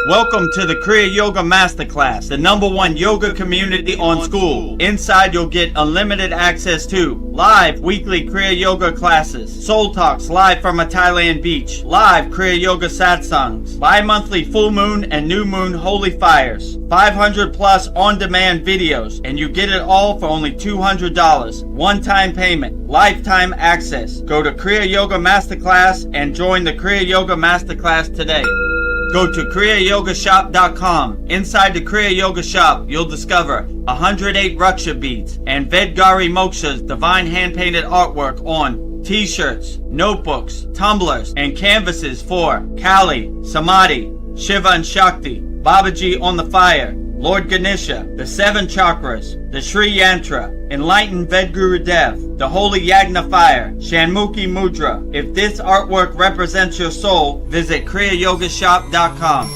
Welcome to the Kriya Yoga Masterclass, the #1 yoga community on SKOOL. Inside you'll get unlimited access to live weekly Kriya Yoga classes, soul talks live from a Thailand beach, live Kriya Yoga satsangs, bi-monthly full moon and new moon holy fires, 500 plus on-demand videos, and you get it all for only $200. One-time payment, lifetime access. Go to Kriya Yoga Masterclass and join the Kriya Yoga Masterclass today. Go to kriyayogashop.com. Inside the Kriya Yoga Shop, you'll discover 108 Raksha beads and Vedagurudev divine hand-painted artwork on t-shirts, notebooks, tumblers, and canvases for Kali, Samadhi, Shiva and Shakti, Babaji on the fire, Lord Ganesha, the 7 chakras, the Sri Yantra, enlightened Vedagurudev, the holy Yagna fire, Shanmukhi Mudra. If this artwork represents your soul, visit kriyayogashop.com.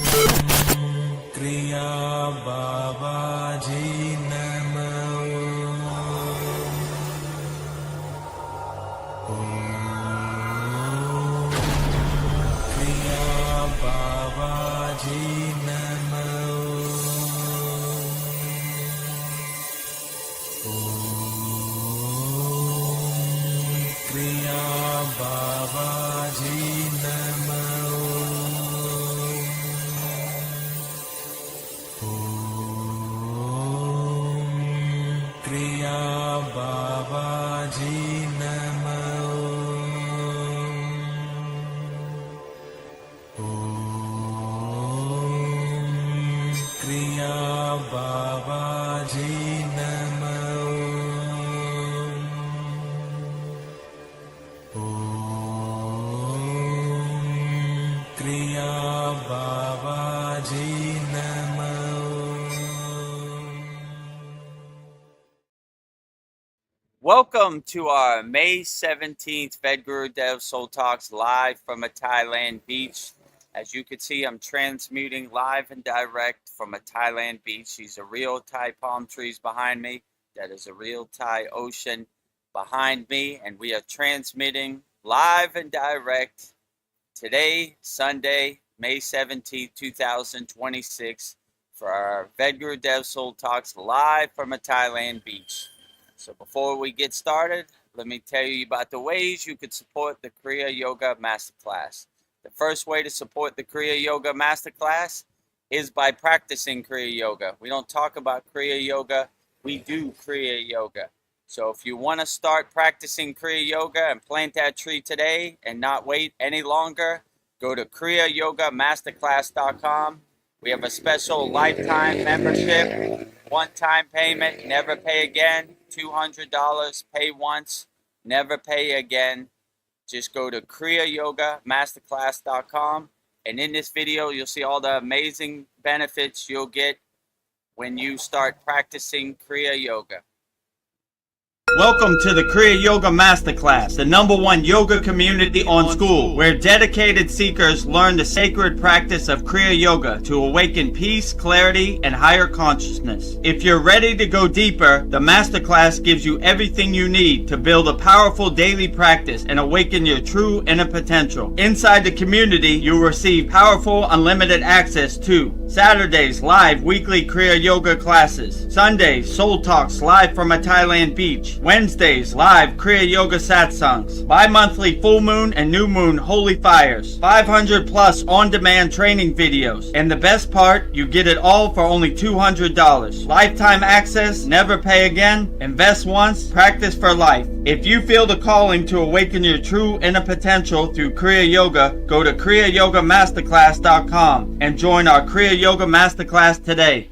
Kriya Babaji Namo. Kriya Babaji Namo. Kriya Babaji Namo. Kriya Babaji Namo. Kriya Babaji Namo. Kriya Babaji Namo. Welcome to our May 17th Vedagurudev Soul Talks live from a Thailand beach. As you can see, I'm transmuting live and direct from a Thailand beach. These are real Thai palm trees behind me. That is a real Thai ocean behind me. And we are transmitting live and direct today, Sunday, May 17th, 2026, for our Vedagurudev Soul Talks live from a Thailand beach. So before we get started, let me tell you about the ways you could support the Kriya Yoga Masterclass. The first way to support the Kriya Yoga Masterclass is by practicing Kriya Yoga. We don't talk about Kriya Yoga, we do Kriya Yoga. So if you want to start practicing Kriya Yoga and plant that tree today and not wait any longer, go to kriyayogashop.com. We have a special lifetime membership, one-time payment, never pay again, $200, pay once, never pay again. Just go to kriyayogashop.com, and in this video you'll see all the amazing benefits you'll get when you start practicing Kriya Yoga. Welcome to the Kriya Yoga Masterclass, the #1 yoga community on SKOOL, where dedicated seekers learn the sacred practice of Kriya Yoga to awaken peace, clarity, and higher consciousness. If you're ready to go deeper, the Masterclass gives you everything you need to build a powerful daily practice and awaken your true inner potential. Inside the community, you'll receive powerful, unlimited access to Saturdays, live weekly Kriya Yoga classes, Sundays, soul talks live from a Thailand beach, Wednesdays, live Kriya Yoga satsangs, bi-monthly full moon and new moon holy fires, 500 plus on-demand training videos, and the best part, you get it all for only $200. Lifetime access, never pay again, invest once, practice for life. If you feel the calling to awaken your true inner potential through Kriya Yoga, go to kriyayogamasterclass.com and join our Kriya Yoga Masterclass today.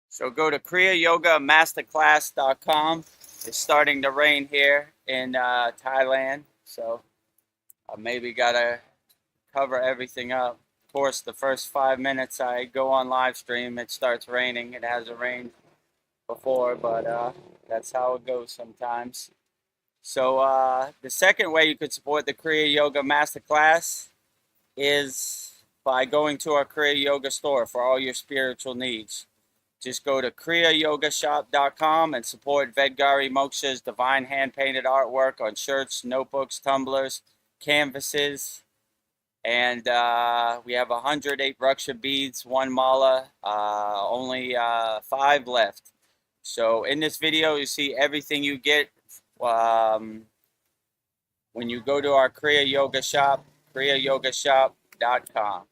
So go to kriyayogamasterclass.com. It's starting to rain here in Thailand, so I maybe gotta cover everything up. Of course, the first 5 minutes I go on live stream, it starts raining. It hasn't rained before, but that's how it goes sometimes. So the second way you could support the Kriya Yoga Masterclass is by going to our Kriya Yoga store for all your spiritual needs. Just go to kriyayogashop.com and support Vedagurudev divine hand-painted artwork on shirts, notebooks, tumblers, canvases, And we have 108 Raksha beads, 1 mala, only 5 left. So in this video, you see everything you get when you go to our Kriya Yoga shop, kriyayogashop.com.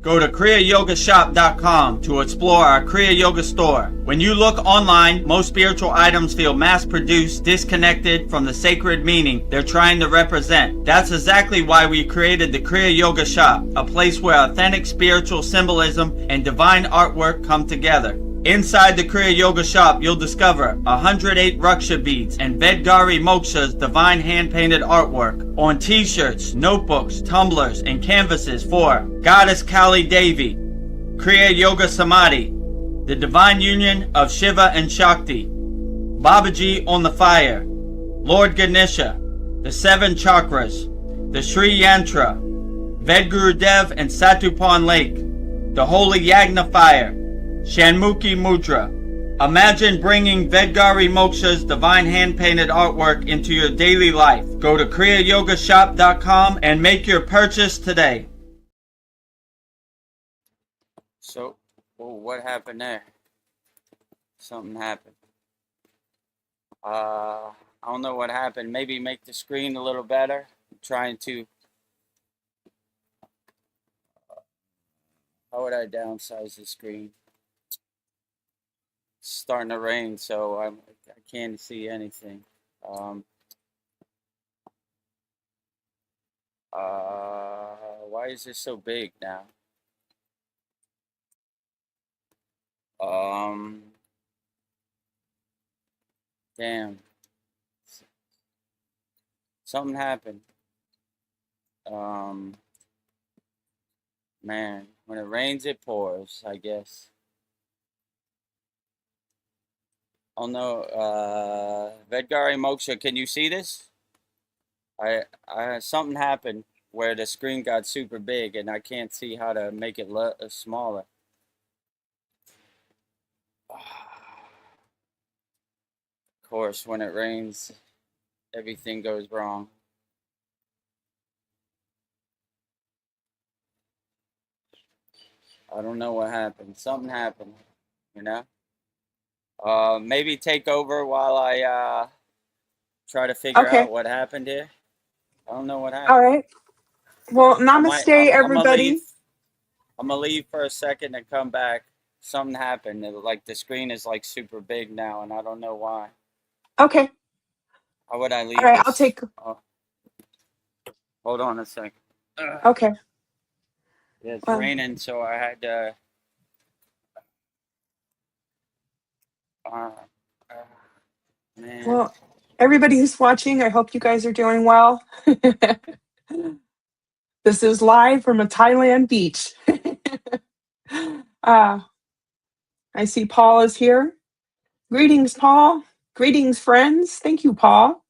Go to kriyayogashop.com to explore our Kriya Yoga store. When you look online, most spiritual items feel mass-produced, disconnected from the sacred meaning they're trying to represent. That's exactly why we created the Kriya Yoga shop, a place where authentic spiritual symbolism and divine artwork come together. Inside the Kriya Yoga shop, you'll discover 108 Raksha beads and Vedgari Moksha's divine hand-painted artwork on t-shirts, notebooks, tumblers, and canvases for Goddess Kali Devi, Kriya Yoga Samadhi, the divine union of Shiva and Shakti, Babaji on the fire, Lord Ganesha, the 7 chakras, the Sri Yantra, Vedagurudev and Satupan Lake, the Holy Yagna fire, Shanmukhi Mudra. Imagine bringing Vedgari Moksha's divine hand-painted artwork into your daily life. Go to kriyayogashop.com and make your purchase today. So, what happened there? Something happened. I don't know what happened. Maybe make the screen a little better. I'm trying to. How would I downsize the screen? It's starting to rain, so I can't see anything. Why is this so big now? Damn. Something happened. Man, when it rains, it pours, I guess. Oh no, Vedgari Moksha, can you see this? Something happened where the screen got super big and I can't see how to make it smaller. Of course, when it rains, everything goes wrong. I don't know what happened. Something happened, you know? Maybe take over while I try to figure out what happened here. I don't know what happened. All right. Well, namaste, everybody. I'm gonna leave for a second and come back. Something happened. Like the screen is like super big now, and I don't know why. Okay. How would I leave? All right, this? I'll take. Hold on a second. Okay. Yeah, it's raining, so I had to. Man. Well, everybody who's watching, I hope you guys are doing well. This is live from a Thailand beach. I see Paul is here. Greetings, Paul. Greetings, friends. Thank you, Paul.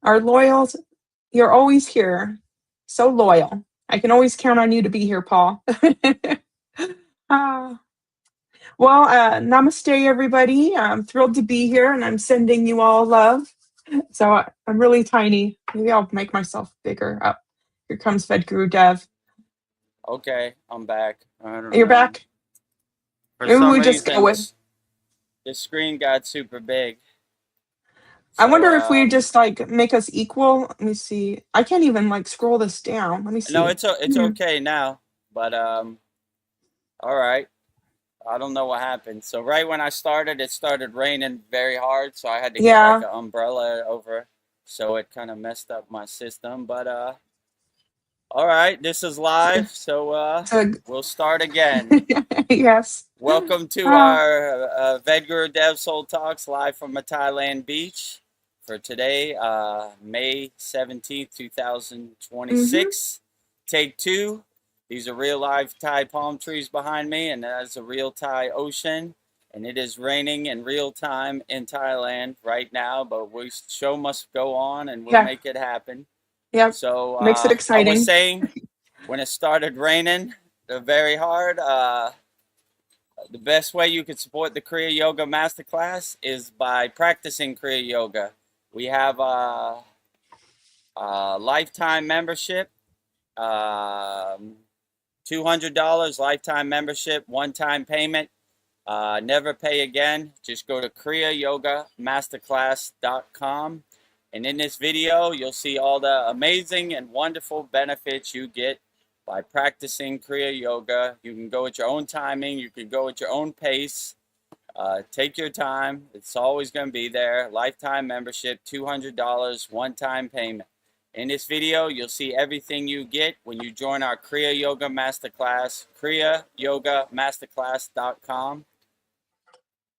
Our loyals, you're always here. So loyal. I can always count on you to be here, Paul. Well, namaste, everybody. I'm thrilled to be here, and I'm sending you all love. So I'm really tiny. Maybe I'll make myself bigger. Oh, here comes Vedagurudev. Okay, I'm back. You're back? For maybe we just go with. The screen got super big. So, I wonder if we just like make us equal. Let me see. I can't even like scroll this down. Let me see. No, it's okay now. But all right. I don't know what happened. So right when I started, it started raining very hard, so I had to get like an umbrella over, so it kind of messed up my system. But all right, this is live, so we'll start again. Yes. Welcome to our Vedagurudev Soul Talks live from a Thailand beach for today, May 17th, 2026. Take 2. These are real live Thai palm trees behind me, and that's a real Thai ocean. And it is raining in real time in Thailand right now, but the show must go on, and we'll make it happen. Yeah. So makes it exciting. I was saying, when it started raining very hard, the best way you could support the Kriya Yoga Masterclass is by practicing Kriya Yoga. We have Lifetime membership, $200 lifetime membership, one-time payment. Never pay again. Just go to kriyayogamasterclass.com. And in this video, you'll see all the amazing and wonderful benefits you get by practicing Kriya Yoga. You can go at your own timing. You can go at your own pace. Take your time. It's always going to be there. Lifetime membership, $200, one-time payment. In this video, you'll see everything you get when you join our Kriya Yoga Masterclass, kriyayogamasterclass.com.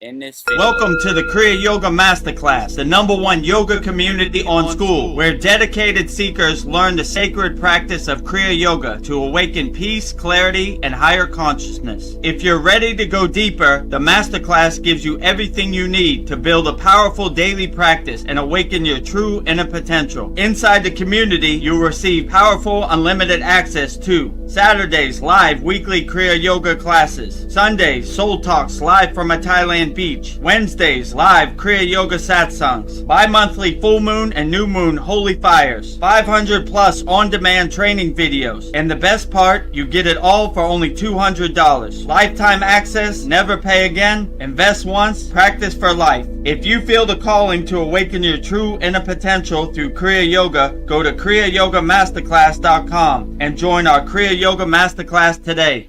In this video. Welcome to the Kriya Yoga Masterclass, the #1 yoga community on SKOOL, where dedicated seekers learn the sacred practice of Kriya Yoga to awaken peace, clarity, and higher consciousness. If you're ready to go deeper, the Masterclass gives you everything you need to build a powerful daily practice and awaken your true inner potential. Inside the community, you'll receive powerful, unlimited access to Saturdays, live weekly Kriya Yoga classes. Sundays, Soul Talks live from a Thailand beach. Wednesdays, live Kriya Yoga satsangs. Bi-monthly full moon and new moon holy fires. 500 plus on-demand training videos. And the best part, you get it all for only $200. Lifetime access, never pay again, invest once, practice for life. If you feel the calling to awaken your true inner potential through Kriya Yoga, go to kriyayogamasterclass.com and join our Kriya Yoga Masterclass today.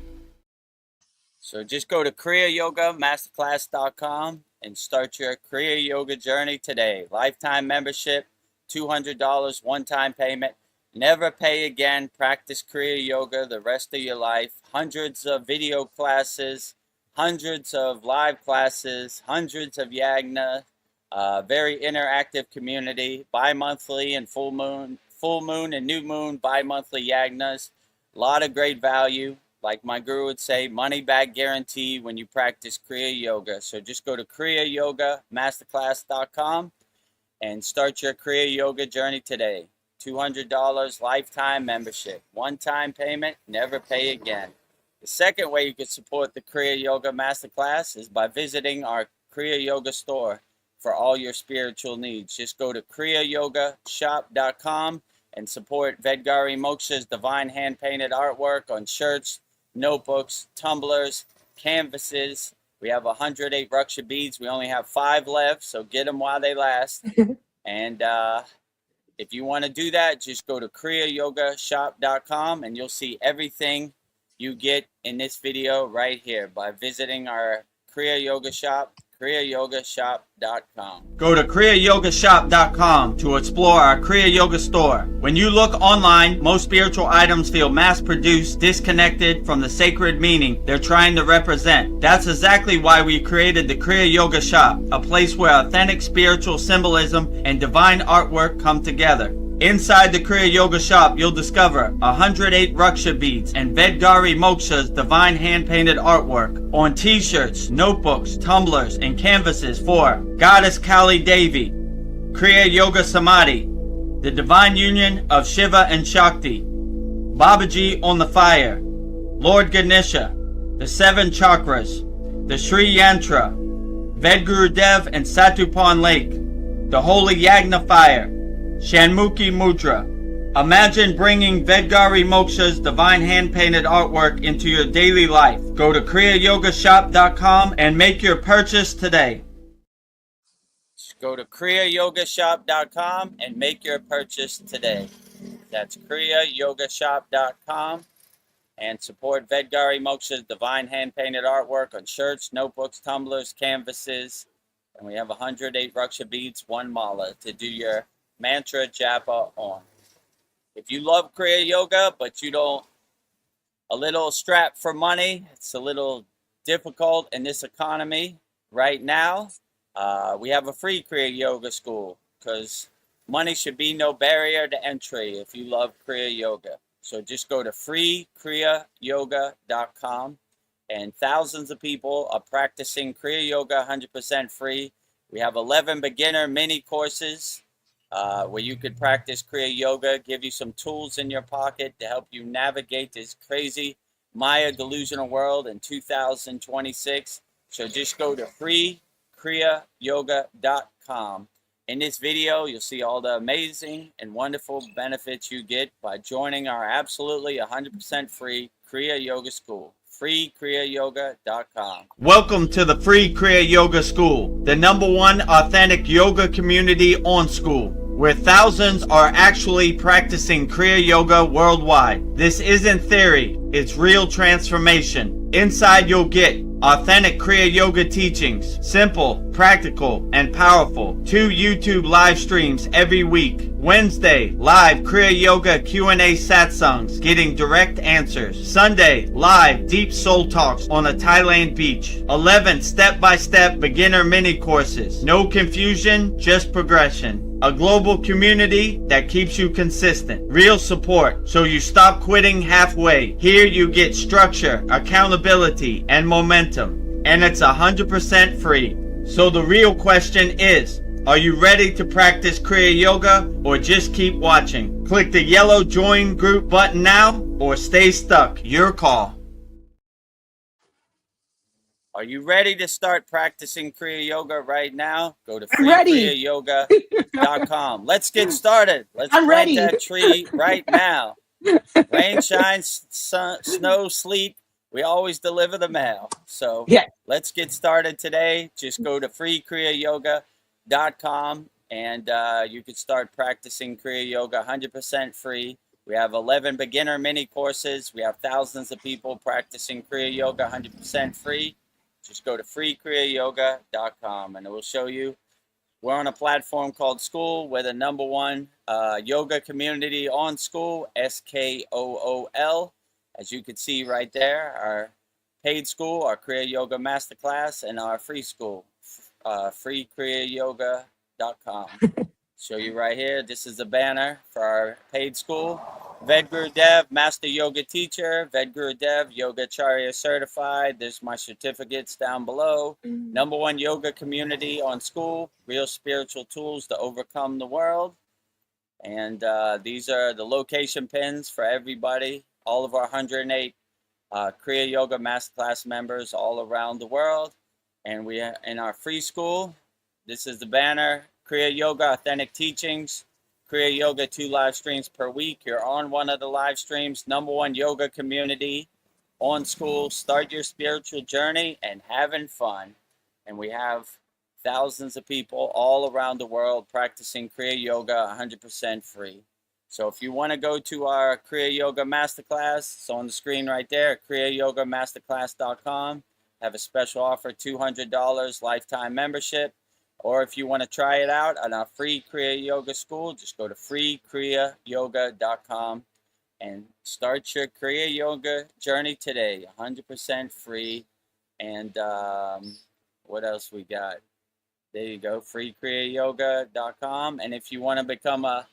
So just go to kriyayogamasterclass.com and start your Kriya Yoga journey today. Lifetime membership, $200, one-time payment. Never pay again. Practice Kriya Yoga the rest of your life. Hundreds of video classes, hundreds of live classes, hundreds of yagna. Very interactive community. Bi-monthly and full moon and new moon, bi-monthly yagnas. A lot of great value. Like my guru would say, money back guarantee when you practice Kriya Yoga. So just go to kriyayogamasterclass.com and start your Kriya Yoga journey today. $200 lifetime membership. One-time payment, never pay again. The second way you can support the Kriya Yoga Masterclass is by visiting our Kriya Yoga store for all your spiritual needs. Just go to kriyayogashop.com and support Vedgari Moksha's divine hand-painted artwork on shirts, notebooks, tumblers, canvases. We have 108 Raksha beads. We only have 5 left, so get them while they last. And if you want to do that, just go to kriyayogashop.com and you'll see everything you get in this video right here by visiting our Kriya Yoga shop, kriyayogashop.com. Go to kriyayogashop.com to explore our Kriya Yoga store. When you look online, most spiritual items feel mass-produced, disconnected from the sacred meaning they're trying to represent. That's exactly why we created the Kriya Yoga shop, a place where authentic spiritual symbolism and divine artwork come together. Inside the Kriya Yoga shop, you'll discover 108 Raksha beads and Vedgari Moksha's divine hand-painted artwork on t-shirts, notebooks, tumblers, and canvases for Goddess Kali Devi, Kriya Yoga Samadhi, the divine union of Shiva and Shakti, Babaji on the fire, Lord Ganesha, the 7 chakras, the Sri Yantra, Vedagurudev and Satupan Lake, the Holy Yagna fire, Shanmukhi Mudra. Imagine bringing Vedgari Moksha's divine hand-painted artwork into your daily life. Go to kriyayogashop.com and make your purchase today. Just go to kriyayogashop.com and make your purchase today. That's kriyayogashop.com and support Vedgari Moksha's divine hand-painted artwork on shirts, notebooks, tumblers, canvases. And we have 108 Raksha beads, 1 mala to do your mantra japa on. If you love Kriya Yoga, but you don't, a little strapped for money, it's a little difficult in this economy right now, we have a free Kriya Yoga school because money should be no barrier to entry if you love Kriya Yoga. So just go to freekriyayoga.com and thousands of people are practicing Kriya Yoga 100% free. We have 11 beginner mini courses where you could practice Kriya Yoga, give you some tools in your pocket to help you navigate this crazy Maya delusional world in 2026. So just go to freekriyayoga.com In this video, you'll see all the amazing and wonderful benefits you get by joining our absolutely 100% free Kriya Yoga School. KriyaYoga.com. Welcome to the free Kriya Yoga School, the #1 authentic yoga community on Skool, where thousands are actually practicing Kriya Yoga worldwide. This isn't theory, it's real transformation. Inside you'll get authentic Kriya Yoga teachings, simple, practical, and powerful. 2 YouTube live streams every week. Wednesday, live Kriya Yoga Q&A satsangs, getting direct answers. Sunday, live deep soul talks on a Thailand beach. 11 step-by-step beginner mini courses. No confusion, just progression. A global community that keeps you consistent. Real support, so you stop quitting halfway. Here you get structure, accountability, and momentum. And it's 100% free. So the real question is, are you ready to practice Kriya Yoga or just keep watching? Click the yellow join group button now or stay stuck. Your call. Are you ready to start practicing Kriya Yoga right now? Go to freekriyayoga.com. Let's get started. Let's plant that tree right now. Rain, shine, snow, sleet. We always deliver the mail. So let's get started today. Just go to freekriyayoga.com and you can start practicing Kriya Yoga 100% free. We have 11 beginner mini courses. We have thousands of people practicing Kriya Yoga 100% free. Just go to freekriyayoga.com and it will show you. We're on a platform called SKOOL. We're the #1 yoga community on SKOOL, SKOOL. As you can see right there, our paid school, our Kriya Yoga Masterclass, and our free school, freekriyayoga.com. Show you right here. This is the banner for our paid school. Vedagurudev, Master Yoga Teacher. Vedagurudev, Yogacharya Certified. There's my certificates down below. #1 yoga community on SKOOL. Real spiritual tools to overcome the world. And these are the location pins for everybody. All of our 108 Kriya Yoga Masterclass members all around the world. And we are in our free school. This is the banner. Kriya Yoga Authentic Teachings. Kriya Yoga 2 live streams per week. You're on one of the live streams. #1 yoga community on SKOOL. Start your spiritual journey and having fun. And we have thousands of people all around the world practicing Kriya Yoga 100% free. So if you want to go to our Kriya Yoga Masterclass, it's on the screen right there, kriyayogamasterclass.com. Have a special offer, $200 lifetime membership. Or if you want to try it out on our free Kriya Yoga School, just go to freekriyayoga.com and start your Kriya Yoga journey today, 100% free. And what else we got? There you go, freekriyayoga.com. And if you want to become a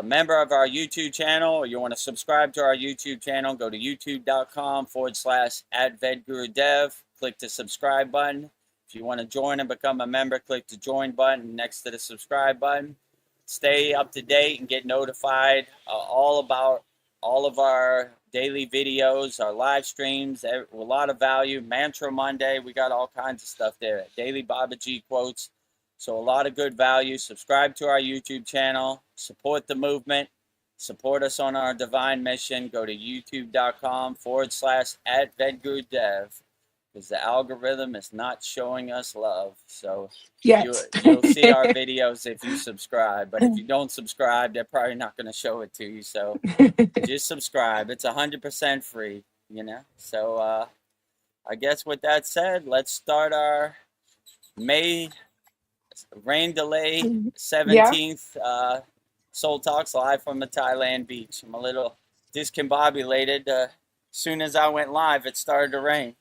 member of our YouTube channel, or you want to subscribe to our YouTube channel, go to youtube.com/@Vedagurudev. Click the subscribe button. If you want to join and become a member, click the join button next to the subscribe button. Stay up to date and get notified all about all of our daily videos, our live streams, a lot of value. Mantra Monday, we got all kinds of stuff there. Daily Babaji quotes. So a lot of good value. Subscribe to our YouTube channel. Support the movement. Support us on our divine mission. Go to youtube.com/@Vedagurudev. Because the algorithm is not showing us love. So you'll see our videos if you subscribe. But if you don't subscribe, they're probably not going to show it to you. So just subscribe. It's 100% free, you know. So I guess with that said, let's start our May rain delay 17th Soul Talks live from the Thailand beach. I'm a little discombobulated. As soon as I went live, it started to rain.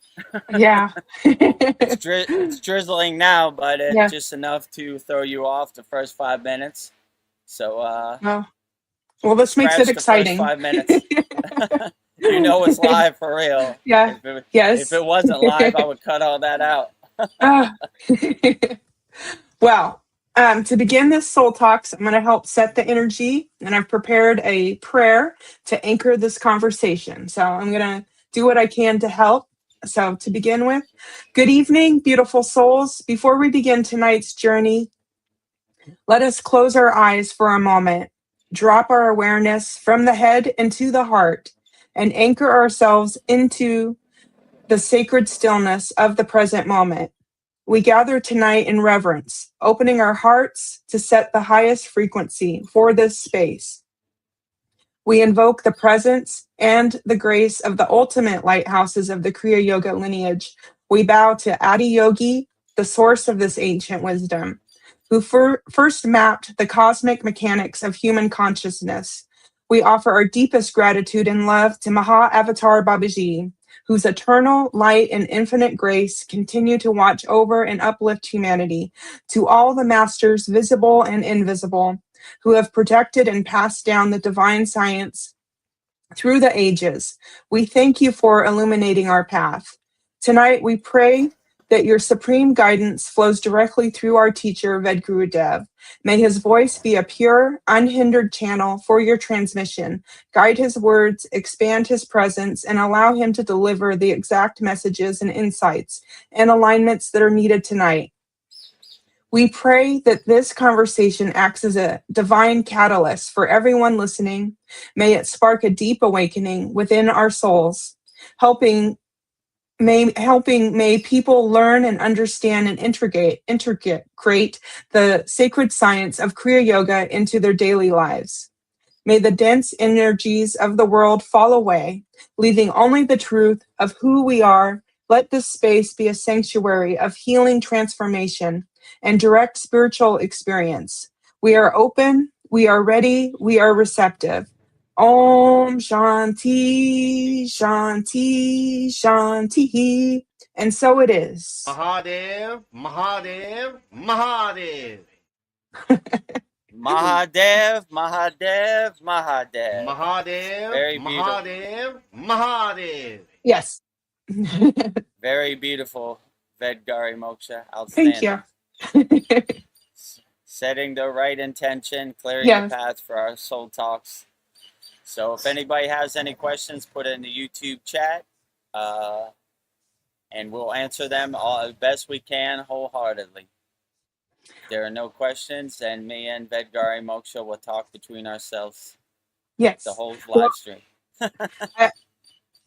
It's drizzling now, but it's just enough to throw you off the first 5 minutes. So, well, this makes it exciting. First 5 minutes. You know it's live for real. If it wasn't live, I would cut all that out. Well, to begin this Soul Talks, I'm going to help set the energy, and I've prepared a prayer to anchor this conversation. So I'm going to do what I can to help. So to begin with, good evening, beautiful souls. Before we begin tonight's journey, Let us close our eyes for a moment, drop our awareness from the head into the heart, and anchor ourselves into the sacred stillness of the present moment. We gather tonight in reverence, opening our hearts to set the highest frequency for this space. We invoke the presence and the grace of the ultimate lighthouses of the Kriya Yoga lineage. We bow to Adiyogi, the source of this ancient wisdom, who first mapped the cosmic mechanics of human consciousness. We offer our deepest gratitude and love to Maha Avatar Babaji, whose eternal light and infinite grace continue to watch over and uplift humanity, to all the masters, visible and invisible, who have protected and passed down the divine science through the ages. We thank you for illuminating our path. Tonight, we pray that your supreme guidance flows directly through our teacher, Vedagurudev. May his voice be a pure, unhindered channel for your transmission. Guide his words, expand his presence, and allow him to deliver the exact messages and insights and alignments that are needed tonight. We pray that this conversation acts as a divine catalyst for everyone listening. May it spark a deep awakening within our souls, may people learn and understand and integrate the sacred science of Kriya Yoga into their daily lives. May the dense energies of the world fall away, leaving only the truth of who we are. Let this space be a sanctuary of healing, transformation, and direct spiritual experience. We are open, we are ready, we are receptive. Om Shanti, Shanti, Shanti. And so it is. Mahadev, Mahadev, Mahadev. Mahadev, Mahadev, Mahadev. Mahadev, Very beautiful. Mahadev, Mahadev. Yes. Very beautiful, Vedgari Moksha. Outstanding. Thank you. Setting the right intention, clearing Yes. the path for our soul talks. So if anybody has any questions, put it in the YouTube chat, and we'll answer them as best we can, wholeheartedly. If there are no questions, then me and Vedgari Moksha will talk between ourselves. Yes. The whole live stream.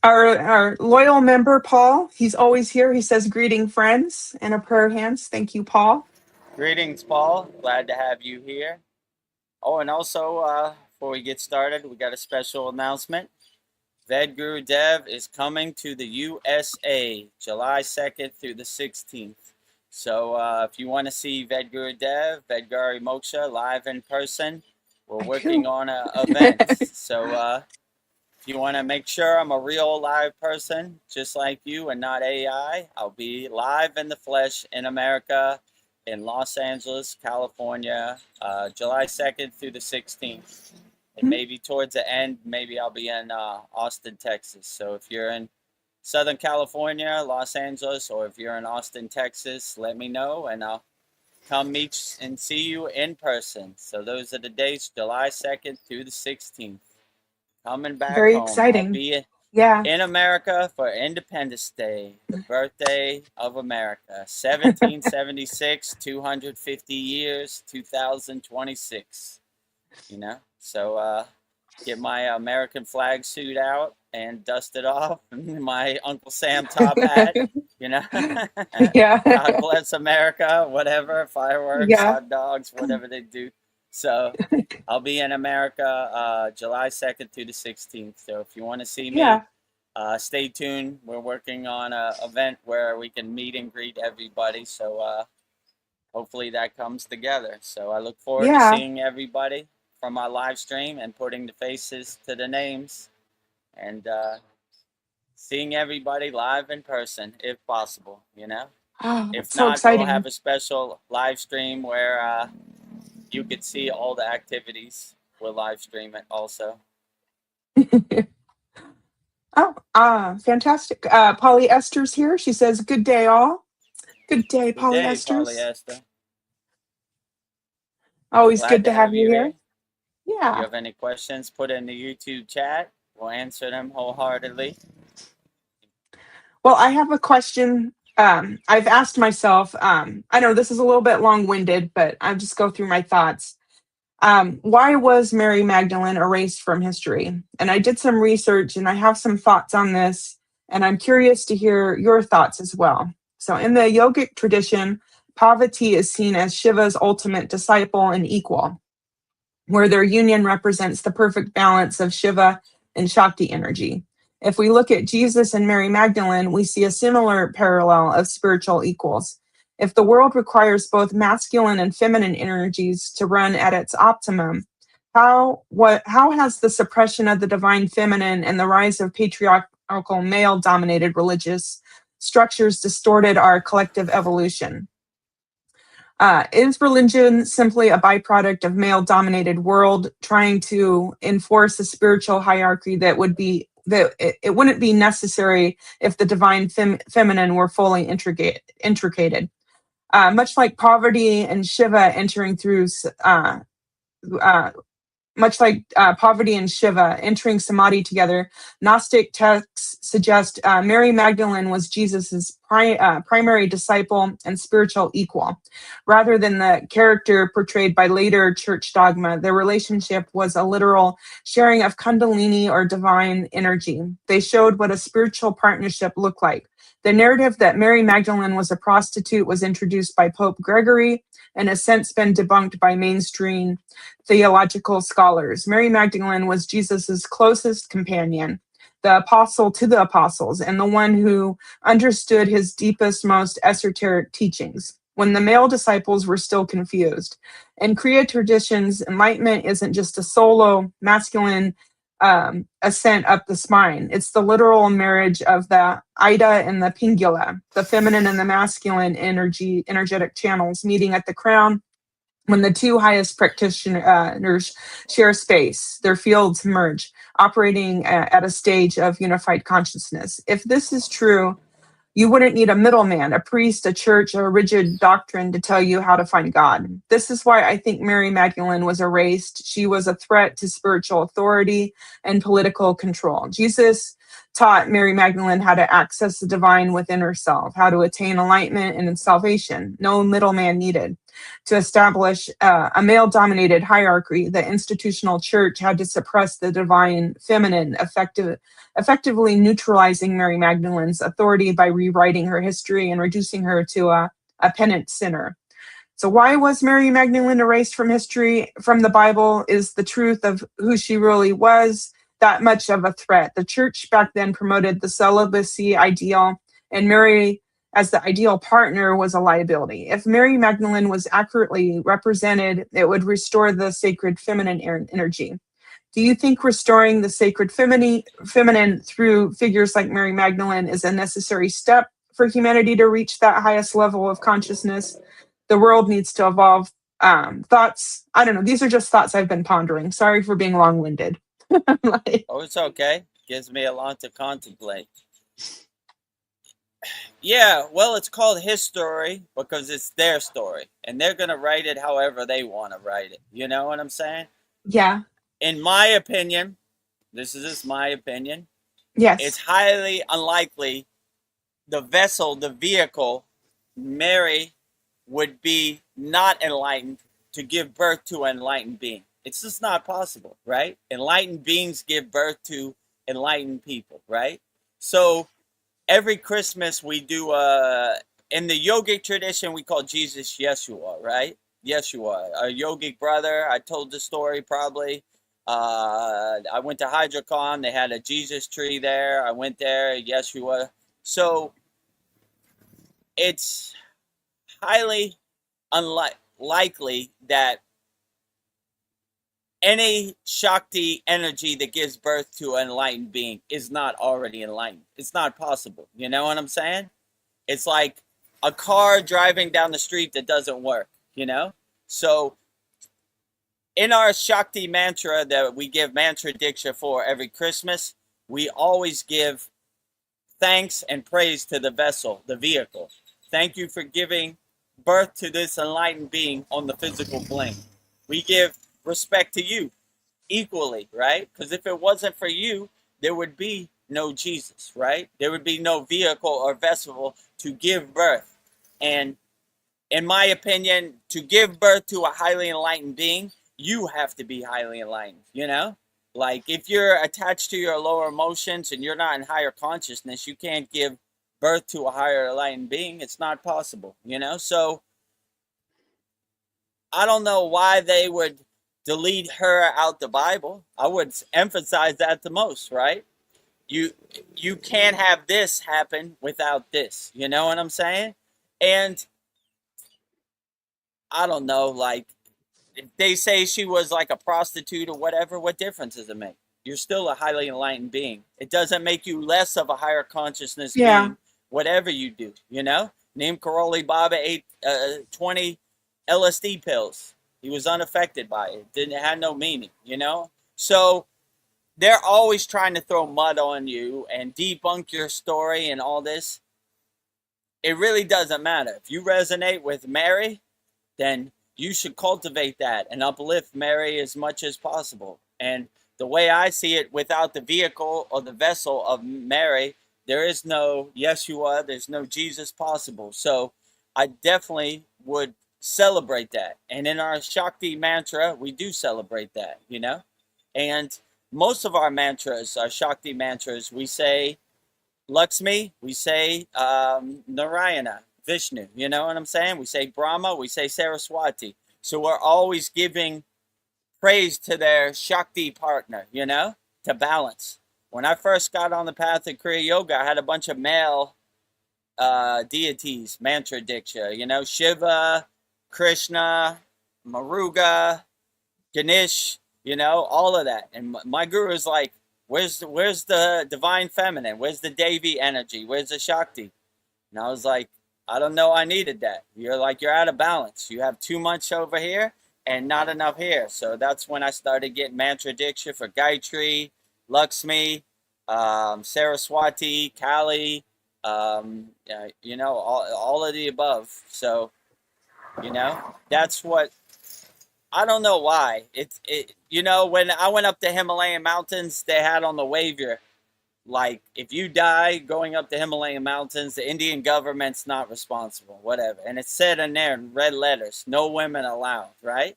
Our loyal member, Paul, he's always here. He says, greeting friends, and a prayer hands. Thank you, Paul. Greetings, Paul. Glad to have you here. Oh, and also, before we get started, we got a special announcement. Vedagurudev is coming to the USA July 2nd through the 16th. So if you want to see Vedagurudev, Vedgari Moksha live in person, we're working on an event. So if you want to make sure I'm a real live person, just like you and not AI, I'll be live in the flesh in America, in Los Angeles, California, July 2nd through the 16th. And maybe towards the end, maybe I'll be in Austin, Texas. So if you're in Southern California, Los Angeles, or if you're in Austin, Texas, let me know and I'll come meet and see you in person. So those are the dates, July 2nd through the 16th. Coming back Very home. exciting. I'll be Yeah. in America for Independence Day, the birthday of America. 1776, 250 years, 2026. You know, so get my American flag suit out and dust it off, my Uncle Sam top hat, you know. Yeah. God bless America, whatever, fireworks, Yeah. hot dogs, whatever they do. So I'll be in America July 2nd through the 16th. So if you want to see me, Yeah. Stay tuned. We're working on an event where we can meet and greet everybody. So hopefully that comes together. So I look forward to seeing everybody from our live stream and putting the faces to the names and seeing everybody live in person if possible, you know. Oh, If so not, exciting. we'll have a special live stream where you could see all the activities. We'll live stream it also. Fantastic. Polyester's here. She says, good day, all. Good day, Good day, Polyesters. Polyester. Always Glad good to to have you here. If you Yeah. have any questions, put it in the YouTube chat. We'll answer them wholeheartedly. Well, I have a question I've asked myself, I know this is a little bit long-winded, but I'll just go through my thoughts. Why was Mary Magdalene erased from history? And I did some research and I have some thoughts on this, and I'm curious to hear your thoughts as well. So, in the yogic tradition, Parvati is seen as Shiva's ultimate disciple and equal, where their union represents the perfect balance of Shiva and Shakti energy. If we look at Jesus and Mary Magdalene, we see a similar parallel of spiritual equals. If the world requires both masculine and feminine energies to run at its optimum, how has the suppression of the divine feminine and the rise of patriarchal male-dominated religious structures distorted our collective evolution? Is religion simply a byproduct of male-dominated world trying to enforce a spiritual hierarchy that it wouldn't be necessary if the divine feminine were fully intricated? Much like poverty and Shiva entering through uh, much like Parvati and Shiva entering samadhi together, Gnostic texts suggest Mary Magdalene was Jesus's primary disciple and spiritual equal. Rather than the character portrayed by later church dogma, their relationship was a literal sharing of kundalini or divine energy. They showed what a spiritual partnership looked like. The narrative that Mary Magdalene was a prostitute was introduced by Pope Gregory and has since been debunked by mainstream theological scholars. Mary Magdalene was Jesus's closest companion, the apostle to the apostles, and the one who understood his deepest, most esoteric teachings when the male disciples were still confused. In Kriya traditions, enlightenment isn't just a solo masculine ascent up the spine. It's the literal marriage of the Ida and the Pingula, the feminine and the masculine energetic channels meeting at the crown. When the two highest practitioners share space, their fields merge, operating at a stage of unified consciousness. If this is true, you wouldn't need a middleman, a priest, a church, or a rigid doctrine to tell you how to find God. This is why I think Mary Magdalene was erased. She was a threat to spiritual authority and political control. Jesus taught Mary Magdalene how to access the divine within herself, how to attain enlightenment and salvation. No middleman needed. To establish a male-dominated hierarchy, the institutional church had to suppress the divine feminine, effectively neutralizing Mary Magdalene's authority by rewriting her history and reducing her to a penitent sinner. So why was Mary Magdalene erased from history? From the Bible, is the truth of who she really was that much of a threat? The church back then promoted the celibacy ideal, and Mary as the ideal partner was a liability. If Mary Magdalene was accurately represented, it would restore the sacred feminine energy. Do you think restoring the sacred feminine through figures like Mary Magdalene is a necessary step for humanity to reach that highest level of consciousness? The world needs to evolve. Thoughts? I don't know. These are just thoughts I've been pondering. Sorry for being long-winded. Oh, it's okay. Gives me a lot to contemplate. Yeah, well, it's called his story because it's their story, and they're going to write it however they want to write it. You know what I'm saying? Yeah. In my opinion, this is just my opinion, Yes. it's highly unlikely the vessel, the vehicle, Mary, would be not enlightened to give birth to an enlightened being. It's just not possible, right? Enlightened beings give birth to enlightened people, right? So every Christmas we do, in the yogic tradition, we call Jesus Yeshua, right? Yeshua, a yogic brother. I told the story probably. I went to HydroCon. They had a Jesus tree there. I went there, Yeshua. So it's highly unlikely that any Shakti energy that gives birth to an enlightened being is not already enlightened. It's not possible. You know what I'm saying? It's like a car driving down the street that doesn't work, you know? So in our Shakti mantra that we give mantra diksha for every Christmas, we always give thanks and praise to the vessel, the vehicle. Thank you for giving birth to this enlightened being on the physical plane. We give respect to you equally, right? Because if it wasn't for you, there would be no Jesus, right? There would be no vehicle or vessel to give birth. And in my opinion, to give birth to a highly enlightened being, you have to be highly enlightened, you know? Like if you're attached to your lower emotions and you're not in higher consciousness, you can't give birth to a higher enlightened being. It's not possible, you know? So I don't know why they would delete her out the Bible. I would emphasize that the most, right? You you can't have this happen without this. You know what I'm saying? And I don't know, like if they say she was like a prostitute or whatever, what difference does it make? You're still a highly enlightened being. It doesn't make you less of a higher consciousness Yeah. being, whatever you do, you know? Neem Karoli Baba ate 20 LSD pills. He was unaffected by it. Didn't had no meaning, you know? So they're always trying to throw mud on you and debunk your story and all this. It really doesn't matter. If you resonate with Mary, then you should cultivate that and uplift Mary as much as possible. And the way I see it, without the vehicle or the vessel of Mary, there is no Yeshua, there's no Jesus possible. So I definitely would celebrate that. And in our Shakti mantra, we do celebrate that, you know? And most of our mantras, our Shakti mantras, we say Lakshmi, we say Narayana, Vishnu, you know what I'm saying? We say Brahma, we say Saraswati. So we're always giving praise to their Shakti partner, you know, to balance. When I first got on the path of Kriya Yoga, I had a bunch of male deities, mantra diksha, you know, Shiva, Krishna, Muruga, Ganesh, you know, all of that. And my guru is like, where's the divine feminine? Where's the Devi energy? Where's the Shakti? And I was like, I don't know, I needed that. You're out of balance. You have too much over here and not enough here. So that's when I started getting mantra diksha for Gayatri, Lakshmi, Saraswati, Kali, you know, all of the above. So, you know, that's what, I don't know why. You know, when I went up the Himalayan mountains, they had on the waiver, like, if you die going up the Himalayan mountains, the Indian government's not responsible, whatever. And it said in there in red letters, no women allowed, right?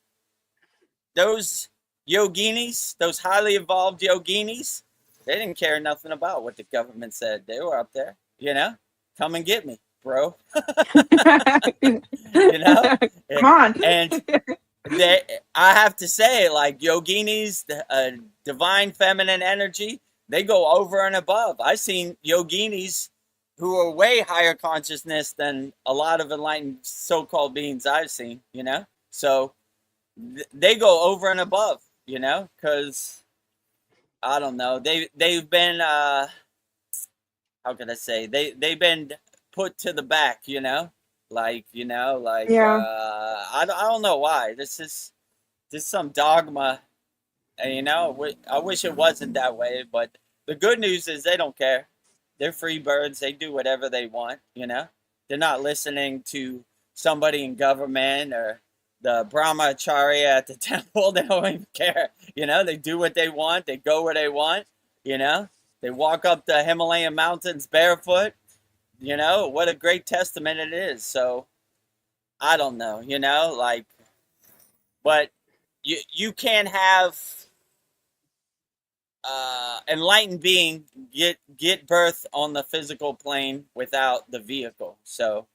Those yoginis, those highly evolved yoginis, they didn't care nothing about what the government said. They were up there, you know? Come and get me, bro. You know? Come on. And I have to say, like, yoginis, the divine feminine energy, they go over and above. I've seen yoginis who are way higher consciousness than a lot of enlightened so-called beings I've seen, you know? So they go over and above, you know? Because, I don't know, they've been, how can I say, they've been put to the back, you know? Like, you know, like, Yeah. I don't know why. This is some dogma. And, you know, I wish it wasn't that way, but the good news is they don't care. They're free birds. They do whatever they want, you know. They're not listening to somebody in government or the brahmacharya at the temple. They don't even care, you know. They do what they want. They go where they want, you know. They walk up the Himalayan mountains barefoot, you know. What a great testament it is. So, I don't know, you know, like, but you can't have enlightened being get birth on the physical plane without the vehicle. So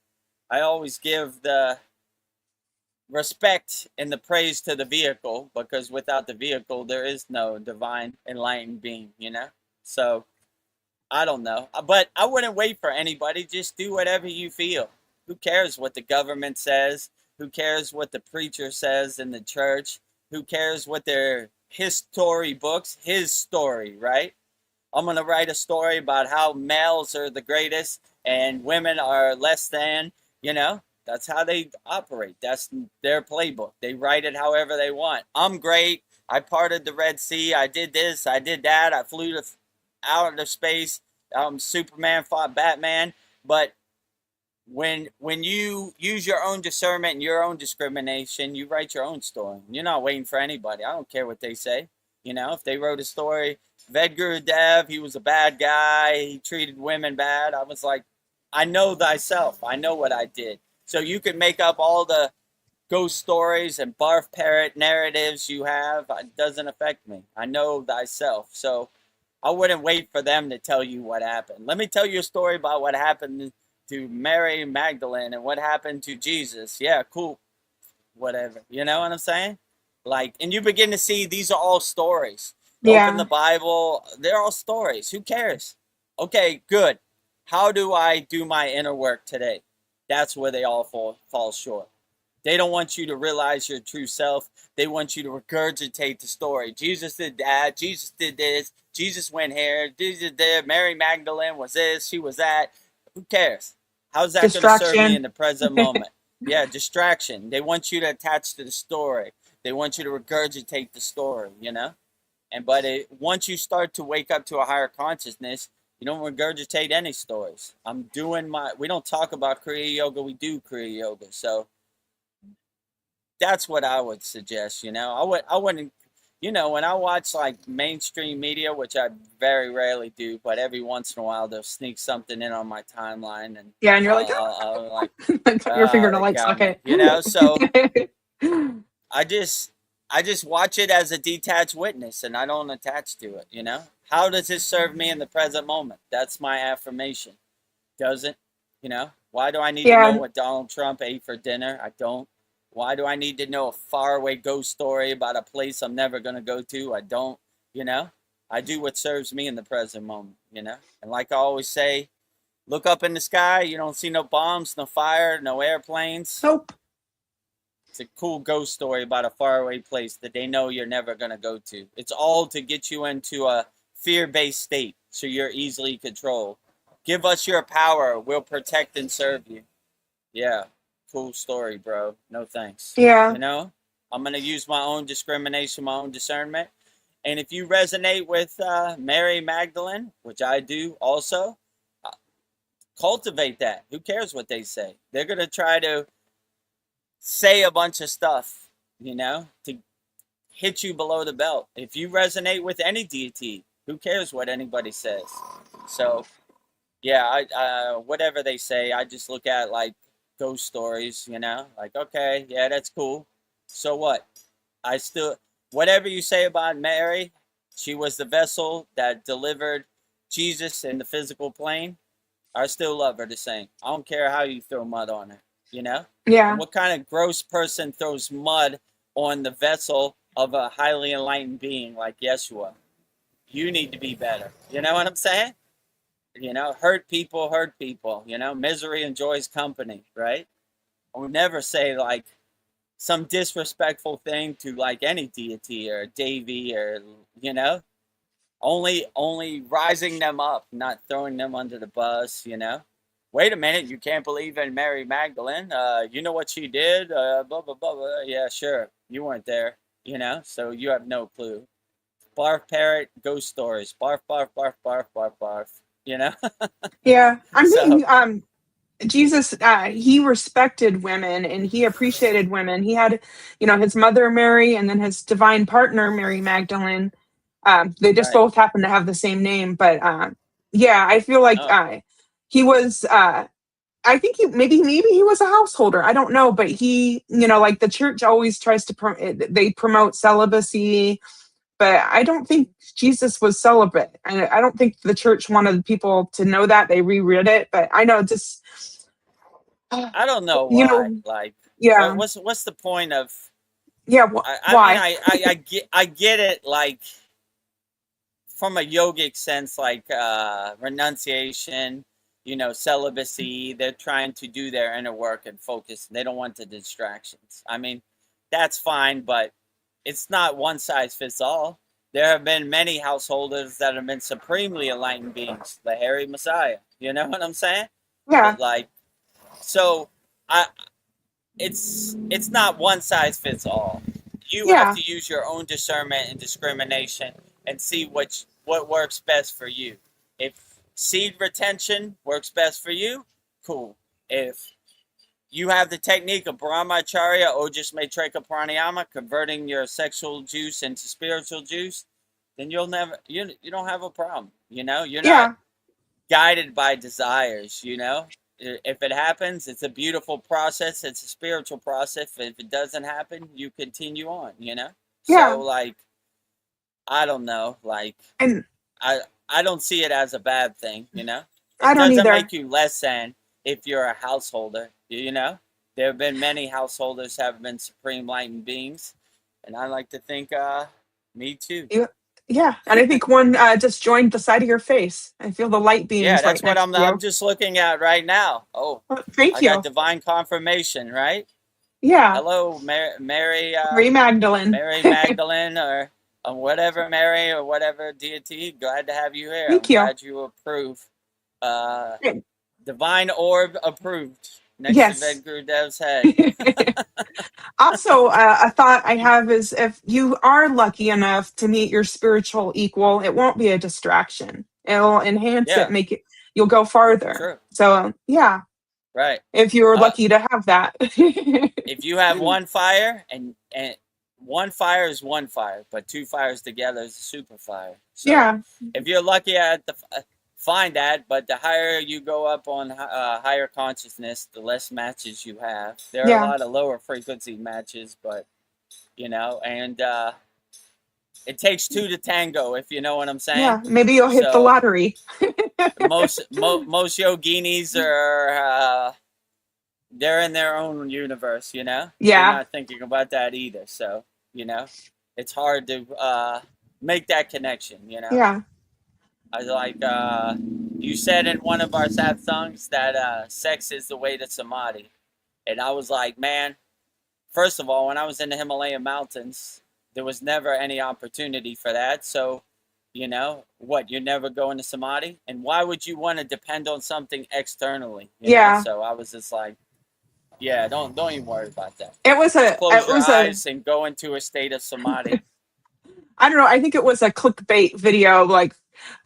I always give the respect and the praise to the vehicle, because without the vehicle there is no divine enlightened being, you know. So I don't know, but I wouldn't wait for anybody. Just do whatever you feel. Who cares what the government says? Who cares what the preacher says in the church? Who cares what their history books, his story, right? I'm going to write a story about how males are the greatest and women are less than, you know. That's how they operate. That's their playbook. They write it however they want. I'm great. I parted the Red Sea. I did this. I did that. I flew out into space. Superman fought Batman. But when you use your own discernment and your own discrimination, you write your own story. You're not waiting for anybody. I don't care what they say. You know, if they wrote a story Vedagurudev, he was a bad guy. He treated women bad. I was like, I know thyself. I know what I did. So you can make up all the ghost stories and barf parrot narratives you have. It doesn't affect me. I know thyself. So I wouldn't wait for them to tell you what happened. Let me tell you a story about what happened to Mary Magdalene and what happened to Jesus. Yeah, cool. Whatever. You know what I'm saying? Like, and you begin to see these are all stories. Open Yeah. the Bible, they're all stories. Who cares? Okay, good. How do I do my inner work today? That's where they all fall short. They don't want you to realize your true self. They want you to regurgitate the story. Jesus did that. Jesus did this. Jesus went here. Jesus did. Mary Magdalene was this. She was that. Who cares? How's that going to serve me in Distraction. the present moment? Yeah, distraction. They want you to attach to the story. They want you to regurgitate the story, you know? Once you start to wake up to a higher consciousness, you don't regurgitate any stories. We don't talk about Kriya Yoga, we do Kriya Yoga. So that's what I would suggest, you know. I wouldn't, you know, when I watch like mainstream media, which I very rarely do, but every once in a while they'll sneak something in on my timeline and Yeah, and you're like, I'll like, put your finger in a they light got me, socket. you know. So I just I just watch it as a detached witness and I don't attach to it, you know? How does it serve me in the present moment? That's my affirmation. Does it? You know? Why do I need to know Yeah, what Donald Trump ate for dinner? I don't. Why do I need to know a faraway ghost story about a place I'm never going to go to? I don't, you know? I do what serves me in the present moment, you know? And like I always say, look up in the sky, you don't see no bombs, no fire, no airplanes. nope. It's a cool ghost story about a faraway place that they know you're never going to go to. It's all to get you into a fear-based state so you're easily controlled. Give us your power. We'll protect and serve you. Yeah, cool story, bro. No thanks. Yeah. You know, I'm going to use my own discrimination, my own discernment. And if you resonate with Mary Magdalene, which I do also, uh, cultivate that. Who cares what they say? They're going to try to say a bunch of stuff, you know, to hit you below the belt. If you resonate with any deity, who cares what anybody says? So, yeah, whatever they say, I just look at like ghost stories, you know, like, okay, yeah, that's cool. So what? I still, whatever you say about Mary, she was the vessel that delivered Jesus in the physical plane. I still love her the same. I don't care how you throw mud on her, you know? And Yeah. what kind of gross person throws mud on the vessel of a highly enlightened being like Yeshua? You need to be better. You know what I'm saying? You know, hurt people, you know, misery enjoys company, right? I would never say like some disrespectful thing to like any deity or deity or, you know, only rising them up, not throwing them under the bus, you know. Wait a minute, you can't believe in Mary Magdalene. You know what she did? Blah blah blah blah. Yeah, sure. You weren't there, you know, so you have no clue. Barf parrot ghost stories. Barf barf barf barf barf barf. You know. Yeah. I So mean, Jesus, he respected women and he appreciated women. He had, his mother Mary and then his divine partner Mary Magdalene. They just right. both happen to have the same name, but yeah, I feel like Oh, he was. I think maybe he was a householder. I don't know, but he, like the church always tries to they promote celibacy, but I don't think Jesus was celibate. I don't think the church wanted people to know that. They reread it, but I know just I don't know you why. know, Like, yeah, what's the point of? yeah. I mean, Why? I get it. Like from a yogic sense, like renunciation, you know, celibacy. They're trying to do their inner work and focus. They don't want the distractions. I mean, that's fine, but it's not one size fits all. There have been many householders that have been supremely enlightened beings, the hairy Messiah. You know what I'm saying? Yeah, But like, so I, it's not one size fits all. You have yeah, to use your own discernment and discrimination and see what works best for you. If seed retention works best for you, cool. If you have the technique of Brahmacharya, Ojus Matreka Pranayama, converting your sexual juice into spiritual juice, then you'll never you don't have a problem. You know, you're not Yeah. guided by desires. You know, if it happens, it's a beautiful process. It's a spiritual process. If it doesn't happen, you continue on. You know, so Yeah. like I don't know, like And I I don't see it as a bad thing. You know, I it don't doesn't either. make you less than if you're a householder. You know, there have been many householders have been supreme lightened beings, and I like to think, me too. You, yeah. And I think one just joined the side of your face. I feel the light Yeah, beams right that's what next to I'm you. just looking at right now. Oh, Oh, thank I got you. divine confirmation, right? Yeah. Hello, Mary, Mary Magdalene. Mary Magdalene, or whatever Mary or whatever deity. Glad to have you here. I'm Thank you. glad you approve. Uh, divine orb approved next to Yes. Vedgurudev's head. Also, a thought I have is if you are lucky enough to meet your spiritual equal, it won't be a distraction. It'll enhance it, Yeah, make it, you'll go farther. true. So, yeah, Right. if you're Uh, lucky to have that. if you have one fire and one fire is one fire, but two fires together is a super fire. So Yeah, if you're lucky at the find that, but the higher you go up on higher consciousness, the less matches you have. There are a yeah, lot of lower frequency matches, but you know, and it takes two to tango, if you know what I'm saying. yeah. Maybe you'll hit the So lottery. most yoginis are they're in their own universe, you know. They're Yeah, not thinking about that either. So you know, it's hard to make that connection. You know, yeah, I like you said in one of our sad songs that sex is the way to samadhi, and I was like, man. First of all, when I was in the Himalayan mountains, there was never any opportunity for that. So, you know, what, you're never going to samadhi? And why would you want to depend on something externally? You know? yeah. So I was just like, yeah, don't even worry about that. It was Just a, close it your was a, eyes and go into a state of samadhi. I don't know. I think it was a clickbait video. Like,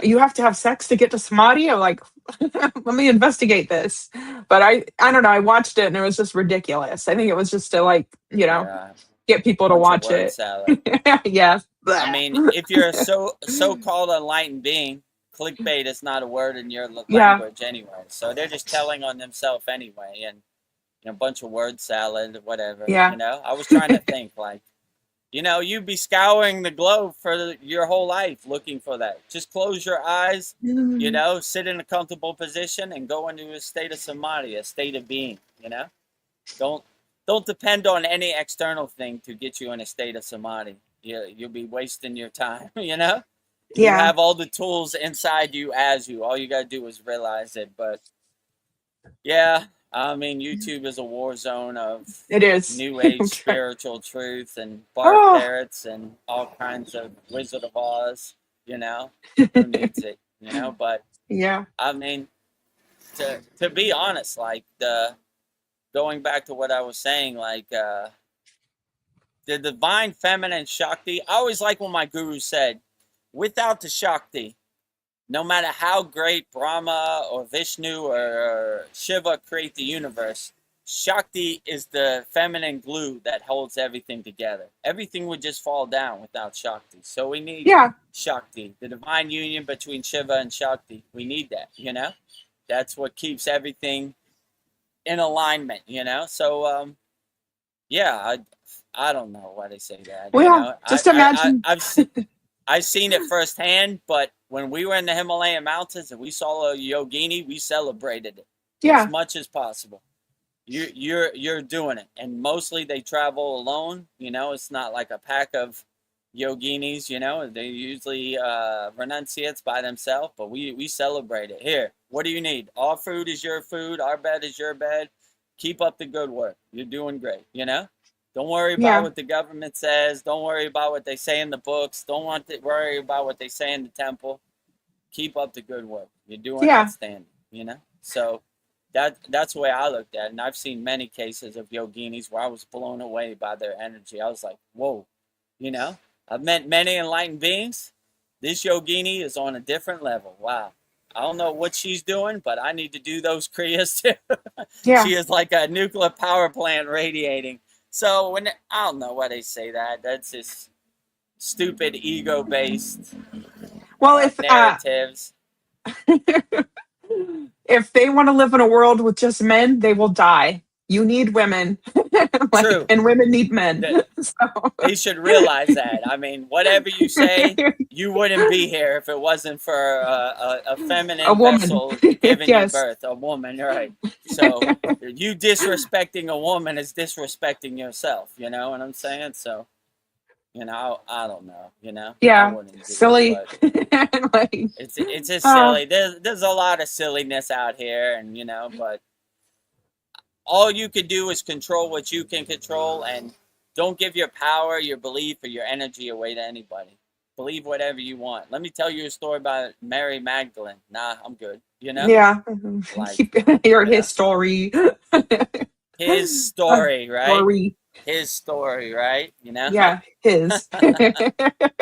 you have to have sex to get to samadhi. I'm like, let me investigate this. But I don't know. I watched it and it was just ridiculous. I think it was just to like, Yeah, get people to bunch of watch word it. salad. Yes. I mean, if you're a so-called enlightened being, clickbait is not a word in your Yeah. language anyway. So they're just telling on themselves anyway, and a bunch of word salad, whatever. Yeah. You know, I was trying to think like, you know, you'd be scouring the globe for your whole life looking for that. Just close your eyes, you know, sit in a comfortable position and go into a state of samadhi, a state of being. You know, don't depend on any external thing to get you in a state of samadhi. You'll be wasting your time. You know, you Yeah. have all the tools inside you as you. All you gotta do is realize it. But yeah, I mean, YouTube is a war zone of It is. new age Okay. spiritual truth and barf Oh, parrots and all kinds of Wizard of Oz, you know. Who needs it, you know? But yeah. I mean, to be honest, like the going back to what I was saying, like the divine feminine Shakti, I always like when my guru said, without the Shakti, no matter how great Brahma or Vishnu or Shiva create the universe, Shakti is the feminine glue that holds everything together. Everything would just fall down without Shakti. So we need Yeah. Shakti, the divine union between Shiva and Shakti. We need that, you know? That's what keeps everything in alignment, you know? So, yeah, I don't know why they say that, you Well, yeah. know? Just imagine. I've seen it firsthand, but when we were in the Himalayan mountains and we saw a yogini, we celebrated it as Yeah. much as possible. You're doing it, and mostly they travel alone. You know, it's not like a pack of yoginis. You know, they usually renunciates by themselves, but we celebrate it. Here, what do you need? Our food is your food. Our bed is your bed. Keep up the good work. You're doing great. You know. Don't worry about Yeah. what the government says. Don't worry about what they say in the books. Don't want to worry about what they say in the temple. Keep up the good work. You're doing Yeah. outstanding, you know? So that's the way I looked at it. And I've seen many cases of yoginis where I was blown away by their energy. I was like, whoa, you know? I've met many enlightened beings. This yogini is on a different level. Wow. I don't know what she's doing, but I need to do those kriyas too. Yeah. She is like a nuclear power plant radiating. So when I don't know why they say that. That's just stupid ego-based Well, if narratives. if they want to live in a world with just men, they will die. You need women, True. and women need men. So. They should realize that. I mean, whatever you say, you wouldn't be here if it wasn't for a feminine A woman. vessel giving Yes. you birth, a woman, right? So you disrespecting a woman is disrespecting yourself. You know what I'm saying? So, I don't know. I Yeah, wouldn't do silly. It, Like, it's just silly. There's a lot of silliness out here, and but all you can do is control what you can control, and don't give your power, your belief, or your energy away to anybody. Believe whatever you want. Let me tell you a story about Mary Magdalene. Nah, I'm good. Yeah. Like, Your his story. his story, right? Story. His story, right? Yeah, his.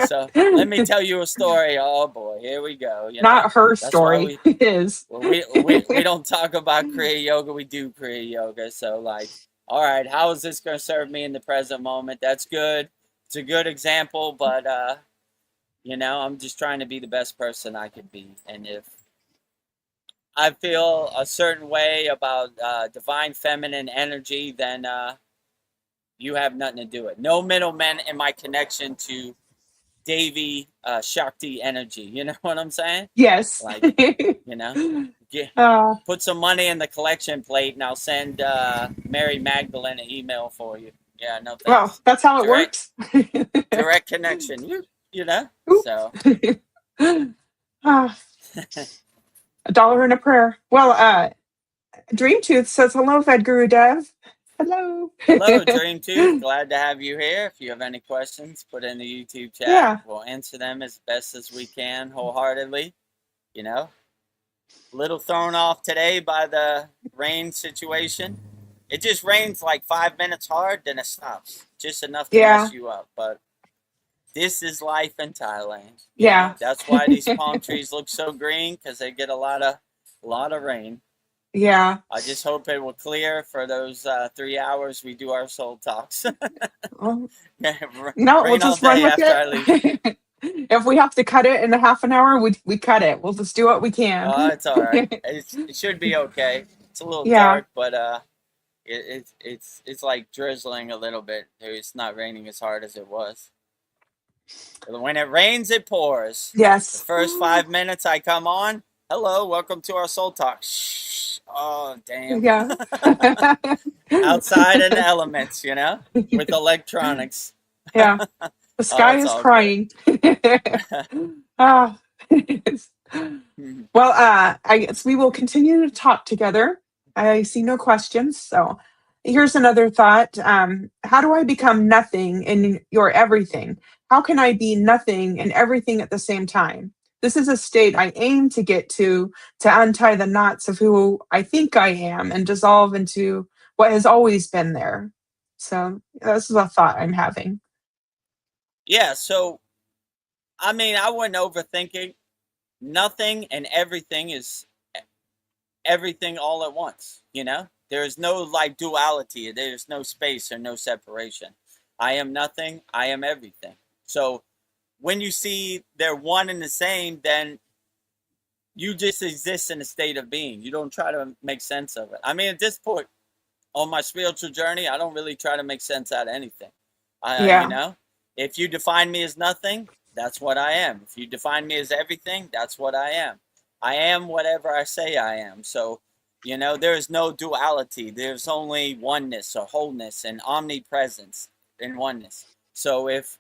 So let me tell you a story. Oh boy, here we go. Not her That's story. why His. well, we don't talk about Kriya Yoga. We do Kriya Yoga. So like, all right, how is this going to serve me in the present moment? That's good. It's a good example, but I'm just trying to be the best person I could be. And if I feel a certain way about divine feminine energy, then you have nothing to do with it. No middlemen in my connection to Devi Shakti energy. You know what I'm saying? Yes. Like, Uh, put some money in the collection plate, and I'll send Mary Magdalene an email for you. Yeah, no thanks. well, that's how it works. Direct connection. Oops. So. $1 and a prayer. Well, Dream Tooth says hello, Vedagurudev. Hello. Hello, Dream Tooth. Glad to have you here. If you have any questions, put in the YouTube chat. Yeah. We'll answer them as best as we can, wholeheartedly. A little thrown off today by the rain situation. It just rains like 5 minutes hard, then it stops. Just enough to mess you up. But this is life in Thailand. Yeah. That's why these palm trees look so green, because they get a lot of rain. Yeah. I just hope it will clear for those 3 hours we do our soul talks. No, Rain we'll just run with it. If we have to cut it in a half an hour, we cut it. We'll just do what we can. Oh, it's all right. It should be okay. It's a little Yeah. dark, but it's like drizzling a little bit. It's not raining as hard as it was. When it rains, it pours. Yes. The first 5 minutes I come on, hello, welcome to our soul talk. Shh. Oh, damn. Yeah. Outside in the elements, with electronics. Yeah. The sky is crying. Oh. Well, I guess we will continue to talk together. I see no questions. So here's another thought. How do I become nothing in your everything? How can I be nothing and everything at the same time? This is a state I aim to get to untie the knots of who I think I am and dissolve into what has always been there. So this is a thought I'm having. Yeah, so, I mean, I wouldn't overthink it. Nothing and everything is everything all at once, There's no, like, duality. There's no space or no separation. I am nothing. I am everything. So when you see they're one and the same, then you just exist in a state of being. You don't try to make sense of it. I mean, at this point on my spiritual journey, I don't really try to make sense out of anything. If you define me as nothing, that's what I am. If you define me as everything, that's what I am. I am whatever I say I am. So, there is no duality. There's only oneness or wholeness and omnipresence in oneness. So if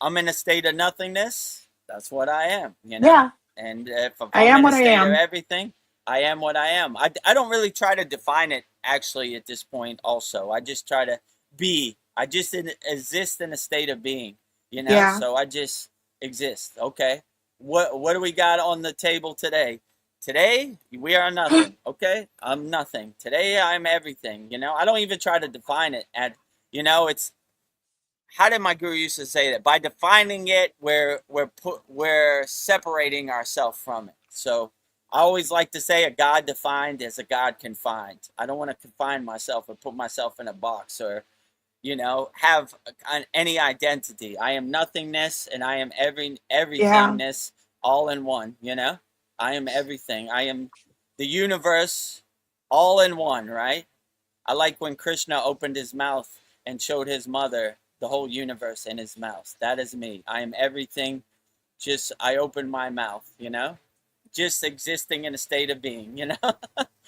I'm in a state of nothingness, that's what I am, Yeah. And if I am in what a I state am. of everything, I am what I am. I don't really try to define it, actually, at this point also. I just try to be. I just exist in a state of being, Yeah. So I just exist. Okay. What do we got on the table today? Today, we are nothing. Okay. I'm nothing. Today, I'm everything. I don't even try to define it. It's, how did my guru used to say that? By defining it, we're separating ourselves from it. So I always like to say a God defined is a God confined. I don't want to confine myself or put myself in a box or have any identity. I am nothingness and I am Yeah. everythingness all in one, I am everything. I am the universe all in one, right? I like when Krishna opened his mouth and showed his mother the whole universe in his mouth. That is me. I am everything. Just I open my mouth, just existing in a state of being,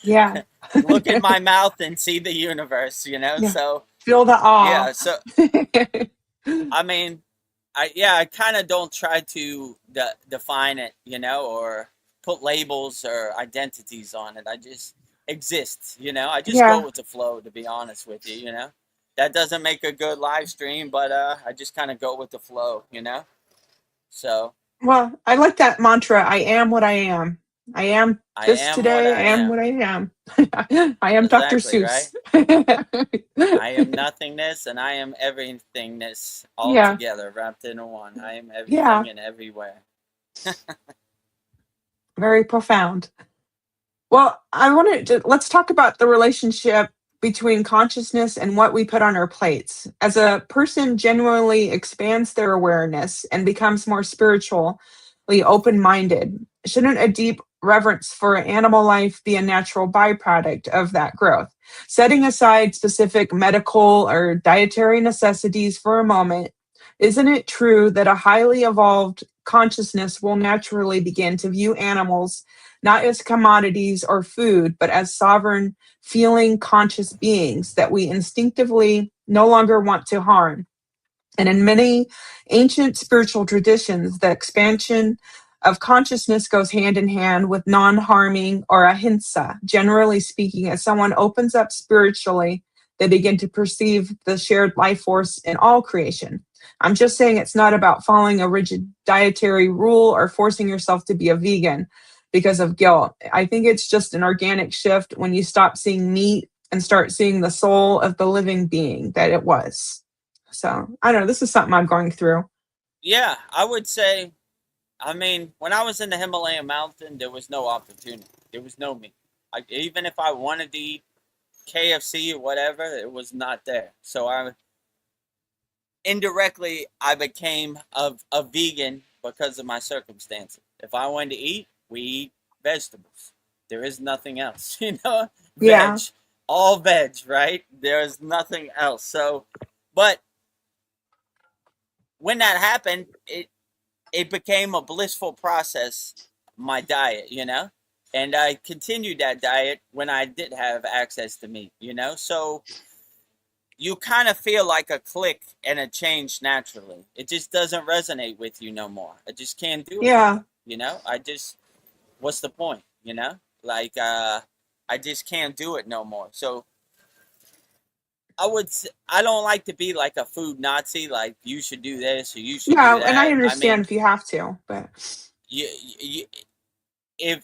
Yeah. look in my mouth and see the universe, Yeah. So Feel the awe. yeah, so I mean, I kind of don't try to define it, or put labels or identities on it. I just exist, I just go Yeah. with the flow, to be honest with you, that doesn't make a good live stream, but I just kind of go with the flow, so Well, I like that mantra. I am what I am. I am I this am what today. I I am am. what I am. I am Dr. Exactly, right? Seuss. I am nothingness and I am everythingness all Yeah. together, wrapped into one. I am Yeah. everything and everywhere. Very profound. Well, I wanted to let's talk about the relationship between consciousness and what we put on our plates. As a person genuinely expands their awareness and becomes more spiritually open-minded, shouldn't a deep reverence for animal life be a natural byproduct of that growth? Setting aside specific medical or dietary necessities for a moment, isn't it true that a highly evolved consciousness will naturally begin to view animals not as commodities or food, but as sovereign, feeling, conscious beings that we instinctively no longer want to harm? And in many ancient spiritual traditions, the expansion of consciousness goes hand in hand with non harming or ahimsa. Generally speaking, as someone opens up spiritually, they begin to perceive the shared life force in all creation. I'm just saying it's not about following a rigid dietary rule or forcing yourself to be a vegan because of guilt. I think it's just an organic shift when you stop seeing meat and start seeing the soul of the living being that it was. So I don't know. This is something I'm going through. Yeah, I would say, I mean, when I was in the Himalayan mountain, there was no opportunity. There was no meat. Even if I wanted to eat KFC or whatever, it was not there. So I became a vegan because of my circumstances. If I wanted to eat, we eat vegetables. There is nothing else, veg, Yeah. all veg, right? There is nothing else. So, but when that happened, it became a blissful process, my diet, and I continued that diet when I did have access to meat, so you kind of feel like a click and a change naturally. It just doesn't resonate with you no more. I just can't do it no Yeah. more. I just, what's the point? Like, I just can't do it no more. So I don't like to be like a food Nazi. Like, you should do this or you should do Yeah. And I that. I understand mean, if you have to, but you if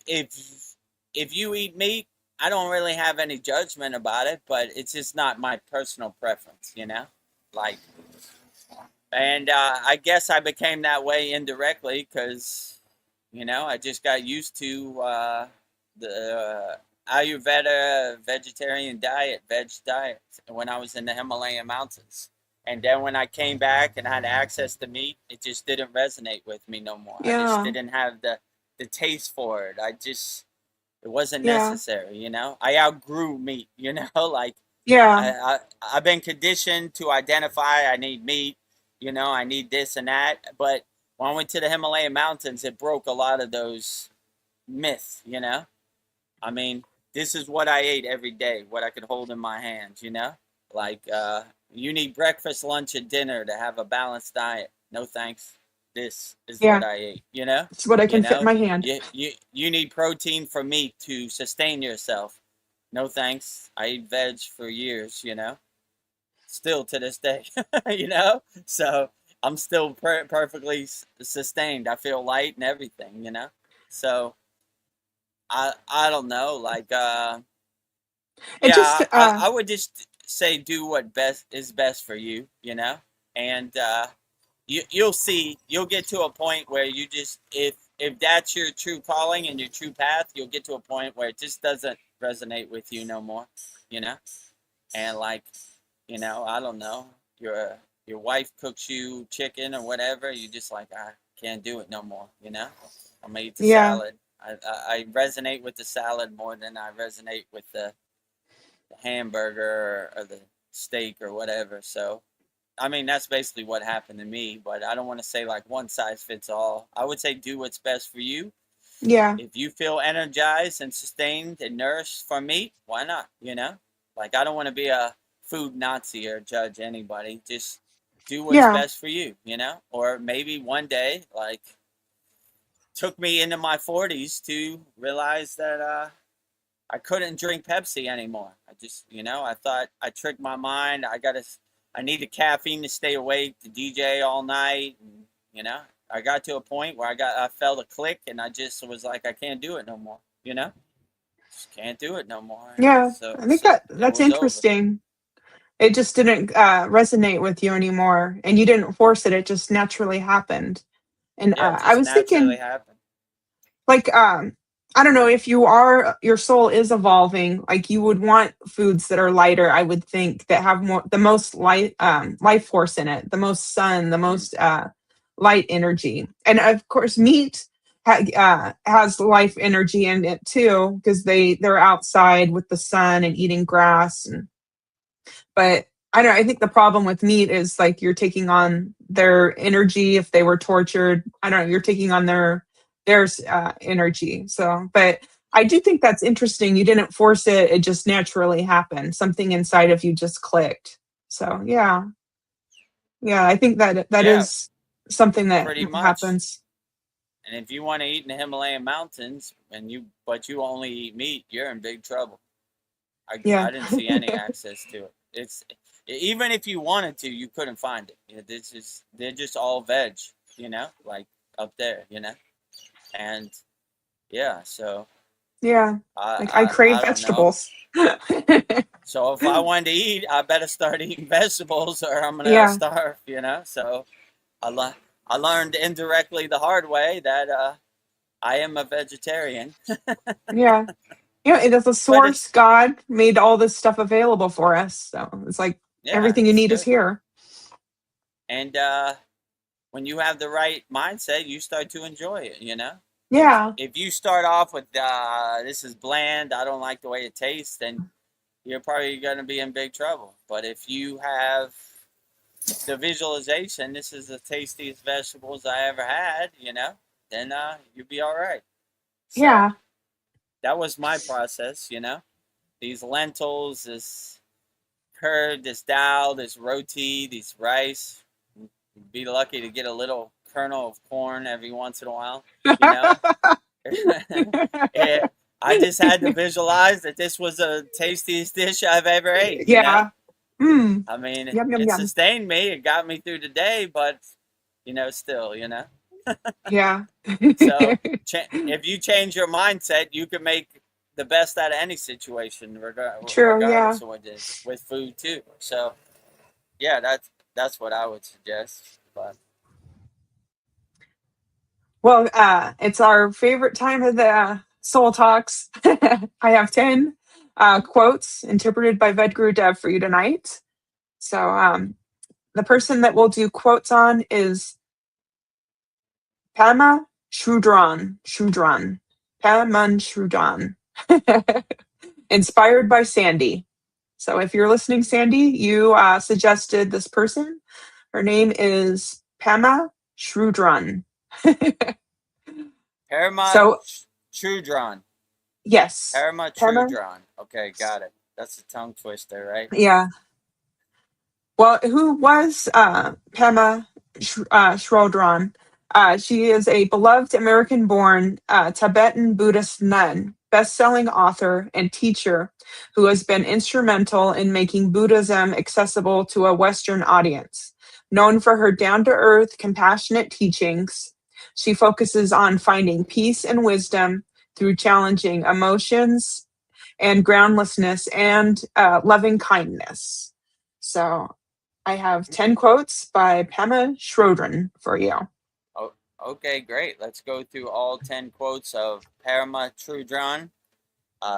if you eat meat, I don't really have any judgment about it, but it's just not my personal preference, Like, and I guess I became that way indirectly because, I just got used to the Ayurveda vegetarian diet, veg diet, when I was in the Himalayan mountains. And then when I came back and had access to meat, it just didn't resonate with me no more. I just yeah. didn't have the taste for it. It wasn't Yeah. necessary, I outgrew meat, like Yeah. I've been conditioned to identify I need meat, I need this and that. But when I went to the Himalayan mountains, it broke a lot of those myths, I mean, this is what I ate every day, what I could hold in my hands, Like, you need breakfast, lunch, and dinner to have a balanced diet. No thanks. This is what Yeah. I ate, It's what I You can fit in know, my hand. you need protein from meat to sustain yourself. No thanks. I ate veg for years, Still to this day, So I'm still perfectly sustained. I feel light and everything, So I don't know, like It just, yeah, I would just say do what best is best for you, and you'll see, you'll get to a point where you just, if that's your true calling and your true path, you'll get to a point where it just doesn't resonate with you no more, you know and like, I don't know, your wife cooks you chicken or whatever, you just like, I can't do it no more, you know? I'm gonna eat the Yeah. salad. I resonate with the salad more than I resonate with the hamburger or the steak or whatever. So, I mean, that's basically what happened to me, but I don't want to say like one size fits all. I would say do what's best for you. Yeah. If you feel energized and sustained and nourished from meat, why not? You know, like I don't want to be a food Nazi or judge anybody. Just do what's Yeah. best for you, you know? Or maybe one day, like, took me into my 40s to realize that I couldn't drink Pepsi anymore. I just, you know, I thought I tricked my mind. I needed caffeine to stay awake, to DJ all night. And, you know, I got to a point where I felt a click and I just was like, I can't do it no more, you know? Just can't do it no more. And Yeah. so, I think so it that's was over. interesting. It just didn't resonate with you anymore, and you didn't force it. It just naturally happened. And Yeah, it I just was naturally thinking, happened. like, I don't know, if your soul is evolving, like you would want foods that are lighter, I would think, that have the most life force in it, the most sun, the Mm. most light energy. And of course meat has life energy in it too, because they're outside with the sun and eating grass. But I don't know, I think the problem with meat is like you're taking on their energy if they were tortured. I don't know, you're taking on their energy. So, but I do think that's interesting. You didn't force it; it just naturally happened. Something inside of you just clicked. So, yeah, yeah, I think that Yeah, is something that pretty much. happens. And if you want to eat in the Himalayan mountains but you only eat meat, you're in big trouble. Yeah, I didn't see any access to it. It's even if you wanted to, you couldn't find it. They're just all veg, you know, like up there, you know, and yeah. So yeah. Like I crave I don't know. vegetables. So if I wanted to eat, I better start eating vegetables, or I'm gonna Yeah, starve, you know. So I le- I learned indirectly the hard way that I am a vegetarian, yeah. Yeah, it is the but source. it's God made all this stuff available for us. So it's like yeah, everything you it's need is good. here. And when you have the right mindset, you start to enjoy it. You know, Yeah. if you start off with this is bland, I don't like the way it tastes, then you're probably going to be in big trouble. But if you have the visualization, this is the tastiest vegetables I ever had, you know, then you'll be all right. So Yeah. that was my process, you know. These lentils, this curd, this dal, this roti, these rice. You'd be lucky to get a little kernel of corn every once in a while, you know. Yeah, I just had to visualize that this was the tastiest dish I've ever ate, you know. Yeah. Mm. I mean, Yum, yum, it yum. sustained me, it got me through the day, but you know, still, you know. Yeah. So if you change your mindset, you can make the best out of any situation, True. Yeah. regardless of what it is, with food too. So yeah, that's what I would suggest. But Well, it's our favorite time of the Soul Talks. I have 10 quotes interpreted by Vedagurudev for you tonight. So the person that we'll do quotes on is Pama Shrudran. Shrudran. Paman Shrudran. Inspired by Sandy. So if you're listening, Sandy, you suggested this person. Her name is Pama Shrudran. Parama So Trudron. yes, Parama Pama. Trudron. Okay, got it. That's a tongue twister, right? Yeah. Well, who was Pema Shrodran? She is a beloved American born Tibetan Buddhist nun, best selling author, and teacher who has been instrumental in making Buddhism accessible to a Western audience. Known for her down to earth, compassionate teachings, she focuses on finding peace and wisdom through challenging emotions and groundlessness and loving kindness. So I have 10 quotes by Pema Schrodern for you. Oh, okay, great. Let's go through all 10 quotes of Parama Trudron,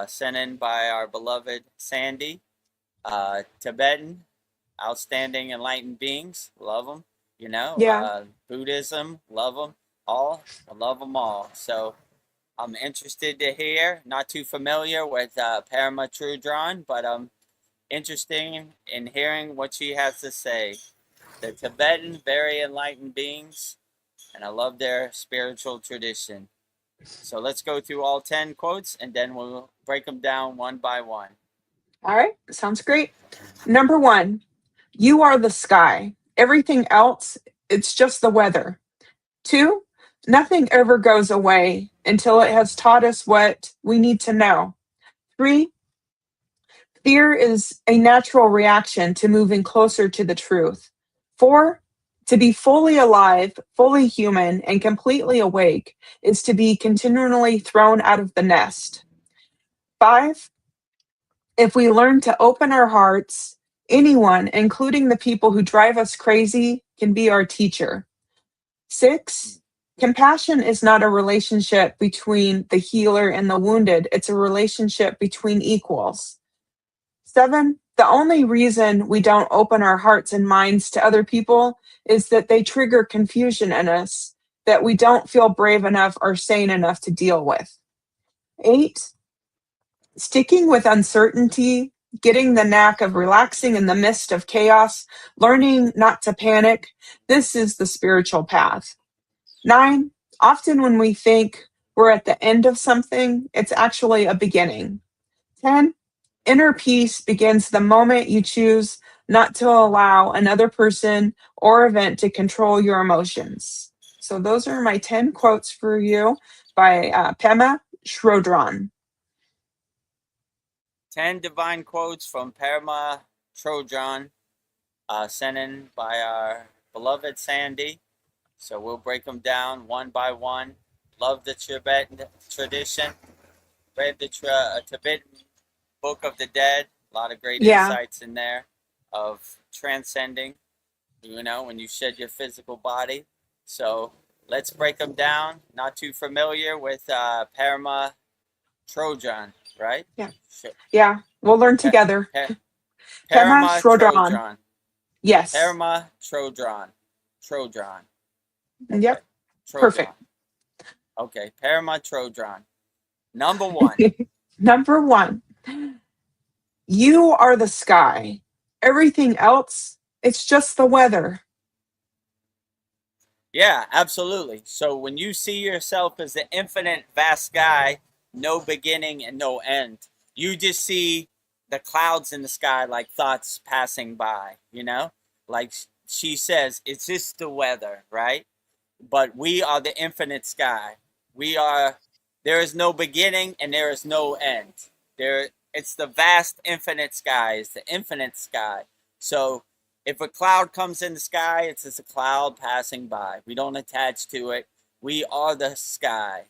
sent in by our beloved Sandy, Tibetan, outstanding enlightened beings. Love them. Yeah. Buddhism, love them all. I love them all. So I'm interested to hear. Not too familiar with Parama Trudron, but I'm interested in hearing what she has to say. The Tibetan, very enlightened beings, and I love their spiritual tradition. So let's go through all 10 quotes, and then we'll break them down one by one. All right. Sounds great. Number 1, you are the sky. Everything else, it's just the weather. 2, nothing ever goes away until it has taught us what we need to know. 3, fear is a natural reaction to moving closer to the truth. 4, to be fully alive, fully human, and completely awake is to be continually thrown out of the nest. 5, if we learn to open our hearts, anyone, including the people who drive us crazy, can be our teacher. 6, compassion is not a relationship between the healer and the wounded, it's a relationship between equals. 7, the only reason we don't open our hearts and minds to other people is that they trigger confusion in us that we don't feel brave enough or sane enough to deal with. 8, sticking with uncertainty, getting the knack of relaxing in the midst of chaos, learning not to panic, this is the spiritual path. 9, often when we think we're at the end of something, it's actually a beginning. 10, inner peace begins the moment you choose not to allow another person or event to control your emotions. So those are my 10 quotes for you by Pema Chodron. 10 divine quotes from Parama Chodron, sent in by our beloved Sandy. So we'll break them down one by one. Love the Tibetan tradition. Read the Tibetan Book of the Dead. A lot of great insights in there of transcending, when you shed your physical body. So let's break them down. Not too familiar with Parama Trojan, right? Yeah. Yeah. We'll learn together. Parama Trojan. Yes. Parama Trojan. Trojan. Okay. Yep. Trojan. Perfect. Okay. Parama Trojan. Number 1. Number 1. You are the sky. Everything else, it's just the weather. Yeah, absolutely. So when you see yourself as the infinite vast sky, no beginning and no end, you just see the clouds in the sky like thoughts passing by, Like she says, it's just the weather, right? But we are the infinite sky. There is no beginning and there is no end. It's the vast infinite sky. It's the infinite sky. So if a cloud comes in the sky, it's just a cloud passing by. We don't attach to it. We are the sky.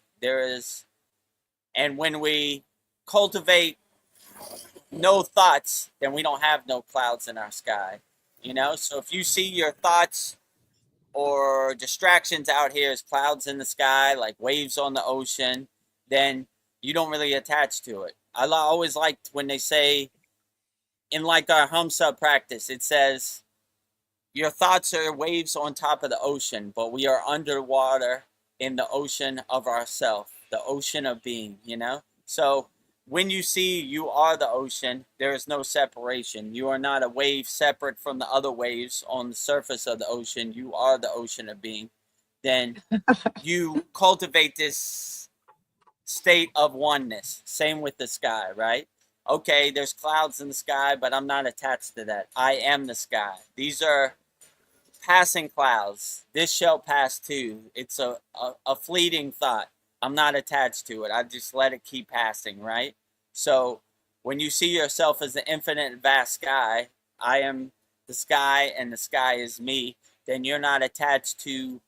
And when we cultivate no thoughts, then we don't have no clouds in our sky. So if you see your thoughts or distractions out here as clouds in the sky, like waves on the ocean, then you don't really attach to it. I always liked when they say, in like our Hamsa practice, it says, your thoughts are waves on top of the ocean, but we are underwater in the ocean of ourself, the ocean of being, So when you see you are the ocean, there is no separation. You are not a wave separate from the other waves on the surface of the ocean. You are the ocean of being. Then you cultivate this state of oneness. Same with the sky, right? Okay, there's clouds in the sky, but I'm not attached to that. I am the sky. These are passing clouds. This shall pass too. It's a fleeting thought. I'm not attached to it. I just let it keep passing, right? So when you see yourself as the infinite vast sky, I am the sky and the sky is me, then you're not attached to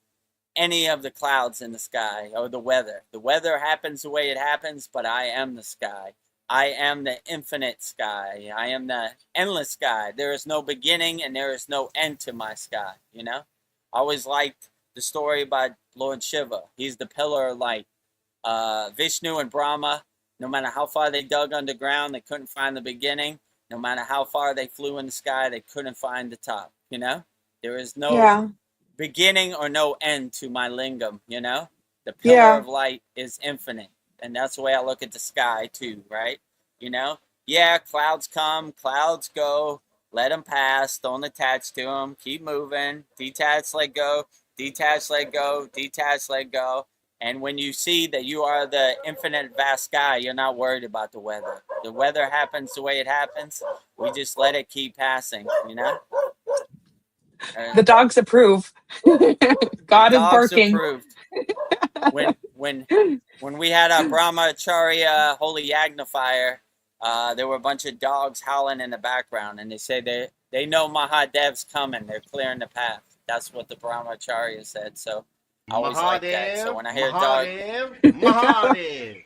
any of the clouds in the sky or the weather. The weather happens the way it happens, but I am the sky. I am the infinite sky. I am the endless sky. There is no beginning and there is no end to my sky, I always liked the story about Lord Shiva. He's the pillar of light. Vishnu and Brahma, no matter how far they dug underground, they couldn't find the beginning. No matter how far they flew in the sky, they couldn't find the top, you know? There is no Yeah. beginning or no end to my lingam, you know? The pillar Yeah. of light is infinite. And that's the way I look at the sky too, right? You know? Yeah, clouds come, clouds go. Let them pass. Don't attach to them. Keep moving. Detach, let go. Detach, let go. Detach, let go. And when you see that you are the infinite vast sky, you're not worried about the weather. The weather happens the way it happens. We just let it keep passing, you know? The dogs approve. The God is dogs barking. approved. When we had our Brahmacharya Holy Yagna there were a bunch of dogs howling in the background, and they say they know Mahadev's coming. They're clearing the path. That's what the Brahmacharya said. So I always like that. So Mahadev, when I hear a dog Mahadev, Mahadev.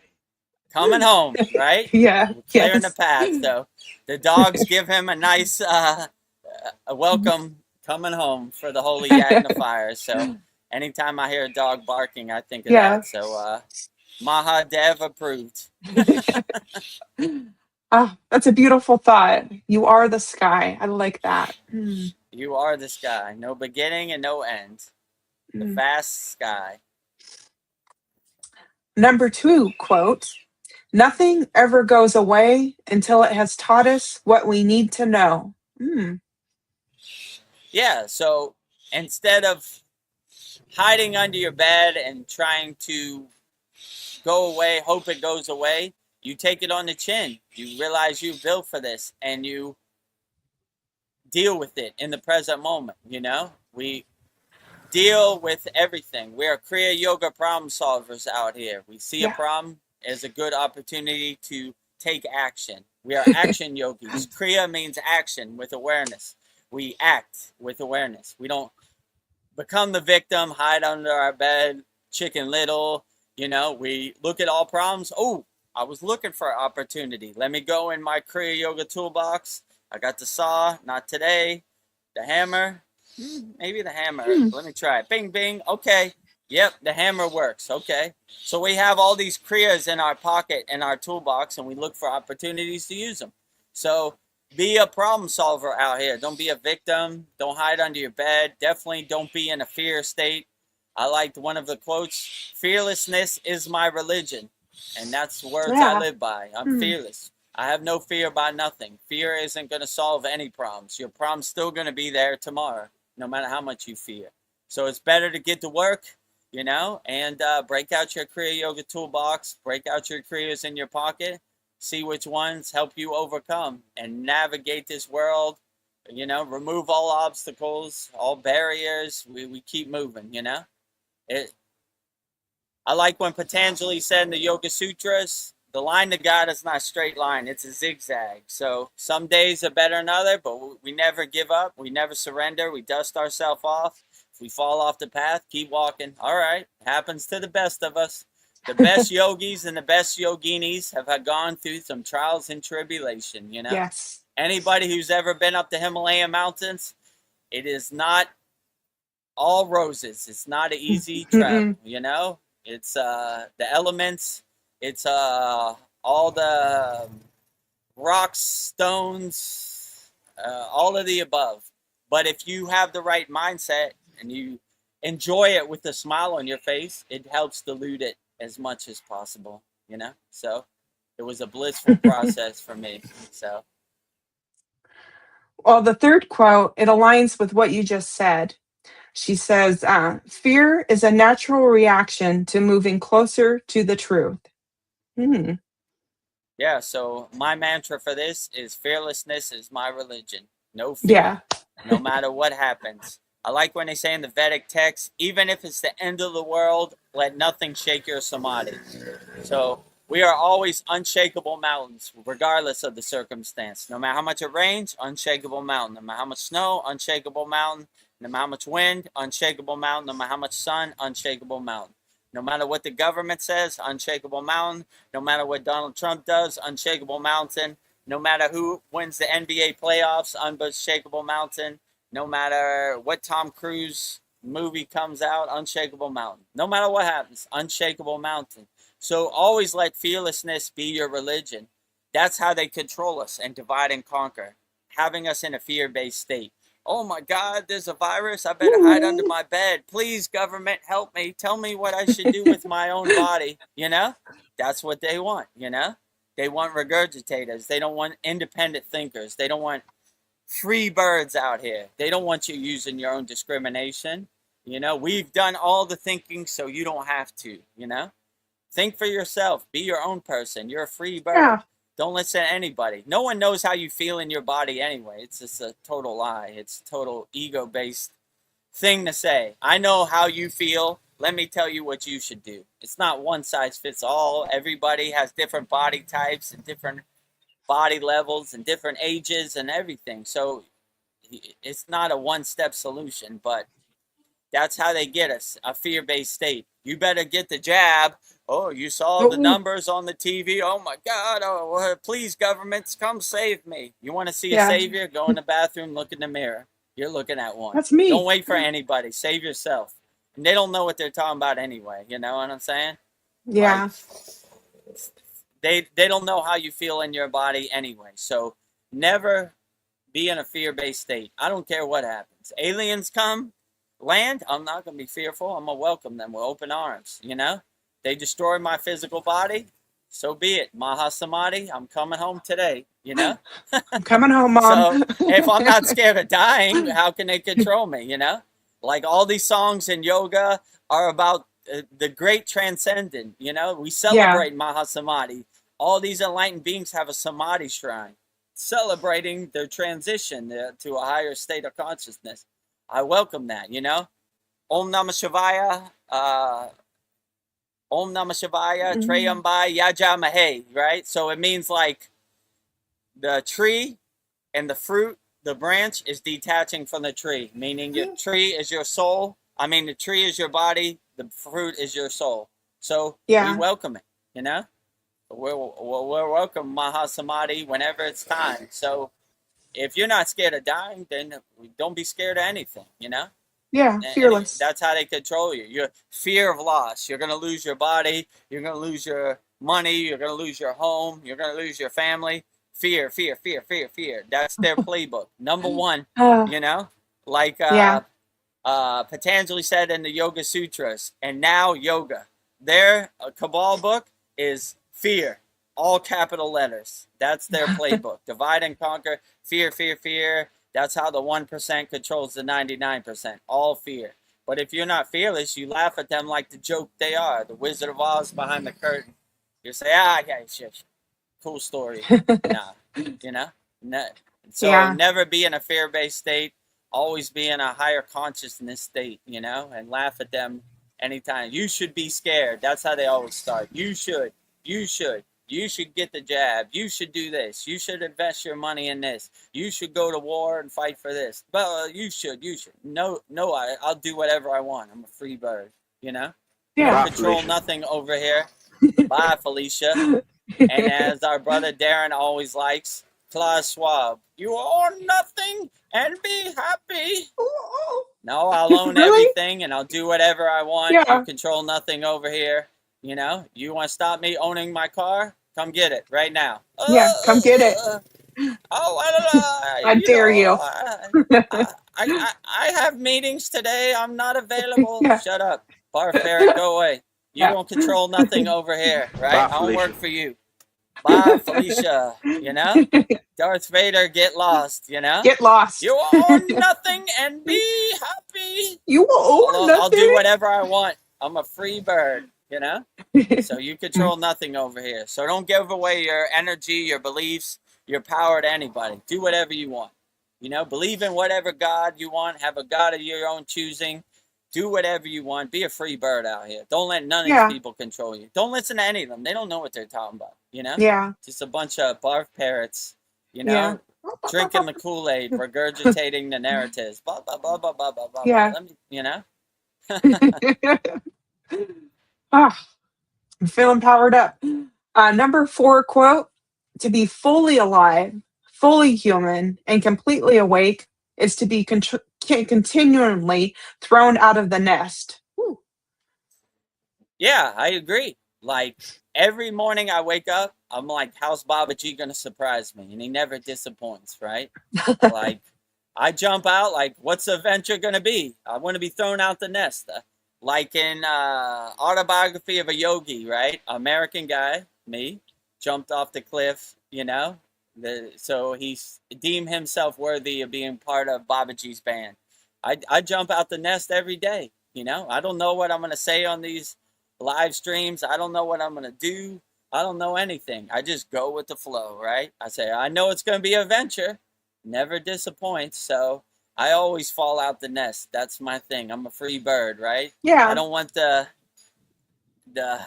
coming home, right? Yeah. We're clearing the Yes. path. So the dogs give him a nice a welcome coming home for the Holy Yagna. So anytime I hear a dog barking, I think of Yeah. that. So Mahadev approved. Ah, that's a beautiful thought. You are the sky. I like that. Mm, You are the sky, no beginning and no end. The mm. vast sky. Number 2 quote: Nothing ever goes away until it has taught us what we need to know. Mm, Yeah, so instead of hiding under your bed and trying to go away, hope it goes away, you take it on the chin. You realize you're built for this and you deal with it in the present moment, you know? We deal with everything. We are Kriya Yoga problem solvers out here. We see a yeah. problem as a good opportunity to take action. We are action yogis. Kriya means action with awareness. We act with awareness. We don't become the victim, hide under our bed, chicken little. You know, we look at all problems. Oh, I was looking for an opportunity. Let me go in my Kriya Yoga toolbox. I got the saw, not today. The hammer, maybe the hammer. Mm, Let me try it. Bing, bing. Okay. Yep, the hammer works. Okay. So we have all these Kriyas in our pocket, in our toolbox, and we look for opportunities to use them. So be a problem solver out here. Don't be a victim. Don't hide under your bed. Definitely don't be in a fear state. I liked one of the quotes: fearlessness is my religion. And that's words I yeah. live by. I'm Mm, fearless. I have no fear about nothing. Fear isn't going to solve any problems. Your problem's still going to be there tomorrow, no matter how much you fear. So it's better to get to work, you know, and break out your Kriya Yoga toolbox, break out your Kriyas in your pocket, see which ones help you overcome and navigate this world, you know, remove all obstacles, all barriers. We keep moving, you know. It, I like when Patanjali said in the Yoga Sutras, the line to God is not a straight line, it's a zigzag. So some days are better than others, but we never give up. We never surrender. We dust ourselves off. If we fall off the path, keep walking. All right, happens to the best of us. The best yogis and the best yoginis have gone through some trials and tribulation, you know? yes. Anybody who's ever been up the Himalayan mountains, it is not all roses. It's not an easy travel, Mm-mm. you know? It's the elements, it's all the rocks, stones, all of the above. But if you have the right mindset and you enjoy it with a smile on your face, it helps dilute it as much as possible, you know? So it was a blissful process for me. So Well, the third quote, it aligns with what you just said. She says, fear is a natural reaction to moving closer to the truth. Hmm. yeah, so my mantra for this is fearlessness is my religion. No fear, Yeah. no matter what happens. I like when they say in the Vedic text, even if it's the end of the world, let nothing shake your samadhi. So we are always unshakable mountains, regardless of the circumstance. No matter how much it rains, unshakable mountain. No matter how much snow, unshakable mountain. No matter how much wind, unshakable mountain. No matter how much sun, unshakable mountain. No matter what the government says, unshakable mountain. No matter what Donald Trump does, unshakable mountain. No matter who wins the NBA playoffs, unshakable mountain. No matter what Tom Cruise movie comes out, unshakable mountain. No matter what happens, unshakable mountain. So always let fearlessness be your religion. That's how they control us and divide and conquer, having us in a fear-based state. Oh my God, there's a virus. I better hide under my bed. Please, government, help me. Tell me what I should do with my own body. You know, that's what they want. You know, they want regurgitators. They don't want independent thinkers. They don't want free birds out here. They don't want you using your own discrimination. You know, we've done all the thinking, so you don't have to. You know, think for yourself. Be your own person. You're a free bird. Yeah. Don't listen to anybody. No one knows how you feel in your body anyway. It's just a total lie. It's a total ego-based thing to say. I know how you feel. Let me tell you what you should do. It's not one size fits all. Everybody has different body types and different body levels and different ages and everything. So it's not a one-step solution, but that's how they get us, a fear-based state. You better get the jab. Oh, you saw the numbers on the TV. Oh, my God. Oh, please, governments, come save me. You want to see a savior? Go in the bathroom, look in the mirror. You're looking at one. That's me. Don't wait for anybody. Save yourself. And they don't know what they're talking about anyway. You know what I'm saying? Yeah. Like, they don't know how you feel in your body anyway. So never be in a fear-based state. I don't care what happens. Aliens come, land, I'm not going to be fearful. I'm going to welcome them with open arms, you know? They destroy my physical body, so be it. Maha Samadhi, I'm coming home today, you know? I'm coming home, Mom. So if I'm not scared of dying, how can they control me, you know? Like all these songs in yoga are about the great transcendent, you know? We celebrate Maha Samadhi. All these enlightened beings have a Samadhi shrine, celebrating their transition to a higher state of consciousness. I welcome that, you know? Om Namah Shivaya, Om Namah Shivaya, Trayambai, Yajamahe, right? So it means like the tree and the fruit, the branch is detaching from the tree, meaning your tree is your soul. I mean, the tree is your body, the fruit is your soul. So we welcome it, you know? We're welcome Maha Samadhi whenever it's time. So if you're not scared of dying, then don't be scared of anything, you know? Yeah, fearless. That's how they control you. Your fear of loss. You're going to lose your body. You're going to lose your money. You're going to lose your home. You're going to lose your family. Fear, fear, fear, fear, fear. That's their playbook. Number one, you know? Like Patanjali said in the Yoga Sutras, and now yoga. Their Kabbalah book is fear. All capital letters. That's their playbook. Divide and conquer. Fear, fear, fear. That's how the 1% controls the 99%. All fear. But if you're not fearless, you laugh at them like the joke they are. The Wizard of Oz behind the curtain. You say, shit. Cool story. Nah, you know? So never be in a fear-based state. Always be in a higher consciousness state, you know? And laugh at them anytime. You should be scared. That's how they always start. You should. You should get the jab. You should do this. You should invest your money in this. You should go to war and fight for this. But you should. No, I'll do whatever I want. I'm a free bird, you know? Yeah. I control nothing over here. Bye, Felicia. And as our brother Darren always likes, Klaus Schwab, you own nothing and be happy. No, I'll own everything and I'll do whatever I want. Yeah. You control nothing over here. You know, you want to stop me owning my car? Come get it right now. Yeah, come get it. I dare you. I have meetings today. I'm not available. Shut up. Barf Barrett, go away. You don't control nothing over here, right? Bye, I don't Felicia. work for you. Bye, Felicia. You know? Darth Vader, get lost, you know? Get lost. You own nothing and be happy. You will own nothing. I'll do whatever I want. I'm a free bird, you know? So you control nothing over here. So don't give away your energy, your beliefs, your power to anybody. Do whatever you want. You know, believe in whatever God you want. Have a God of your own choosing. Do whatever you want. Be a free bird out here. Don't let none of these people control you. Don't listen to any of them. They don't know what they're talking about, you know? Yeah. Just a bunch of barf parrots, you know? Drinking the Kool-Aid, regurgitating the narratives. Blah, blah, blah, blah, blah, blah, blah. Yeah. Let me, you know? I'm feeling powered up. Number 4 quote, to be fully alive, fully human, and completely awake is to be continually thrown out of the nest. Woo. Yeah, I agree. Like every morning I wake up, I'm like, how's Baba G gonna surprise me? And he never disappoints, right? Like, I jump out like, what's the adventure gonna be? I want to be thrown out the nest, like in Autobiography of a Yogi, right? American guy, me, jumped off the cliff, so he deemed himself worthy of being part of Babaji's band. I jump out the nest every day. I don't know what I'm gonna say on these live streams. I don't know what I'm gonna do. I don't know anything. I just go with the flow, right? I say I know it's gonna be an adventure. Never disappoints. So I always fall out the nest. That's my thing. I'm a free bird, right? Yeah. I don't want the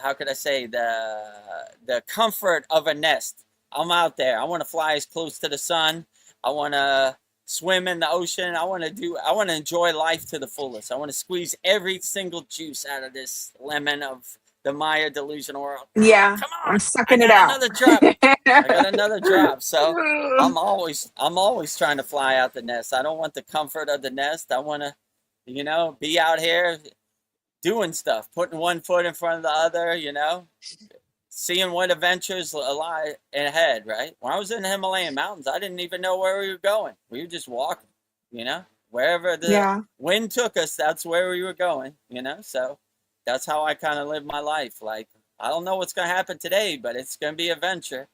how could I say, the comfort of a nest. I'm out there. I want to fly as close to the sun. I want to swim in the ocean. I want to enjoy life to the fullest. I want to squeeze every single juice out of this lemon of the Maya delusional world. Yeah. Come I'm on. sucking I it got out. another drop. I got another drop. So I'm always trying to fly out the nest. I don't want the comfort of the nest. I want to, be out here doing stuff, putting one foot in front of the other, seeing what adventures lie ahead, right? When I was in the Himalayan mountains, I didn't even know where we were going. We were just walking, wherever the wind took us, that's where we were going, so that's how I kind of live my life. Like, I don't know what's going to happen today, but it's going to be an adventure.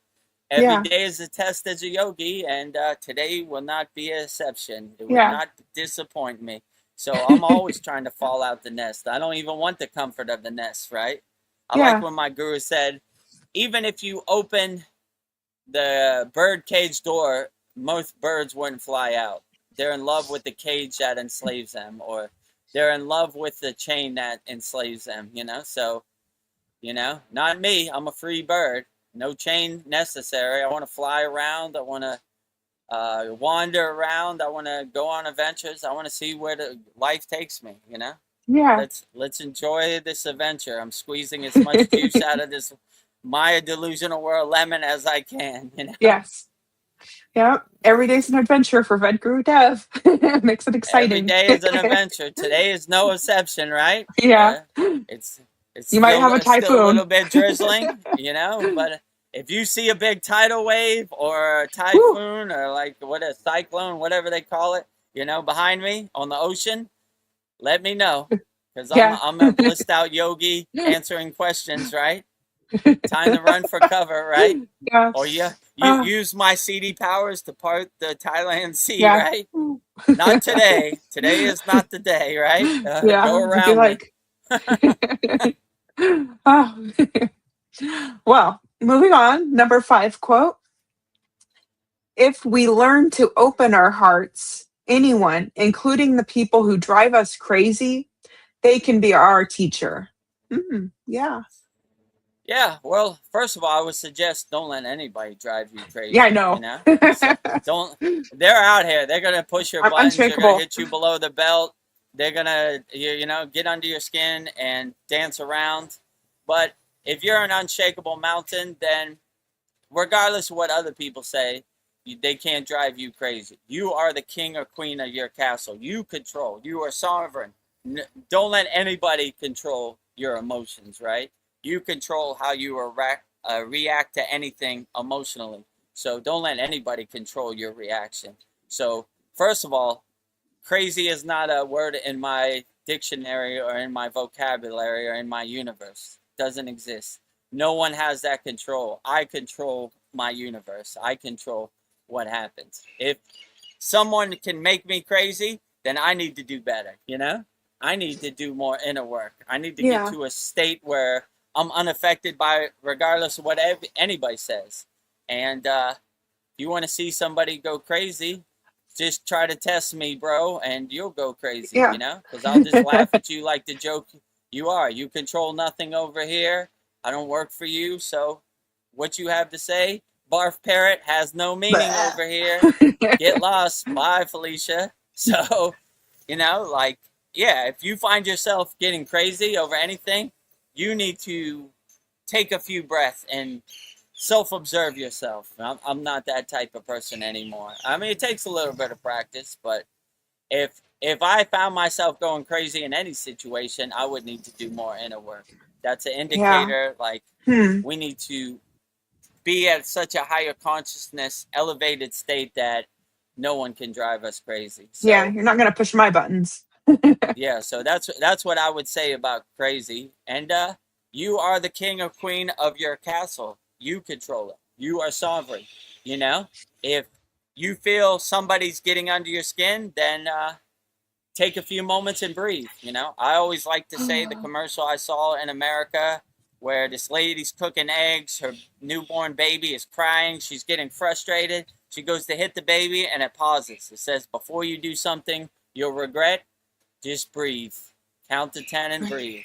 Every day is a test as a yogi, and today will not be an exception. It will not disappoint me. So I'm always trying to fall out the nest. I don't even want the comfort of the nest, right? I like when my guru said, even if you open the bird cage door, most birds wouldn't fly out. They're in love with the cage that enslaves them, or they're in love with the chain that enslaves them, So, not me. I'm a free bird. No chain necessary. I want to fly around. I want to wander around. I want to go on adventures. I want to see where the life takes me, Yeah. Let's enjoy this adventure. I'm squeezing as much juice out of this Maya delusional world lemon as I can, Yes. Yeah. Every day's an adventure for Vedagurudev. Makes it exciting. Every day is an adventure. Today is no exception, right? Yeah. It's You might have a still a typhoon. little bit drizzling, but if you see a big tidal wave or a typhoon or like a cyclone, whatever they call it, behind me on the ocean, let me know, because I'm a blissed out yogi answering questions, right? Time to run for cover, right? Yeah. Or you use my CD powers to part the Thailand Sea, right? Not today. Today is not the day, right? Go around me. Oh. Well, moving on. Number 5 quote. If we learn to open our hearts, anyone, including the people who drive us crazy, they can be our teacher. Yeah. Yeah, well, first of all, I would suggest don't let anybody drive you crazy. Yeah, I know. So they're out here. They're going to push your buttons. They're going to hit you below the belt. They're going to, get under your skin and dance around. But if you're an unshakable mountain, then regardless of what other people say, they can't drive you crazy. You are the king or queen of your castle. You control. You are sovereign. Don't let anybody control your emotions, right? You control how you react to anything emotionally. So don't let anybody control your reaction. So first of all, crazy is not a word in my dictionary or in my vocabulary or in my universe. It doesn't exist. No one has that control. I control my universe. I control what happens. If someone can make me crazy, then I need to do better, I need to do more inner work. I need to get to a state where I'm unaffected by, regardless of what anybody says. And if you want to see somebody go crazy, just try to test me, bro, and you'll go crazy, because I'll just laugh at you like the joke you are. You control nothing over here. I don't work for you, so what you have to say, barf parrot, has no meaning over here. Get lost. Bye, Felicia. So, if you find yourself getting crazy over anything, you need to take a few breaths and self-observe yourself. I'm not that type of person anymore. I mean, it takes a little bit of practice, but if I found myself going crazy in any situation, I would need to do more inner work. That's an indicator, we need to be at such a higher consciousness, elevated state that no one can drive us crazy. So, yeah, you're not going to push my buttons. yeah, so that's what I would say about crazy. And you are the king or queen of your castle. You control it. You are sovereign. You know, if you feel somebody's getting under your skin, then take a few moments and breathe. You know, I always like to say the commercial I saw in America where this lady's cooking eggs, her newborn baby is crying, she's getting frustrated. She goes to hit the baby and it pauses. It says, before you do something you'll regret, just breathe. Count to 10 and breathe.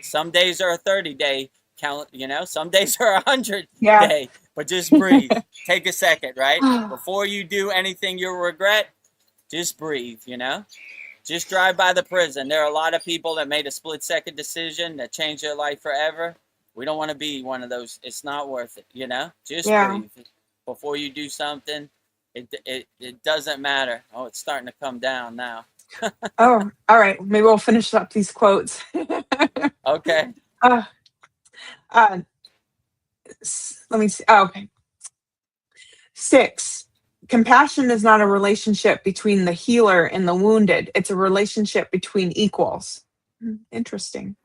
Some days are a 30-day count, you know, some days are 100 Yeah. day, but just breathe. Take a second, right? Before you do anything you'll regret, just breathe, you know? Just drive by the prison. There are a lot of people that made a split-second decision that changed their life forever. We don't want to be one of those. It's not worth it, you know? Just breathe. Before you do something, it doesn't matter. Oh, it's starting to come down now. Oh, all right. Maybe we'll finish up these quotes. Okay. Let me see. Oh, okay. 6. Compassion is not a relationship between the healer and the wounded. It's a relationship between equals. Interesting.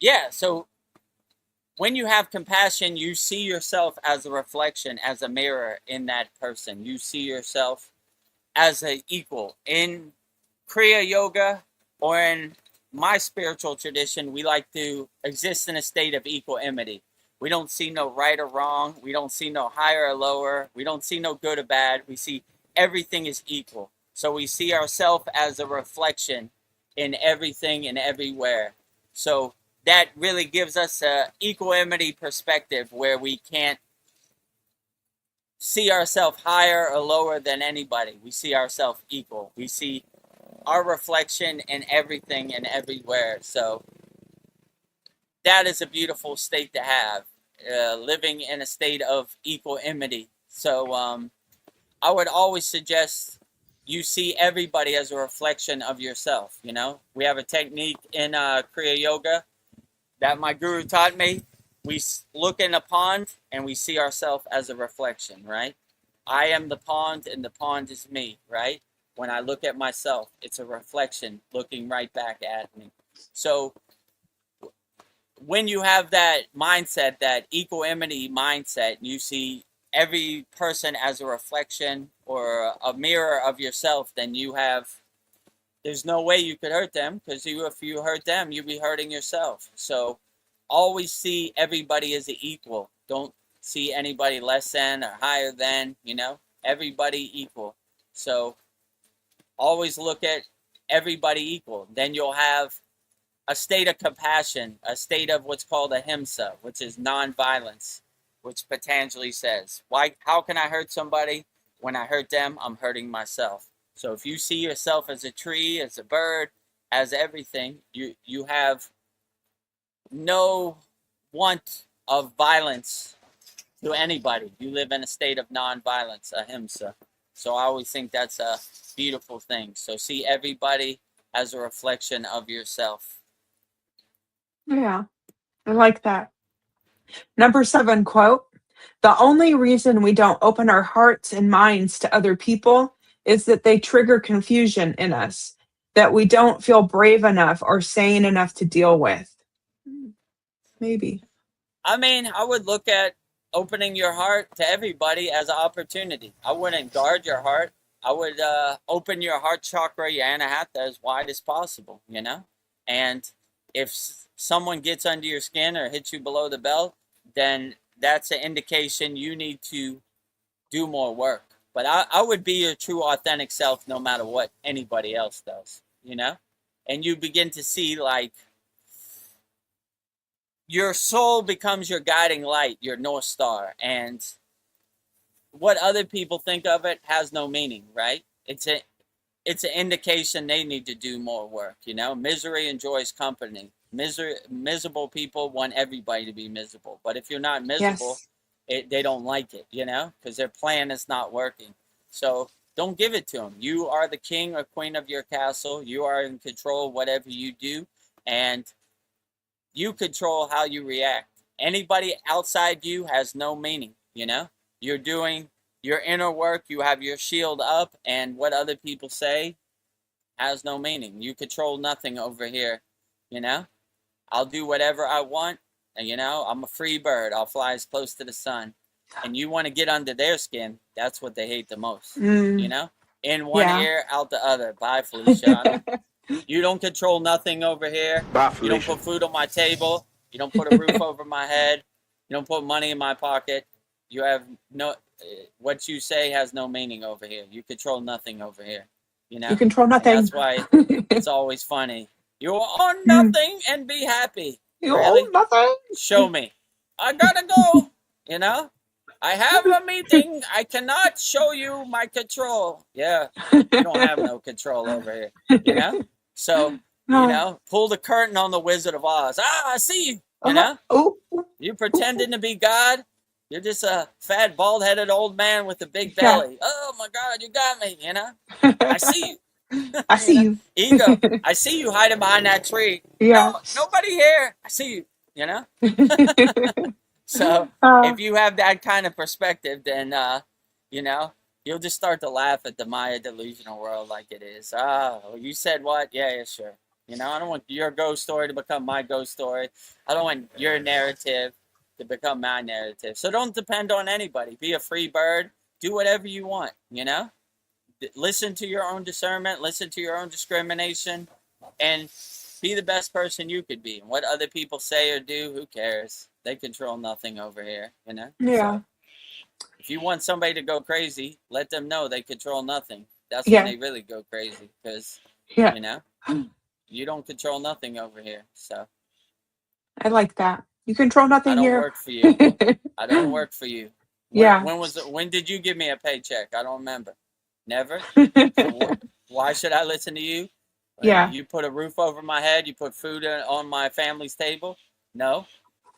Yeah, so when you have compassion, you see yourself as a reflection, as a mirror in that person. You see yourself as an equal. In Kriya Yoga, or in my spiritual tradition, we like to exist in a state of equanimity. We don't see no right or wrong. We don't see no higher or lower. We don't see no good or bad. We see everything is equal. So we see ourselves as a reflection in everything and everywhere. So that really gives us a equanimity perspective where we can't see ourselves higher or lower than anybody. We see ourselves equal. We see our reflection in everything and everywhere. So that is a beautiful state to have, living in a state of equanimity. So I would always suggest you see everybody as a reflection of yourself. You know, we have a technique in Kriya Yoga that my guru taught me. We look in a pond and we see ourselves as a reflection, right? I am the pond and the pond is me, right? When I look at myself, it's a reflection looking right back at me. So when you have that mindset, that equanimity mindset, you see every person as a reflection or a mirror of yourself, then there's no way you could hurt them, because if you hurt them, you'd be hurting yourself. So always see everybody as an equal. Don't see anybody less than or higher than, you know, everybody equal. So always look at everybody equal. Then you'll have a state of compassion, a state of what's called ahimsa, which is non-violence, which Patanjali says, how can I hurt somebody? When I hurt them, I'm hurting myself. So if you see yourself as a tree, as a bird, as everything, you have no want of violence to anybody. You live in a state of non-violence, ahimsa. So I always think that's a beautiful thing. So see everybody as a reflection of yourself. Yeah, I like that. Number 7 quote. The only reason we don't open our hearts and minds to other people is that they trigger confusion in us that we don't feel brave enough or sane enough to deal with. Maybe. I mean, I would look at opening your heart to everybody as an opportunity. I wouldn't guard your heart. I would open your heart chakra, your anahata, as wide as possible, you know? And if someone gets under your skin or hits you below the belt, then that's an indication you need to do more work. But I would be your true authentic self no matter what anybody else does, you know? And you begin to see, like, your soul becomes your guiding light, your North Star. And what other people think of it has no meaning, right? It's an indication they need to do more work, you know? Misery enjoys company. Miserable people want everybody to be miserable. But if you're not miserable, they don't like it, you know? Because their plan is not working. So don't give it to them. You are the king or queen of your castle. You are in control of whatever you do. And you control how you react. Anybody outside you has no meaning, you know? You're doing your inner work, you have your shield up, and what other people say has no meaning. You control nothing over here, you know? I'll do whatever I want, and you know, I'm a free bird. I'll fly as close to the sun. And you want to get under their skin, that's what they hate the most, you know? In one Yeah. ear, out the other. Bye, Felicia. You don't control nothing over here. Bye, You don't Felicia. put food on my table. You don't put a roof over my head. You don't put money in my pocket. You have no, what you say has no meaning over here. You control nothing over here, you know? You control And nothing. that's why it's always funny. You own nothing and be happy. You Really? own nothing. Show me. I gotta go, you know? I have a meeting. I cannot show you my control. Yeah, you don't have no control over here, you know? So, you know, pull the curtain on the Wizard of Oz. Ah, I see you, you know? Oh. You pretending to be God. You're just a fat, bald-headed old man with a big belly. Oh, my God, you got me, you know? I see you. I see you. Ego. I see you hiding behind that tree. Yeah. No, nobody here. I see you, you know? So if you have that kind of perspective, then, you know, you'll just start to laugh at the Maya delusional world like it is. Oh, you said what? Yeah, sure. You know, I don't want your ghost story to become my ghost story. I don't want your narrative to become my narrative. So don't depend on anybody. Be a free bird. Do whatever you want, you know? Listen to your own discernment. Listen to your own discrimination. And be the best person you could be. And what other people say or do, who cares? They control nothing over here, you know? Yeah. So if you want somebody to go crazy, let them know they control nothing. That's when they really go crazy. Because, you know, you don't control nothing over here. So I like that. You control nothing I don't here. work for you. I don't work for you. When did you give me a paycheck? I don't remember. Never? So why should I listen to you? Yeah. You put a roof over my head. You put food on my family's table. No.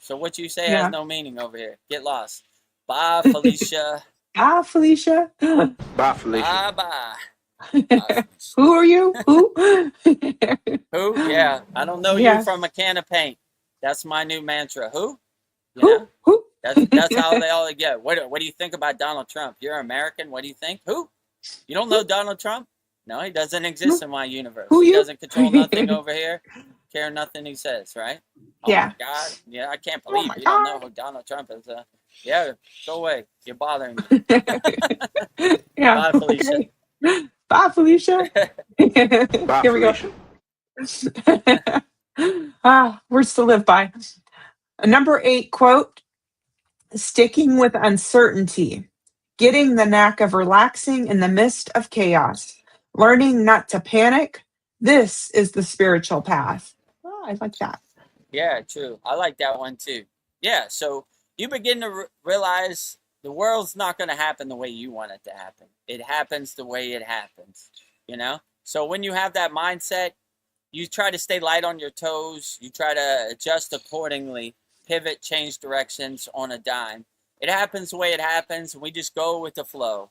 So what you say has no meaning over here. Get lost. Bye, Felicia. Bye, Felicia. Bye, Felicia. Bye. Who are you? Who? Who? Yeah. I don't know you from a can of paint. That's my new mantra. Who? You know? Who? That's how they all get. What do you think about Donald Trump? You're American. What do you think? Who? You don't know Donald Trump? No, he doesn't exist in my universe. He doesn't control nothing over here. Care nothing he says, right? Oh my God. Yeah, I can't believe you don't know who Donald Trump is. Yeah, go away. You're bothering me. Bye, Felicia. Okay. Bye, Felicia. Bye, Here we Felicia. go. Words to live by. Number 8 quote, sticking with uncertainty, getting the knack of relaxing in the midst of chaos, learning not to panic. This is the spiritual path. Oh, I like that. Yeah, true. I like that one too. Yeah, so you begin to realize the world's not going to happen the way you want it to happen. It happens the way it happens, you know? So when you have that mindset, you try to stay light on your toes. You try to adjust accordingly, pivot, change directions on a dime. It happens the way it happens. We just go with the flow.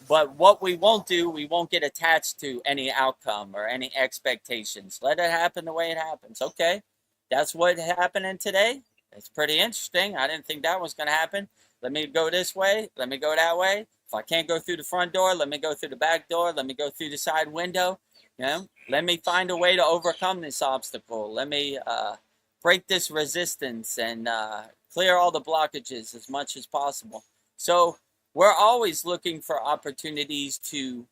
But what we won't do, we won't get attached to any outcome or any expectations. Let it happen the way it happens. Okay, that's what happening today. It's pretty interesting. I didn't think that was going to happen. Let me go this way. Let me go that way. If I can't go through the front door, let me go through the back door. Let me go through the side window. You know, let me find a way to overcome this obstacle. Let me break this resistance and clear all the blockages as much as possible. So we're always looking for opportunities to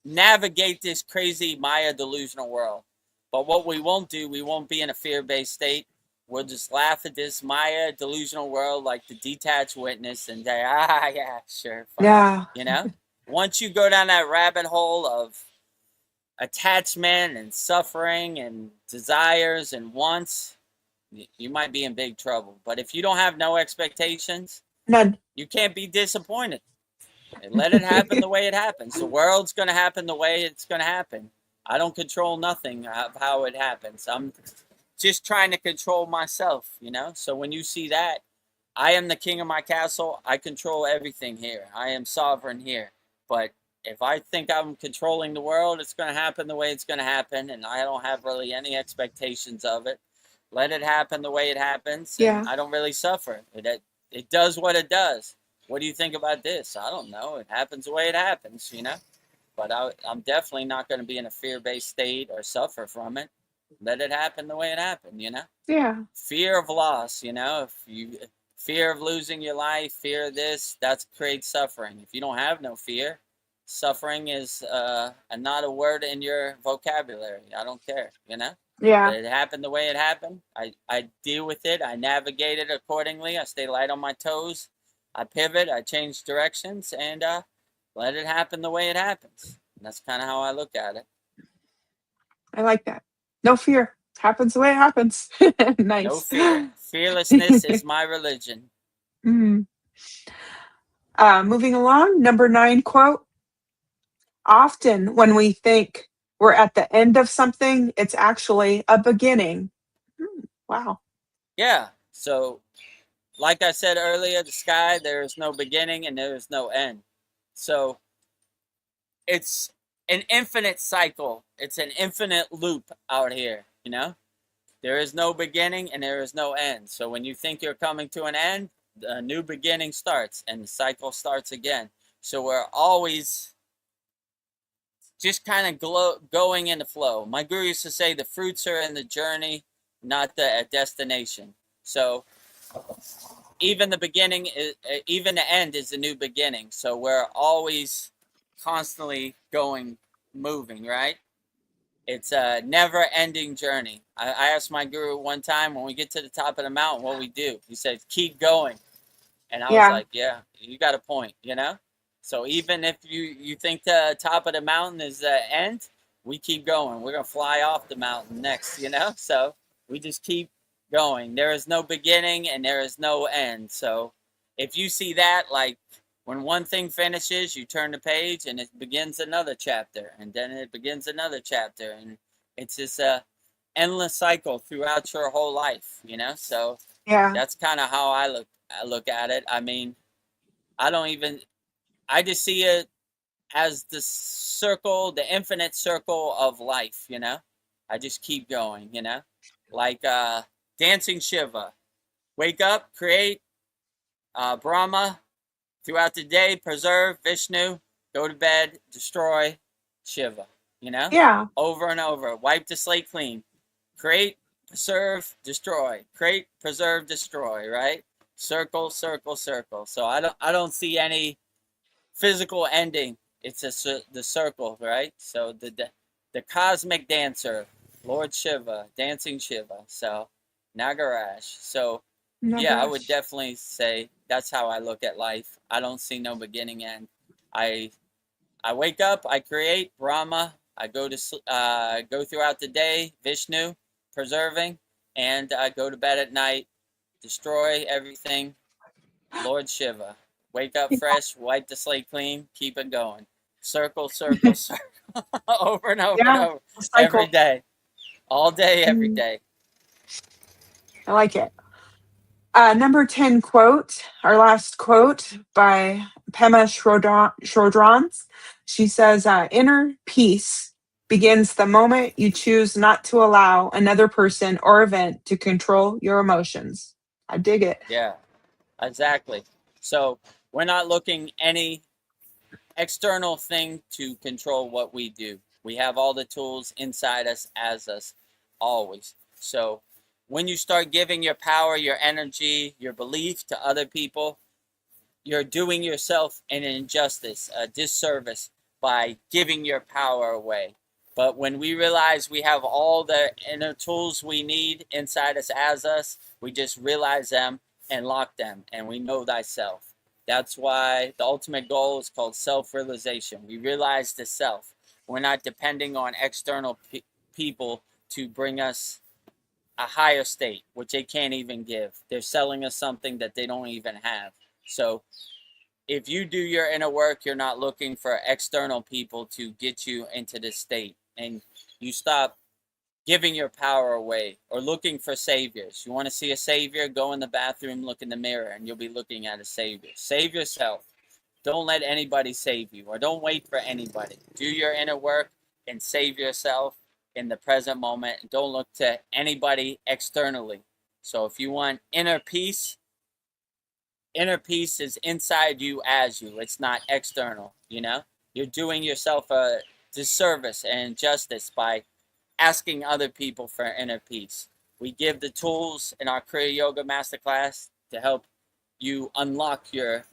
navigate this crazy Maya delusional world. But what we won't do, we won't be in a fear-based state. We'll just laugh at this Maya delusional world like the detached witness and say, yeah, sure, fine. Yeah. You know? Once you go down that rabbit hole of attachment and suffering and desires and wants, you might be in big trouble. But if you don't have no expectations, none, you can't be disappointed. And let it happen the way it happens. The world's going to happen the way it's going to happen. I don't control nothing of how it happens. I'm just trying to control myself, you know? So when you see that, I am the king of my castle. I control everything here. I am sovereign here. But if I think I'm controlling the world, it's going to happen the way it's going to happen, and I don't have really any expectations of it. let it happen the way it happens, and Yeah. I don't really suffer. It does what it does. What do you think about this? I don't know. It happens the way it happens, you know? But I'm definitely not going to be in a fear-based state or suffer from it. Let it happen the way it happened, you know? Yeah. Fear of loss, you know? If you fear of losing your life, fear of this, that creates suffering. If you don't have no fear, suffering is not a word in your vocabulary. I don't care, you know? Yeah. It happened the way it happened. I deal with it. I navigate it accordingly. I stay light on my toes. I pivot. I change directions, and let it happen the way it happens. And that's kind of how I look at it. I like that. No fear. Happens the way it happens. Nice. No fear. Fearlessness is my religion. Mm. Moving along, number 9 quote. Often when we think we're at the end of something, it's actually a beginning. Wow. Yeah. So, like I said earlier, the sky, there is no beginning and there is no end. So, it's an infinite cycle. It's an infinite loop out here, you know? There is no beginning and there is no end. So when you think you're coming to an end, a new beginning starts and the cycle starts again. So we're always just kind of going in the flow. My guru used to say the fruits are in the journey, not the destination. So even the beginning, even the end is a new beginning. So we're always constantly moving, right? It's a never-ending journey. I asked my guru one time when we get to the top of the mountain what we do. He said, keep going. And I was Yeah. like, yeah, you got a point, you know? So even if you think the top of the mountain is the end, we keep going. We're going to fly off the mountain next, you know? So we just keep going. There is no beginning and there is no end. So if you see that, like, when one thing finishes, you turn the page and it begins another chapter, and then it begins another chapter, and it's just a endless cycle throughout your whole life, you know? So Yeah. that's kind of how I look at it. I mean, I just see it as the circle, the infinite circle of life, you know? I just keep going, you know? Like dancing Shiva. Wake up, create, Brahma, throughout the day, preserve Vishnu, go to bed, destroy Shiva, you know? Yeah. Over and over. Wipe the slate clean. Create, preserve, destroy. Create, preserve, destroy, right? Circle, circle, circle. So I don't see any physical ending. It's the circle, right? So the cosmic dancer, Lord Shiva, dancing Shiva. So Nagaraj. So yeah, I would Nagaraj. definitely say that's how I look at life. I don't see no beginning end. I wake up, I create Brahma. I go throughout the day, Vishnu, preserving, and I go to bed at night, destroy everything, Lord Shiva. Wake up fresh, wipe the slate clean, keep it going. Circle, circle, circle, over and over and Yeah. over, A every cycle. day, all day, every Mm, day. I like it. Number 10 quote, our last quote by Pema Chodrons. She says, inner peace begins the moment you choose not to allow another person or event to control your emotions. I dig it. Yeah, exactly. So we're not looking any external thing to control what we do. We have all the tools inside us, as us, always. So when you start giving your power, your energy, your belief to other people, you're doing yourself an injustice, a disservice by giving your power away. But when we realize we have all the inner tools we need inside us, as us, we just realize them and lock them, and we know thyself. That's why the ultimate goal is called self-realization. We realize the self. We're not depending on external people to bring us a higher state, which they can't even give. They're selling us something that they don't even have. So if you do your inner work, you're not looking for external people to get you into this state, and you stop giving your power away or looking for saviors. You want to see a savior? Go in the bathroom, look in the mirror, and you'll be looking at a savior. Save yourself. Don't let anybody save you, or don't wait for anybody. Do your inner work and save yourself. in the present moment. Don't look to anybody externally. So if you want inner peace is inside you as you. It's not external, you know? You're doing yourself a disservice and injustice by asking other people for inner peace. We give the tools in our Kriya Yoga Masterclass to help you unlock your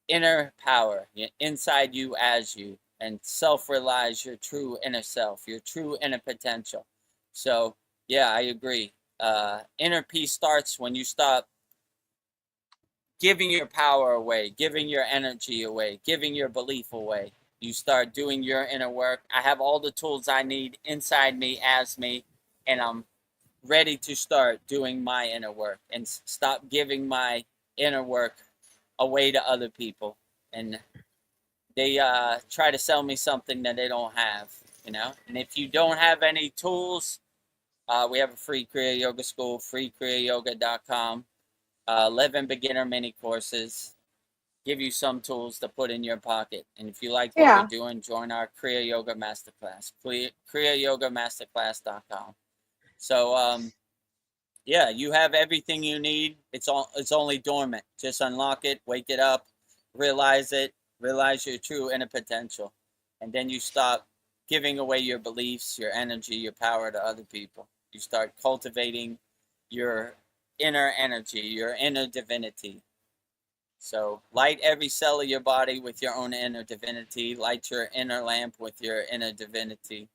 inner power, inside you as you, and self-realize your true inner self, your true inner potential. So, yeah, I agree. Inner peace starts when you stop giving your power away, giving your energy away, giving your belief away. You start doing your inner work. I have all the tools I need inside me as me, and I'm ready to start doing my inner work and stop giving my inner work away to other people. And they try to sell me something that they don't have, you know? And if you don't have any tools, we have a free Kriya Yoga School, kriyayogashop.com. 11 beginner mini courses, give you some tools to put in your pocket. And if you like what we're doing, join our Kriya Yoga Masterclass, kriyayogashop.com. So, yeah, you have everything you need. It's only dormant. Just unlock it, wake it up, realize it, realize your true inner potential. And then you stop giving away your beliefs, your energy, your power to other people. You start cultivating your inner energy, your inner divinity. So light every cell of your body with your own inner divinity. Light your inner lamp with your inner divinity.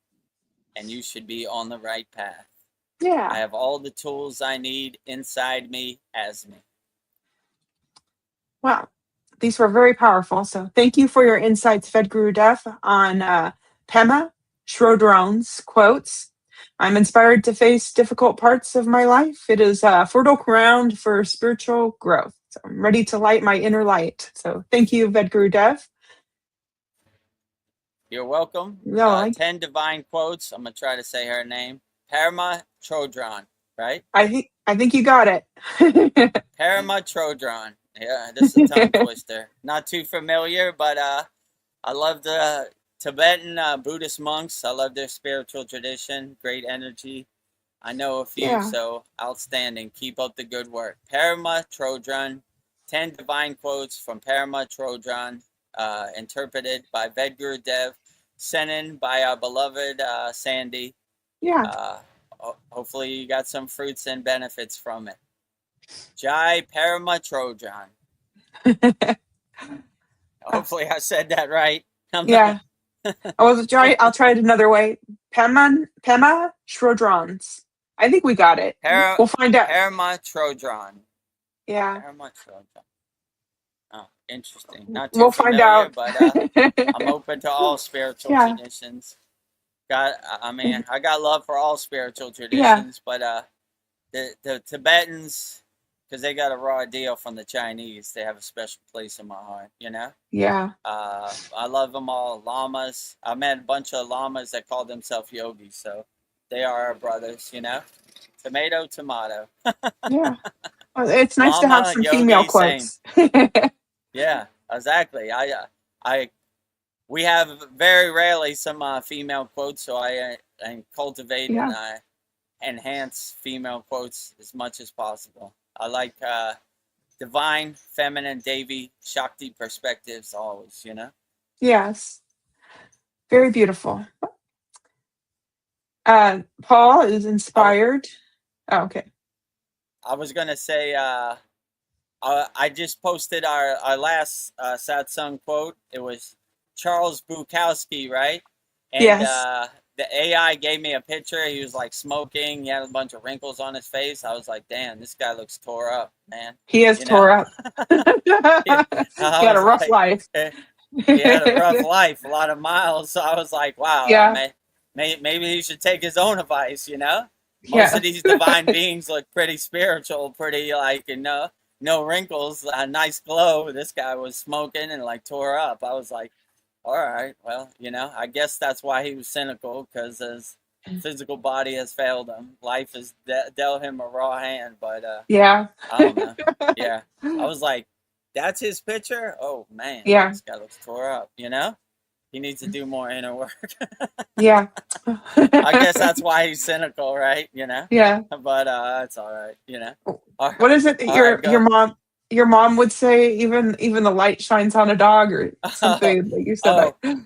And you should be on the right path. Yeah. I have all the tools I need inside me as me. Wow. These were very powerful. So thank you for your insights, Vedagurudev, on Pema Chodron's quotes. I'm inspired to face difficult parts of my life. It is a fertile ground for spiritual growth. So I'm ready to light my inner light. So thank you, Vedagurudev. You're welcome. No, 10 divine quotes. I'm going to try to say her name. Parama Chodron, right? I think you got it. Parama Chodron. Yeah, this is a tongue twister. Not too familiar, but I love the Tibetan Buddhist monks. I love their spiritual tradition. Great energy. I know a few, so outstanding. Keep up the good work. Parama Chodron. 10 divine quotes from Parama Chodron, interpreted by Vedagurudev, sent in by our beloved Sandy. Yeah. Hopefully you got some fruits and benefits from it. Jai Parama Chodron. Hopefully I said that right. Yeah. I'll try it another way. Pema Chodrons. I think we got it. We'll find out. Parama Chodron. Yeah. Parama Chodron. Oh, interesting. Not too we'll familiar, find out. But I'm open to all spiritual traditions. I got love for all spiritual traditions, but the Tibetans, because they got a raw deal from the Chinese, they have a special place in my heart, you know? Yeah. I love them all. Lamas. I met a bunch of lamas that call themselves yogis, so they are our brothers, you know? Tomato, tomato. Yeah. Well, it's nice to have some yogi, female quotes. Yeah, exactly. We have very rarely some female quotes, so I cultivate and enhance female quotes as much as possible. I like divine, feminine, Devi, Shakti perspectives always, you know? Yes. Very beautiful. Paul is inspired. Okay. I was going to say, I just posted our last satsang quote. It was Charles Bukowski, right? And yes. The AI gave me a picture. He was like smoking. He had a bunch of wrinkles on his face. I was like, damn, this guy looks tore up, man. He is tore up. He had a rough life. He had a rough life, a lot of miles. So I was like, wow, maybe he should take his own advice, you know? Most of these divine beings look pretty spiritual, pretty like, you know, no wrinkles, a nice glow. This guy was smoking and like tore up. I was like, all right, well, you know, I guess that's why he was cynical, because his physical body has failed him. Life has dealt him a raw hand, but I don't know. Yeah, I was like, that's his picture? Oh, man, this guy looks tore up, you know? He needs to do more inner work. Yeah. I guess that's why he's cynical, right? Yeah. But it's all right, What is it that All right, go. your mom would say? Even the light shines on a dog, or something that you said. Oh,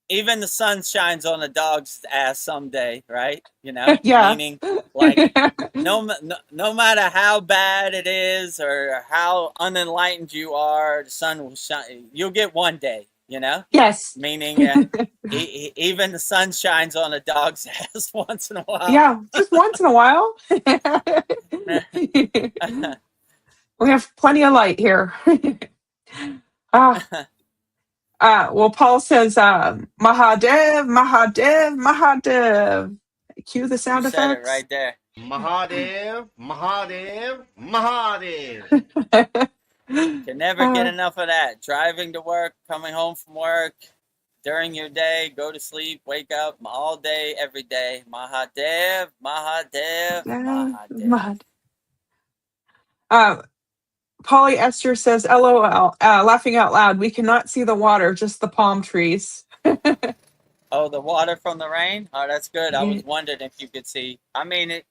even the sun shines on a dog's ass someday, right? Yeah. Meaning, like, no matter how bad it is or how unenlightened you are, the sun will shine. You'll get one day, Yes. Meaning, even the sun shines on a dog's ass once in a while. Yeah, just once in a while. We have plenty of light here. Ah, well, Paul says, Mahadev, Mahadev, Mahadev. Cue the You sound said it effects. right there. Mahadev, Mahadev, Mahadev. Can never get enough of that. Driving to work, coming home from work, during your day, go to sleep, wake up, all day, every day. Mahadev, Mahadev, Mahadev. Polyester says, LOL, laughing out loud. We cannot see the water, just the palm trees. Oh, the water from the rain? Oh, that's good. I was wondering if you could see. I mean, it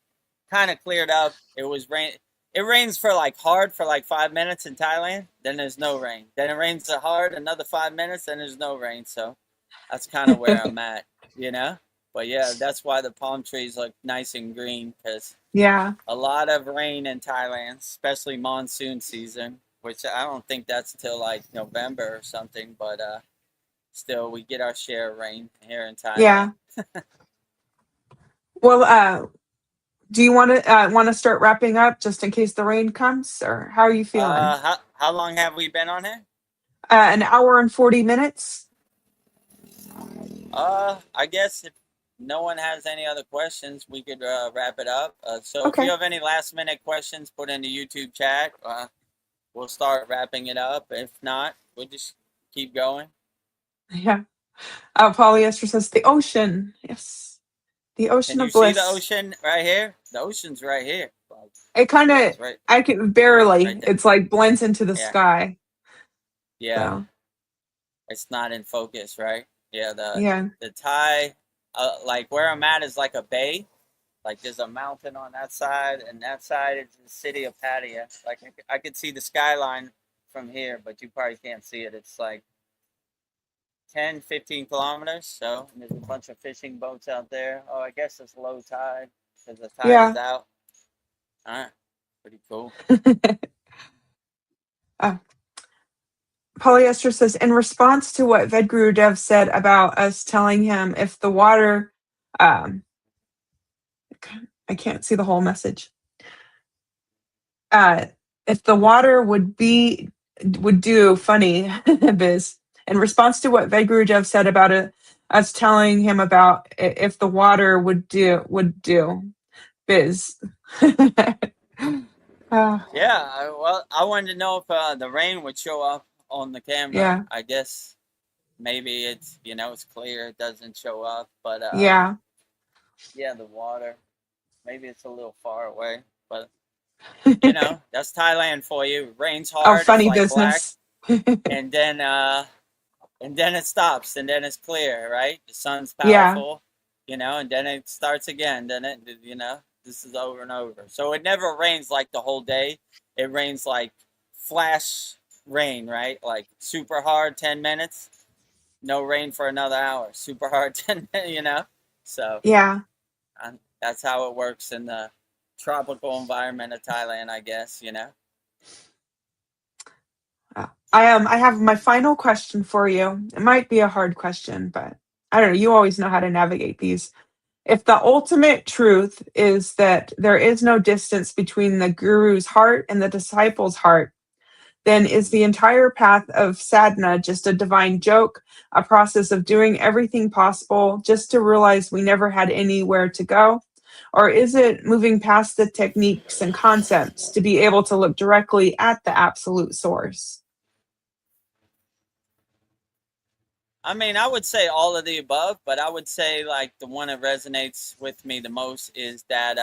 kind of cleared up. It was rain. It rains for hard for 5 minutes in Thailand. Then there's no rain. Then it rains hard another 5 minutes. Then there's no rain. So that's kind of where I'm at, But yeah, that's why the palm trees look nice and green, because a lot of rain in Thailand, especially monsoon season, which I don't think that's till November or something. But still, we get our share of rain here in Thailand. Yeah. Well, do you want to start wrapping up just in case the rain comes, or how are you feeling? How long have we been on here? An hour and 40 minutes. I guess if no one has any other questions, we could wrap it up. So Okay. if you have any last minute questions, put in the YouTube chat. We'll start wrapping it up. If not, we'll just keep going. Yeah. Polyester says the ocean. Yes. The ocean Can you of bliss. see the ocean right here? The ocean's right here. It kind of, right. I can barely. Right there. It's blends into the sky. Yeah. So. It's not in focus, right? Yeah. The Thai, where I'm at is like a bay. There's a mountain on that side, and that side is the city of Pattaya. I could see the skyline from here, but you probably can't see it. It's 10, 15 kilometers. So there's a bunch of fishing boats out there. Oh, I guess it's low tide because the tide is out. All right. Pretty cool. Polyester says, in response to what Vedagurudev said about us telling him if the water, I can't see the whole message. If the water would do funny, Biz. In response to what Vedagurudev said about us telling him about if the water would do, Biz. Yeah, well, I wanted to know if the rain would show up on the camera. Yeah. I guess maybe it's it's clear, it doesn't show up, but yeah, the water, maybe it's a little far away, but that's Thailand for you. It rains hard. funny it's business. Black, and then it stops, and then it's clear, right? The sun's powerful, and then it starts again. Then it, this is over and over. So it never rains the whole day. It rains flash rain, right? Super hard 10 minutes, no rain for another hour. Super hard 10 minutes, So that's how it works in the tropical environment of Thailand, I guess, I have my final question for you. It might be a hard question, but I don't know. You always know how to navigate these. If the ultimate truth is that there is no distance between the guru's heart and the disciple's heart, then is the entire path of sadhana just a divine joke, a process of doing everything possible just to realize we never had anywhere to go? Or is it moving past the techniques and concepts to be able to look directly at the absolute source? I mean, I would say all of the above, but I would say the one that resonates with me the most is that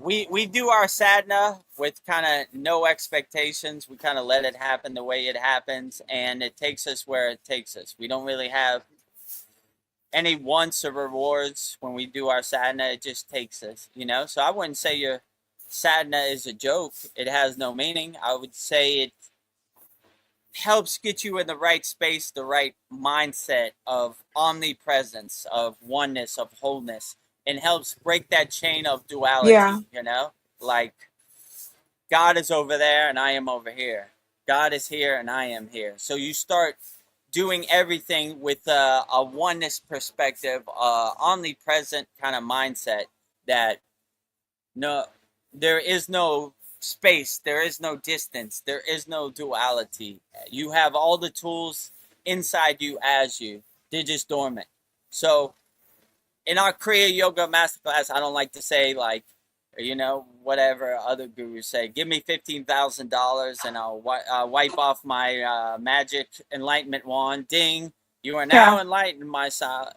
we do our sadhana with kind of no expectations. We kind of let it happen the way it happens, and it takes us where it takes us. We don't really have any wants or rewards when we do our sadhana. It just takes us, you know. So I wouldn't say your sadhana is a joke. It has no meaning. I would say it helps get you in the right space, the right mindset of omnipresence, of oneness, of wholeness, and helps break that chain of duality, Yeah. you know? Like, God is over there and I am over here. God is here and I am here. So you start doing everything with a oneness perspective, omnipresent kind of mindset that no, there is no space, there is no distance, there is no duality. You have all the tools inside you as you. They're just dormant. So in our Kriya Yoga Masterclass, I don't like to say like, you know, whatever other gurus say. Give me $15,000 and I'll wipe off my magic enlightenment wand. Ding! You are now Yeah. enlightened, my son.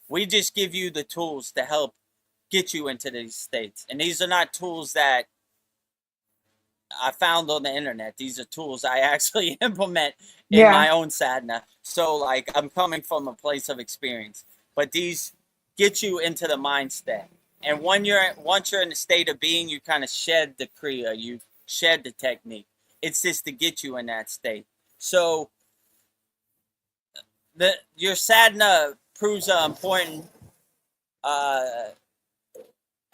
We just give you the tools to help get you into these states. And these are not tools that I found on the internet. These are tools I actually implement in Yeah. my own sadhana. So like I'm coming from a place of experience. But these get you into the mindset. And once you're in the state of being, you kind of shed the kriya, you shed the technique. It's just to get you in that state. So your sadhana proves an important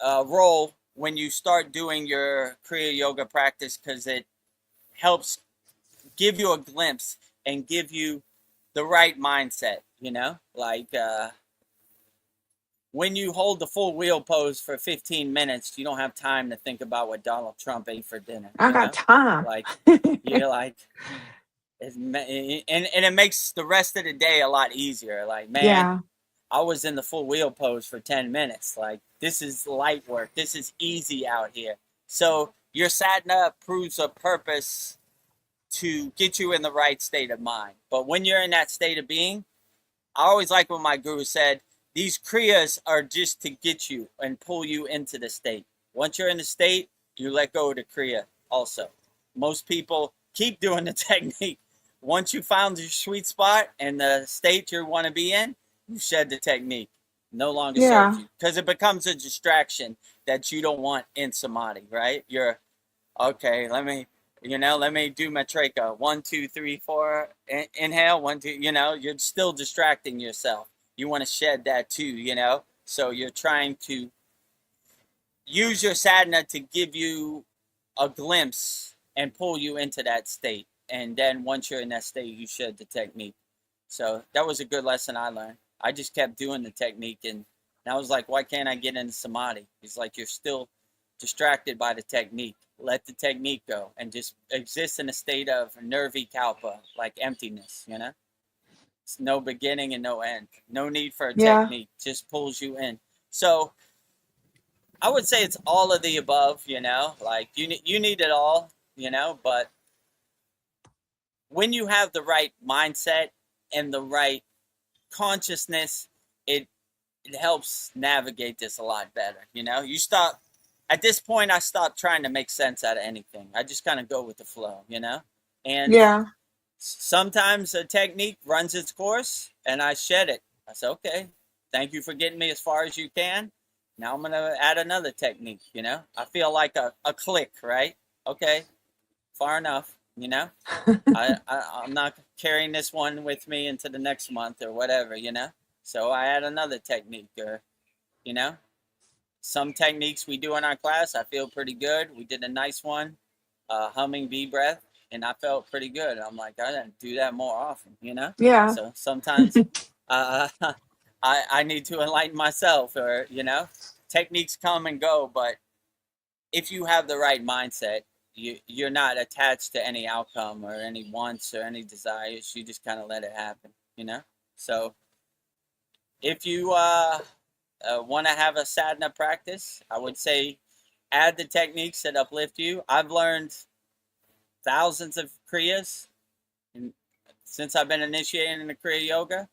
role when you start doing your Kriya Yoga practice, because it helps give you a glimpse and give you the right mindset, you know? Like when you hold the full wheel pose for 15 minutes, you don't have time to think about what Donald Trump ate for dinner, I you got know? time. Like, you're like, and it makes the rest of the day a lot easier. Like, man, Yeah. I was in the full wheel pose for 10 minutes. Like, this is light work. This is easy out here. So your sadhana proves a purpose to get you in the right state of mind. But when you're in that state of being, I always like what my guru said, these kriyas are just to get you and pull you into the state. Once you're in the state, you let go of the kriya also. Most people keep doing the technique. Once you found your sweet spot and the state you want to be in, you shed the technique. No longer serves Yeah. you because it becomes a distraction that you don't want in samadhi, right? You're okay. Let me do matrika. 1, 2, 3, 4. Inhale. 1, 2. You know, you're still distracting yourself. You want to shed that too. You know, so you're trying to use your sadhana to give you a glimpse and pull you into that state. And then once you're in that state, you shed the technique. So that was a good lesson I learned. I just kept doing the technique, and I was like, why can't I get into samadhi? It's like you're still distracted by the technique. Let the technique go and just exist in a state of nirvikalpa, like emptiness, you know? It's no beginning and no end. No need for a Yeah. technique. Just pulls you in. So I would say it's all of the above, you know? Like you need it all, you know? But when you have the right mindset and the right consciousness, it helps navigate this a lot better. You know, you stop at this point. I stopped trying to make sense out of anything. I just kind of go with the flow, you know. And Yeah. sometimes a technique runs its course, and I shed it. I said, okay, thank you for getting me as far as you can. Now I'm gonna add another technique. You know, I feel like a click, right? Okay, far enough. You know, I'm not carrying this one with me into the next month or whatever, you know. So I add another technique, or you know, some techniques we do in our class. I feel pretty good. We did a nice one, humming bee breath, and I felt pretty good. I'm like, I didn't do that more often, you know. Yeah. So sometimes uh, I need to enlighten myself, or you know, techniques come and go, but if you have the right mindset, you're not attached to any outcome or any wants or any desires. You just kind of let it happen, you know. So if you want to have a sadhana practice, I would say add the techniques that uplift you. I've learned thousands of kriyas since I've been initiating in the Kriya Yoga.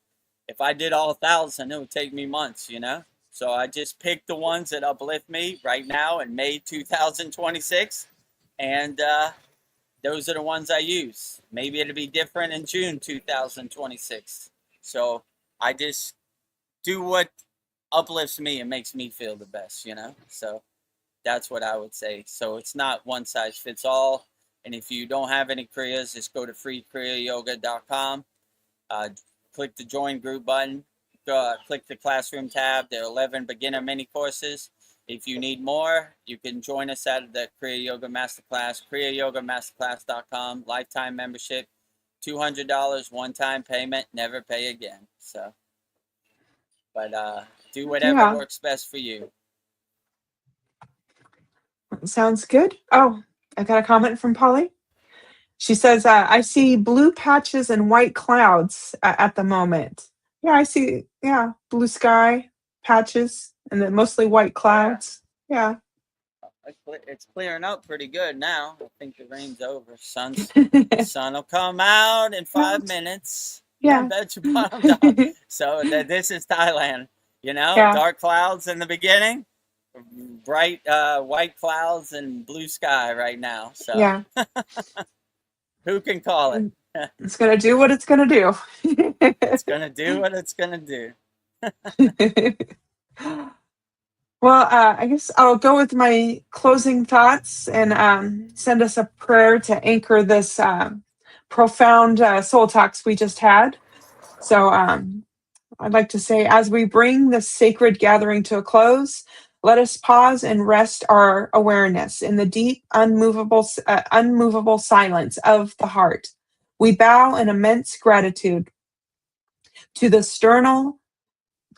If I did all 1,000, it would take me months, you know. So I just picked the ones that uplift me right now in May 2026, and those are the ones I use. Maybe it'll be different in June 2026. So I just do what uplifts me and makes me feel the best, you know? So that's what I would say. So it's not one size fits all. And if you don't have any Kriyas, just go to kriyayogashop.com. Click the join group button. Click the classroom tab. There are 11 beginner mini courses. If you need more, you can join us at the Kriya Yoga Masterclass, kriyayogashop.com, lifetime membership, $200 one-time payment, never pay again. So, but do whatever works best for you. Sounds good. Oh, I got a comment from Polly. She says, I see blue patches and white clouds at the moment. Yeah, I see, blue sky patches and then mostly white clouds. Yeah. It's clearing up pretty good now. I think the rain's over. Sun will come out in 5 minutes. Yeah. Bet your bottom dollar. So this is Thailand, you know, dark clouds in the beginning, bright white clouds and blue sky right now. So yeah. Who can call it? It's going to do what it's going to do. It's going to do what it's going to do. Well, I guess I'll go with my closing thoughts and send us a prayer to anchor this profound soul talks we just had. So I'd like to say, as we bring this sacred gathering to a close, let us pause and rest our awareness in the deep, unmovable silence of the heart. We bow in immense gratitude to the external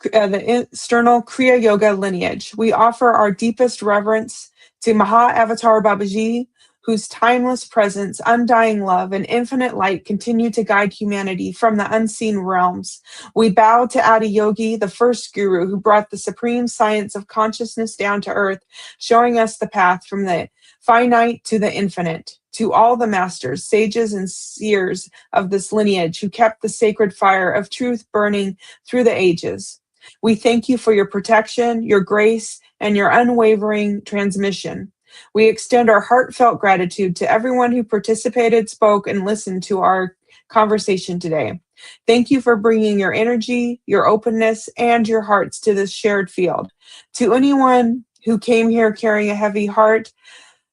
Kriya Yoga lineage. We offer our deepest reverence to Maha Avatar Babaji, whose timeless presence, undying love, and infinite light continue to guide humanity from the unseen realms. We bow to Adiyogi, the first guru who brought the supreme science of consciousness down to earth, showing us the path from the finite to the infinite. To all the masters, sages, and seers of this lineage who kept the sacred fire of truth burning through the ages. We thank you for your protection, your grace, and your unwavering transmission. We extend our heartfelt gratitude to everyone who participated, spoke, and listened to our conversation today. Thank you for bringing your energy, your openness, and your hearts to this shared field. To anyone who came here carrying a heavy heart,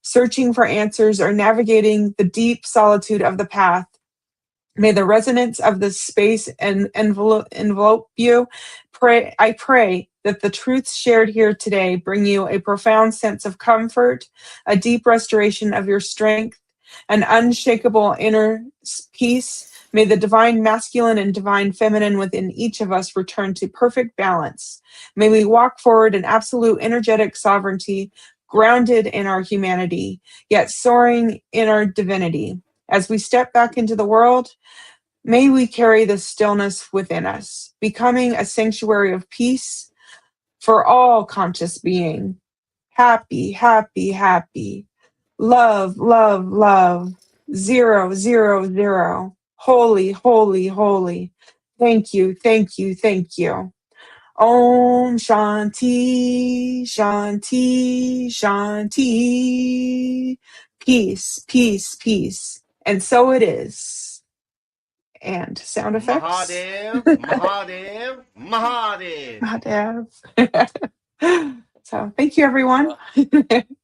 searching for answers, or navigating the deep solitude of the path, may the resonance of this space envelope you. I pray that the truths shared here today bring you a profound sense of comfort, a deep restoration of your strength, an unshakable inner peace. May the divine masculine and divine feminine within each of us return to perfect balance. May we walk forward in absolute energetic sovereignty, grounded in our humanity, yet soaring in our divinity. As we step back into the world, may we carry the stillness within us, becoming a sanctuary of peace for all conscious being. Happy, happy, happy. Love, love, love. 0, 0, 0. Holy, holy, holy. Thank you, thank you, thank you. Om Shanti, Shanti, Shanti. Peace, peace, peace. And so it is. And sound effects. Mahadev, Mahadev, Mahadev. Mahadev. So thank you, everyone.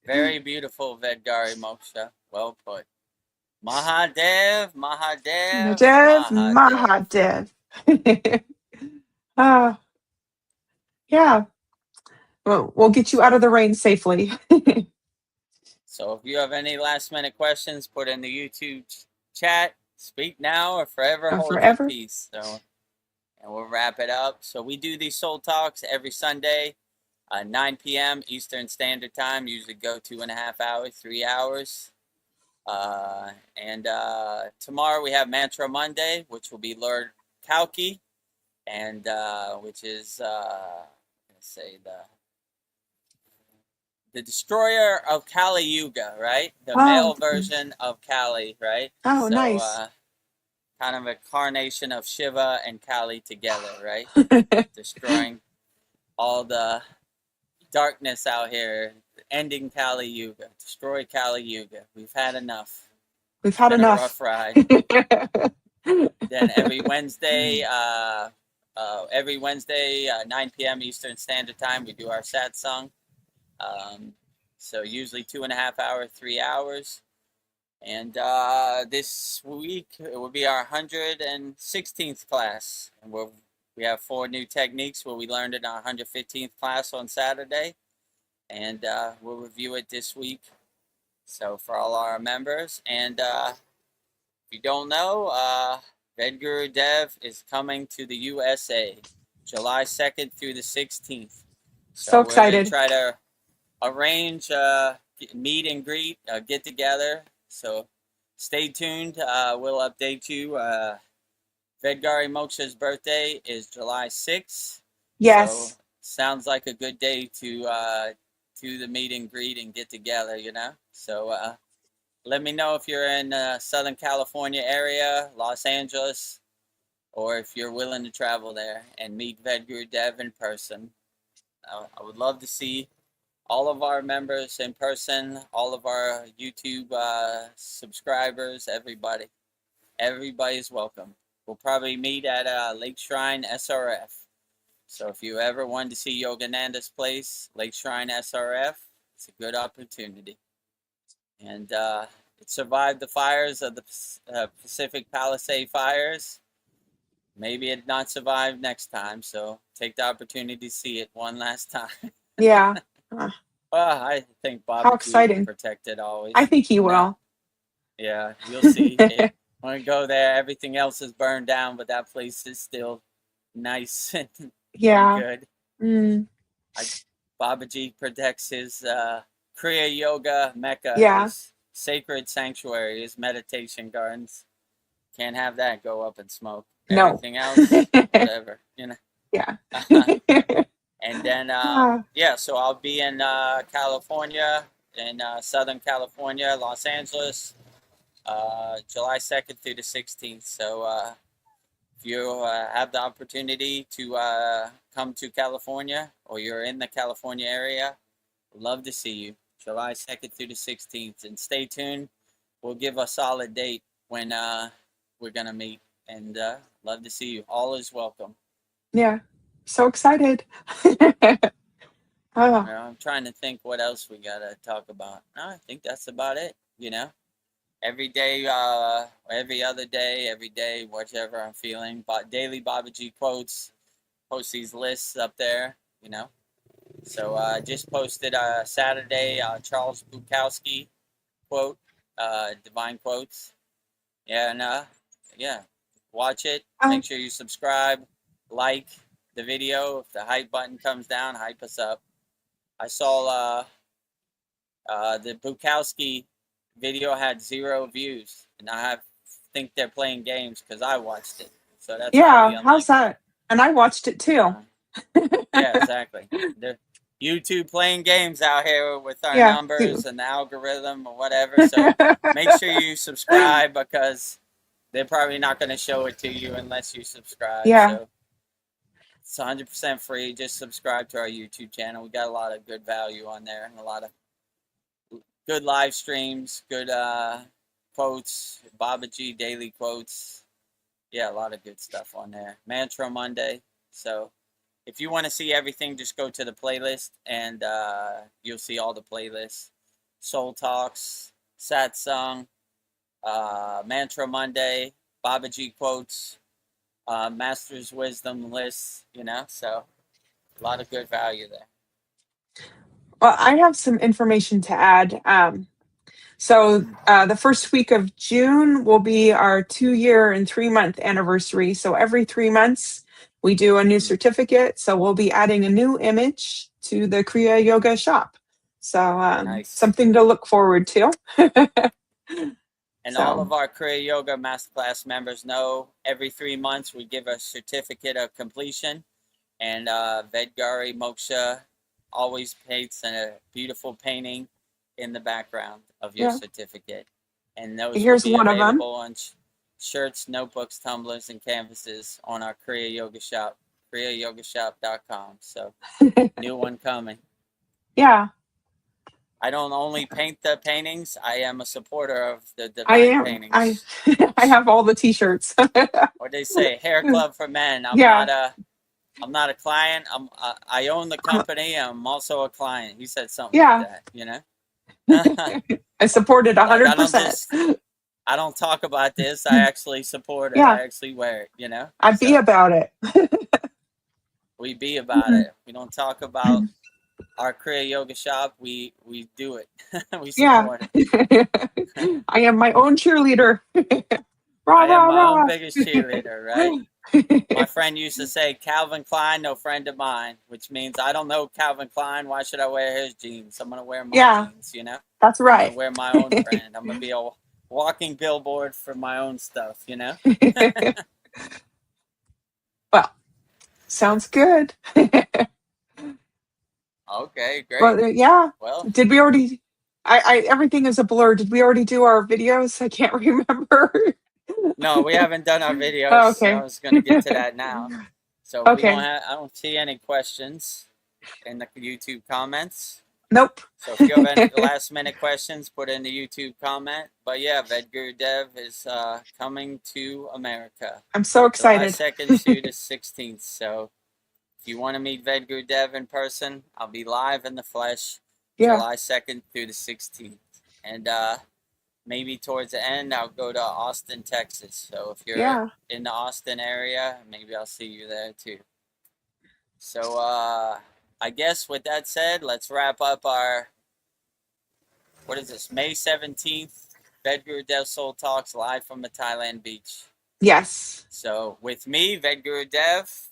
Very beautiful, Vedgari Moksha. Well put. Mahadev, Mahadev, Mahadev. Yeah. Well, we'll get you out of the rain safely. So if you have any last minute questions, put in the YouTube chat. Speak now or forever hold your peace. So, and we'll wrap it up. So we do these soul talks every Sunday, 9 p.m. Eastern Standard Time. Usually go 2.5 hours, 3 hours. And tomorrow we have Mantra Monday, which will be Lord Kalki, and which is let's say the destroyer of Kali Yuga, right? The male version of Kali, right? Oh, so, nice. Kind of a carnation of Shiva and Kali together, right? Destroying all the darkness out here, ending Kali Yuga, destroy Kali Yuga. We've had enough. We've had enough. A rough ride. Then every Wednesday, every Wednesday, 9 p.m. Eastern Standard Time, we do our satsang. So usually 2.5 hours, 3 hours. And this week it will be our 116th class. And we have 4 new techniques where we learned in our 115th class on Saturday. And we'll review it this week. So for all our members. And if you don't know, Vedagurudev is coming to the USA July 2nd through the 16th. So we're going to excited. try to arrange meet and greet, get together. So stay tuned. We'll update you. Vedgari Moksha's birthday is July 6th. Yes. So sounds like a good day to the meet and greet and get together, you know. So let me know if you're in Southern California area, Los Angeles, or if you're willing to travel there and meet Vedagurudev in person. I would love to see all of our members in person, all of our YouTube subscribers, everybody. Everybody's welcome. We'll probably meet at Lake Shrine SRF. So if you ever wanted to see Yogananda's place, Lake Shrine SRF, it's a good opportunity. And it survived the fires of the Pacific Palisade fires. Maybe it not survive next time, so take the opportunity to see it one last time. Yeah. Well, I think Bob How exciting. will protect it always. I think he will. Yeah, you'll see. When we go there, everything else is burned down, but that place is still nice and good. Babaji protects his Kriya Yoga Mecca, his sacred sanctuary, his meditation gardens. Can't have that go up in smoke. No. Everything else, whatever, you know. Yeah. And then, so I'll be in California, in Southern California, Los Angeles, July 2nd through the 16th. So if you have the opportunity to come to California or you're in the California area, love to see you. July 2nd through the 16th. And stay tuned. We'll give a solid date when we're going to meet. And love to see you. All is welcome. Yeah. So excited. I'm trying to think what else we got to talk about. No, I think that's about it, you know. Every day, every other day, every day, whichever I'm feeling. Daily Babaji quotes, post these lists up there, you know. So I just posted Saturday Charles Bukowski quote, Divine Quotes. Yeah, and watch it. Make sure you subscribe, like the video. If the hype button comes down, hype us up. I saw the Bukowski video had 0 views, and I think they're playing games because I watched it. So that's how's that? And I watched it too. Yeah, exactly. They're YouTube playing games out here with our numbers and the algorithm or whatever. So make sure you subscribe because they're probably not going to show it to you unless you subscribe. Yeah. So it's 100% free. Just subscribe to our YouTube channel. We got a lot of good value on there and a lot of good live streams, good quotes, Babaji daily quotes. Yeah, a lot of good stuff on there. Mantra Monday. So if you want to see everything, just go to the playlist and you'll see all the playlists. Soul Talks, Satsang, Mantra Monday, Babaji quotes, Master's Wisdom lists, you know, so a lot of good value there. Well, I have some information to add. So the first week of June will be our 2-year and 3-month anniversary. So every 3 months we do a new certificate. So we'll be adding a new image to the Kriya Yoga shop. So something to look forward to. And all of our Kriya Yoga Masterclass members know every 3 months we give a certificate of completion. And Vedgari Moksha always paints a beautiful painting in the background of your certificate. And those will be available on shirts, notebooks, tumblers, and canvases on our Kriya Yoga shop, kriyayogashop.com. So new one coming. Yeah. I don't only paint the paintings. I am a supporter of the I divine am. paintings. I have all the T-shirts. What they say, hair club for men. I'm Yeah. not a client. I own the company. I'm also a client. He said something Yeah. like that, you know. I support it Like 100%. I don't talk about this. I actually support it. Yeah. I actually wear it, you know. I be about it. We be about it. We don't talk about our Kriya Yoga shop. We do it. We support it. I am my own cheerleader. Rah, I am rah, my own rah. biggest cheerleader, right? My friend used to say, Calvin Klein, no friend of mine, which means I don't know Calvin Klein. Why should I wear his jeans? I'm going to wear my jeans, you know? That's I'm going right. to wear my own brand. I'm going to be a walking billboard for my own stuff, you know? Well, sounds good. Okay, great. Well, yeah. Well, Did we already? Everything is a blur. Did we already do our videos? I can't remember. no, we haven't done our videos. Oh, okay. I was going to get to that now. So Okay. I don't see any questions in the YouTube comments. Nope. So if you have any last minute questions, put in the YouTube comment. But yeah, Vedagurudev is coming to America. I'm so excited. July 2nd to the 16th. So if you want to meet Vedagurudev in person, I'll be live in the flesh July 2nd through the 16th. And maybe towards the end, I'll go to Austin, Texas. So if you're in the Austin area, maybe I'll see you there too. So I guess with that said, let's wrap up our, what is this, May 17th, Vedagurudev Soul Talks live from the Thailand beach. Yes. So with me, Vedagurudev,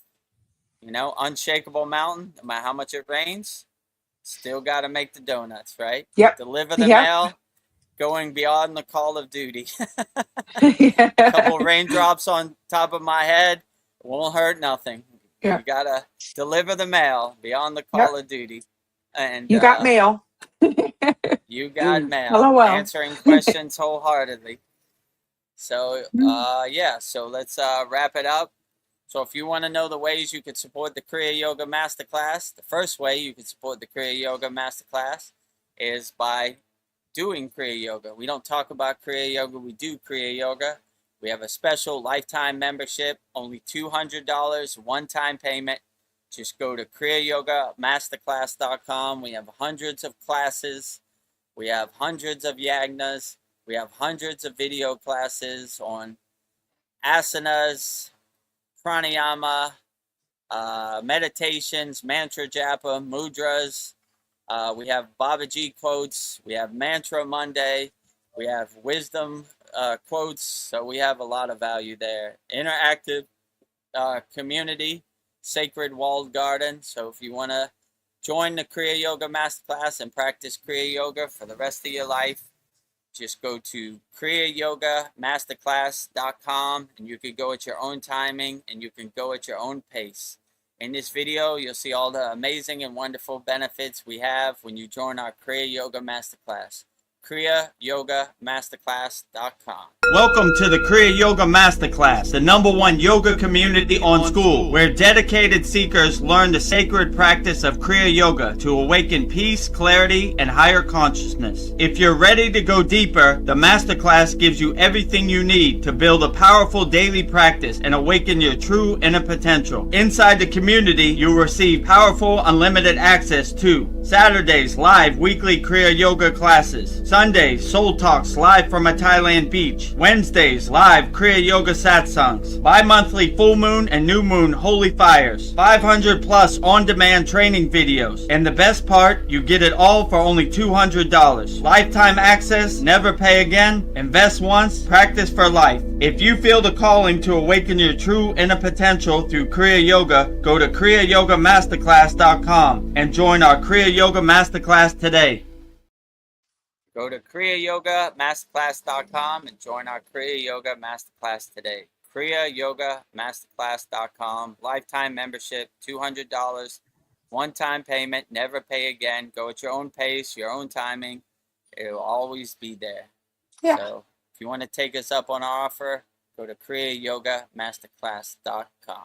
you know, Unshakable Mountain, no matter how much it rains, still got to make the donuts, right? Yep. Deliver the mail, going beyond the call of duty. A couple raindrops on top of my head won't hurt nothing. You got to deliver the mail beyond the call of duty. And you got mail. You got mail. LOL. Answering questions wholeheartedly. So, yeah, so let's wrap it up. So if you want to know the ways you can support the Kriya Yoga Masterclass, the first way you can support the Kriya Yoga Masterclass is by doing Kriya Yoga. We don't talk about Kriya Yoga, we do Kriya Yoga. We have a special lifetime membership, only $200, one-time payment. Just go to kriyayogamasterclass.com. We have hundreds of classes. We have hundreds of yagnas. We have hundreds of video classes on asanas, pranayama, meditations, mantra japa, mudras. We have Babaji quotes. We have Mantra Monday. We have wisdom quotes. So we have a lot of value there. Interactive community, sacred walled garden. So if you want to join the Kriya Yoga Masterclass and practice Kriya Yoga for the rest of your life, just go to kriyayogamasterclass.com and you can go at your own timing and you can go at your own pace. In this video, you'll see all the amazing and wonderful benefits we have when you join our Kriya Yoga Masterclass. kriyayogamasterclass.com. Welcome to the Kriya Yoga Masterclass, the #1 yoga community on SKOOL, where dedicated seekers learn the sacred practice of Kriya Yoga to awaken peace, clarity, and higher consciousness. If you're ready to go deeper, the Masterclass gives you everything you need to build a powerful daily practice and awaken your true inner potential. Inside the community, you'll receive powerful, unlimited access to Saturdays, live weekly Kriya Yoga classes. Sundays, Soul Talks live from a Thailand beach. Wednesdays, live Kriya Yoga satsangs. Bi-monthly full moon and new moon holy fires. 500 plus on-demand training videos. And the best part, you get it all for only $200. Lifetime access, never pay again, invest once, practice for life. If you feel the calling to awaken your true inner potential through Kriya Yoga, go to kriyayogamasterclass.com and join our Kriya Yoga Masterclass today. Go to kriyayogamasterclass.com and join our Kriya Yoga Masterclass today. kriyayogamasterclass.com. Lifetime membership, $200. One-time payment, never pay again. Go at your own pace, your own timing. It will always be there. Yeah. So if you want to take us up on our offer, go to kriyayogamasterclass.com.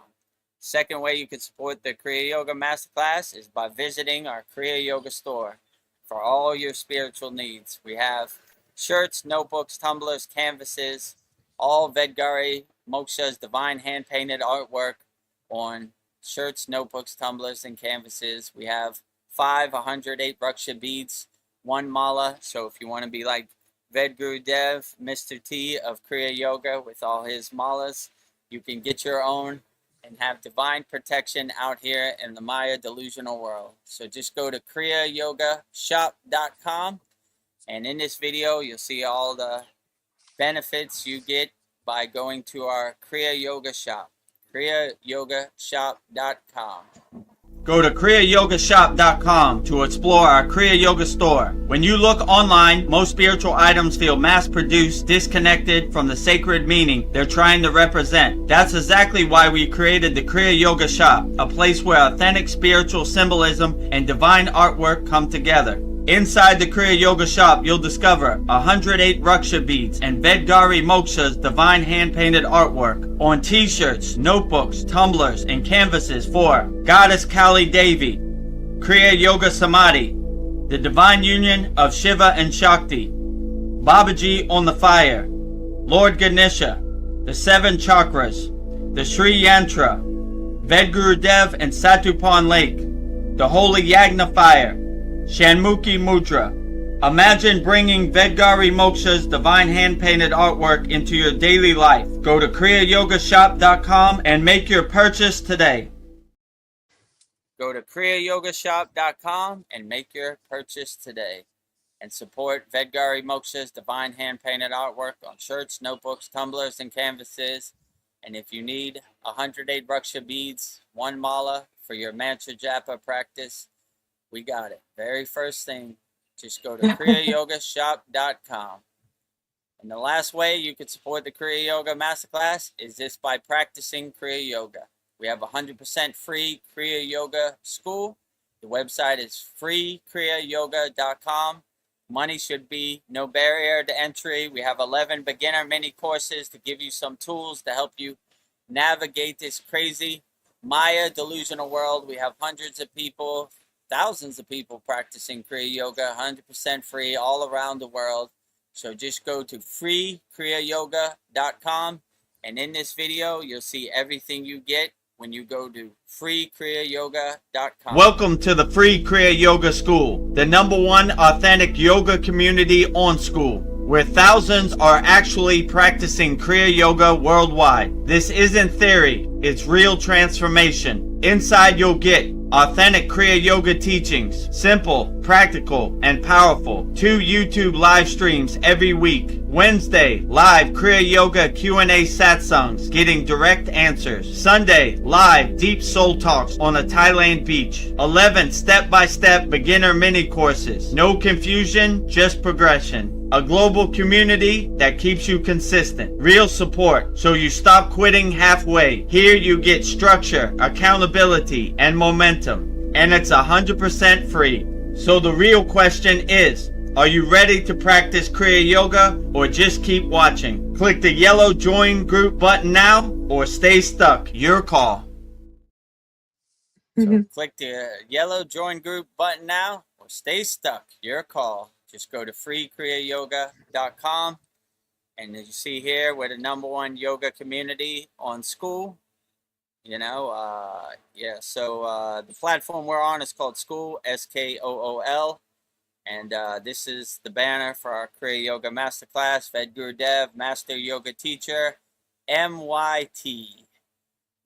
Second way you can support the Kriya Yoga Masterclass is by visiting our Kriya Yoga store. for all your spiritual needs. We have shirts, notebooks, tumblers, canvases, all Vedagurudev Moksha's divine hand-painted artwork on shirts, notebooks, tumblers, and canvases. We have 108 Raksha beads, 1 mala. So if you want to be like Vedagurudev, Mr. T of Kriya Yoga with all his malas, you can get your own and have divine protection out here in the Maya delusional world. So just go to kriyayogashop.com, and in this video you'll see all the benefits you get by going to our Kriya Yoga shop, kriyayogashop.com. Go to kriyayogashop.com to explore our Kriya Yoga store. When you look online, most spiritual items feel mass-produced, disconnected from the sacred meaning they're trying to represent. That's exactly why we created the Kriya Yoga shop, a place where authentic spiritual symbolism and divine artwork come together. Inside the Kriya Yoga shop, you'll discover 108 Raksha beads and Vedagurudev Moksha's divine hand-painted artwork on t-shirts, notebooks, tumblers, and canvases for Goddess Kali Devi, Kriya Yoga Samadhi, the divine union of Shiva and Shakti, Babaji on the fire, Lord Ganesha, the 7 chakras, the Sri Yantra, Vedagurudev and Satupan Lake, the Holy Yagna fire, Shanmukhi Mudra. Imagine bringing Vedagurudev Moksha's divine hand-painted artwork into your daily life. Go to kriyayogashop.com and make your purchase today. Go to kriyayogashop.com and make your purchase today. And support Vedagurudev Moksha's divine hand-painted artwork on shirts, notebooks, tumblers, and canvases. And if you need 108 Raksha beads, 1 mala for your mantra japa practice, we got it. Very first thing, just go to kriyayogashop.com. And the last way you can support the Kriya Yoga Masterclass is just by practicing Kriya Yoga. We have 100% free Kriya Yoga school. The website is freekriyayogashop.com. Money should be no barrier to entry. We have 11 beginner mini courses to give you some tools to help you navigate this crazy Maya delusional world. We have hundreds of people, thousands of people practicing Kriya Yoga, 100% free all around the world. So just go to freekriyayogashop.com, and in this video you'll see everything you get when you go to freekriyayogashop.com. Welcome to the Free Kriya Yoga School, the #1 authentic yoga community on School, where thousands are actually practicing Kriya Yoga worldwide. This isn't theory, it's real transformation. Inside you'll get authentic Kriya Yoga teachings, simple, practical, and powerful. 2 YouTube live streams every week. Wednesday, live Kriya Yoga Q&A satsangs, getting direct answers. Sunday, live deep soul talks on a Thailand beach. 11 step-by-step beginner mini courses. No confusion, just progression. A global community that keeps you consistent. Real support, so you stop quitting halfway. Here you get structure, accountability, and momentum. And it's 100% free. So the real question is, are you ready to practice Kriya Yoga or just keep watching? Click the yellow join group button now or stay stuck. Your call. So click the yellow join group button now or stay stuck. Your call. Just go to freekriyayogashop.com, and as you see here, we're the #1 yoga community on School. You know, the platform we're on is called SKOOL, SKOOL, and this is the banner for our Kriya Yoga Masterclass, Vedagurudev, Master Yoga Teacher, MYT.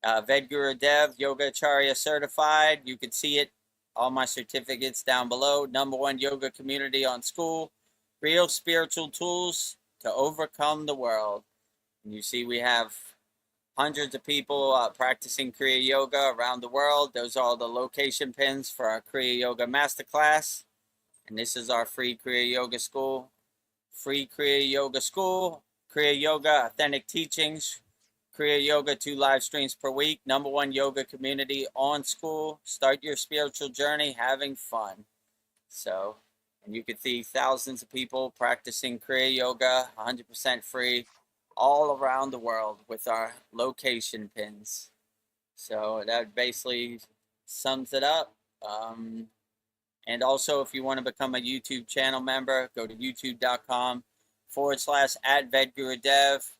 Vedagurudev, Yoga Acharya Certified. You can see it, all my certificates down below. #1 yoga community on School. Real spiritual tools to overcome the world. And you see we have hundreds of people practicing Kriya Yoga around the world. Those are all the location pins for our Kriya Yoga Masterclass. And this is our free Kriya Yoga School. Free Kriya Yoga School. Kriya Yoga, authentic teachings. Kriya Yoga, 2 live streams per week. #1 yoga community on School. Start your spiritual journey having fun. So, and you can see thousands of people practicing Kriya Yoga, 100% free, all around the world with our location pins. So that basically sums it up. And also, if you want to become a YouTube channel member, go to youtube.com/@Vedagurudev.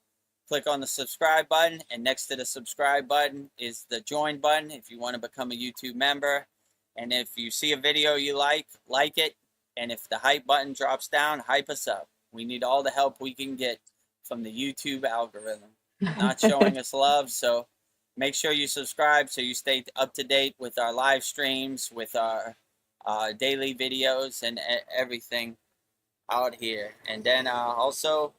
Click on the subscribe button, and next to the subscribe button is the join button if you want to become a YouTube member. And if you see a video you like it. And if the hype button drops down, hype us up. We need all the help we can get from the YouTube algorithm. Not showing us love, so make sure you subscribe so you stay up to date with our live streams, with our daily videos, and everything out here. And then also,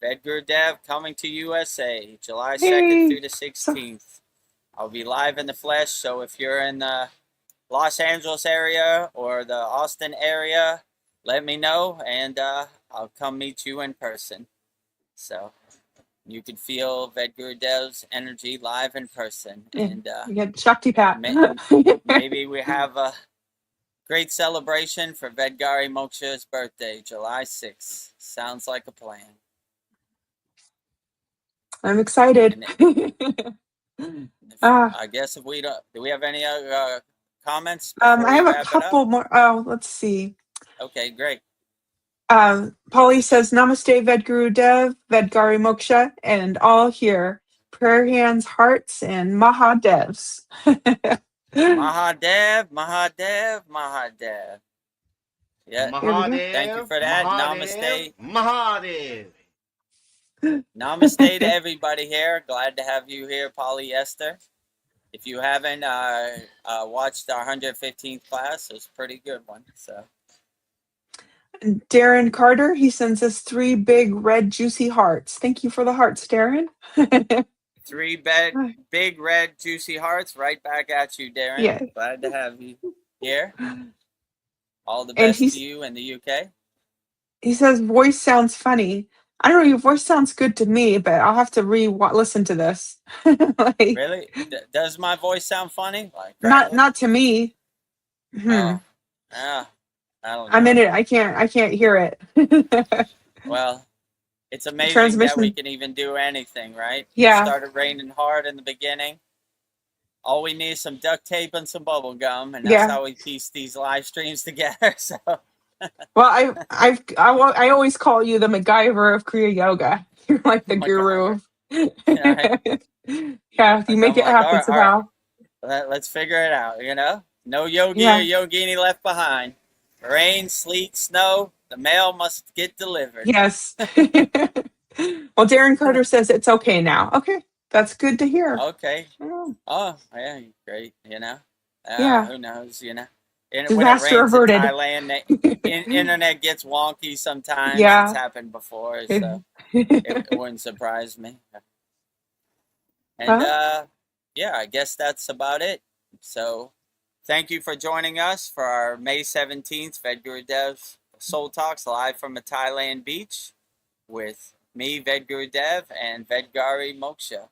Vedagurudev coming to USA, July 2nd through the 16th. I'll be live in the flesh, so if you're in the Los Angeles area or the Austin area, let me know, and I'll come meet you in person. So you can feel Vedgurudev's energy live in person. And you get Shakti Pat. maybe we have a great celebration for Vedgari Moksha's birthday, July 6th. Sounds like a plan. I'm excited. I guess if we don't, do we have any other comments? I have a couple more. Oh, let's see. Okay, great. Polly says, Namaste, Vedagurudev, Vedgari Moksha, and all here. Prayer hands, hearts, and Mahadevs. Mahadev, Mahadev, Mahadev. Yeah, Mahadev, thank you for that. Mahadev, Namaste. Mahadev. Namaste to everybody here. Glad to have you here, Polyester. If you haven't watched our 115th class, it's a pretty good one. So, Darren Carter, he sends us 3 big red juicy hearts. Thank you for the hearts, Darren. 3 big red juicy hearts right back at you, Darren. Yeah. Glad to have you here. All the best to you in the UK. He says, voice sounds funny. I don't know, your voice sounds good to me, but I'll have to listen to this. Really? Does my voice sound funny? Not to me. Oh, yeah. I don't know. I'm in it. I can't hear it. Well, it's amazing that we can even do anything, right? Yeah. It started raining hard in the beginning. All we need is some duct tape and some bubble gum, and that's how we piece these live streams together. So. Well, I always call you the MacGyver of Kriya Yoga. You're like the guru. Yeah, if you make it happen somehow. Let's figure it out, No yogi or yogini left behind. Rain, sleet, snow, the mail must get delivered. Yes. Well, Darren Carter says it's okay now. Okay, that's good to hear. Okay. Oh, yeah, great, Yeah. Who knows, Disaster averted. In Thailand, internet gets wonky sometimes. Yeah. It's happened before, so it wouldn't surprise me. And I guess that's about it. So thank you for joining us for our May 17th Vedgurudev's Soul Talks live from a Thailand beach with me, Vedagurudev, and Vedgari Moksha.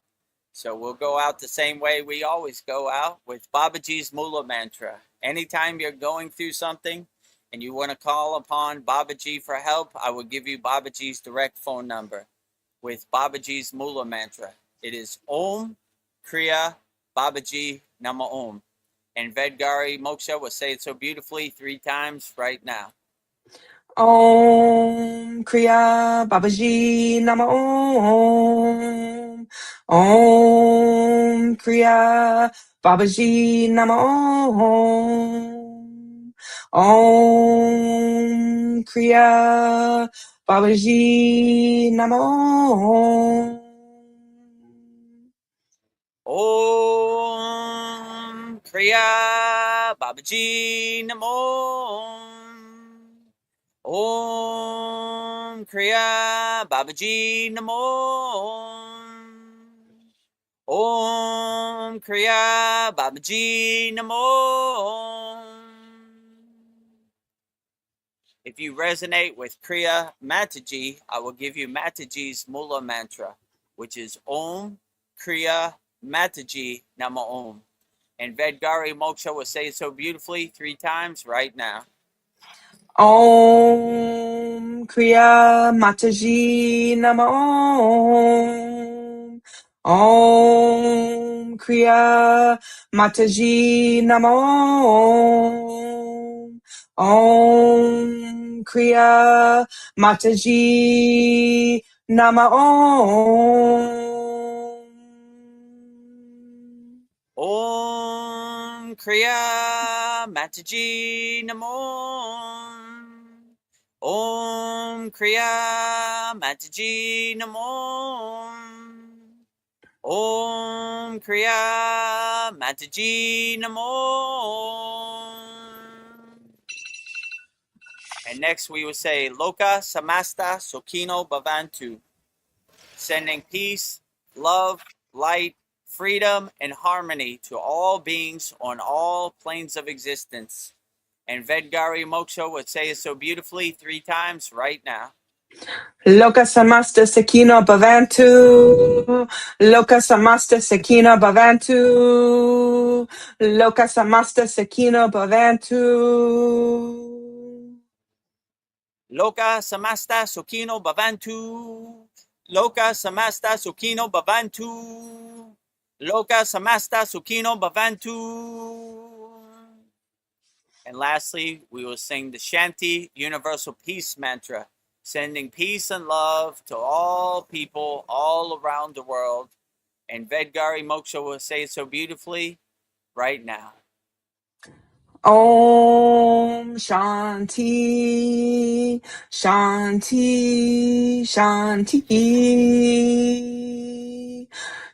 So we'll go out the same way we always go out, with Babaji's Mula Mantra. Anytime you're going through something and you want to call upon Babaji for help, I will give you Babaji's direct phone number with Babaji's Mula Mantra. It is Om Kriya Babaji Nama Om. And Vedgari Moksha will say it so beautifully 3 times right now. Om Kriya Babaji Nama Om. Om Kriya Babaji Nama Om. Om Kriya Babaji Nama Om. Om Kriya Babaji Namo. Om Kriya Babaji Namo. Om Kriya Babaji Namo. If you resonate with Kriya Mataji, I will give you Mataji's Mula Mantra, which is Om Kriya Mataji Nama Om. And Vedgari Moksha will say it so beautifully 3 times right now. Om Kriya Mataji Nama Om. Om Kriya Mataji Nama Om. Om Kriya Mataji Nama Om. Om Kriya Mataji Namo. Om Kriya Mataji Namo. Om Kriya Mataji Namo. And next we will say Loka Samasta Sokino Bhavantu, sending peace, love, light, freedom, and harmony to all beings on all planes of existence. And Vedgari Moksha would say it so beautifully 3 times right now. Loka Samasta Sakino Bhavantu. Loka Samasta Sakino Bhavantu. Loka Samasta Sakino Bhavantu. Loka Samasta Sukino Bhavantu. Loka Samasta Sukino Bhavantu. Loka Samasta Sukino Bhavantu. And lastly, we will sing the Shanti Universal Peace Mantra, sending peace and love to all people all around the world. And Vedgari Moksha will say it so beautifully right now. Om Shanti, Shanti, Shanti.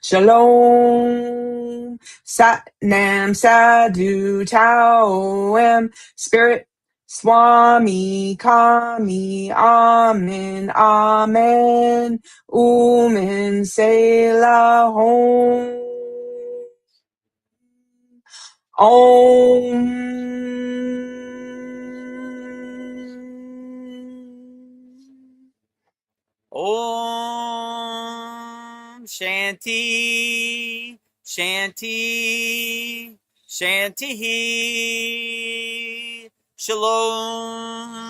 Shalom, Sat Nam Sadhu Tao Spirit Swami Kami Amen Amen Umen Selah Hom. Om Om Shanti, Shanti, Shanti. Shalom.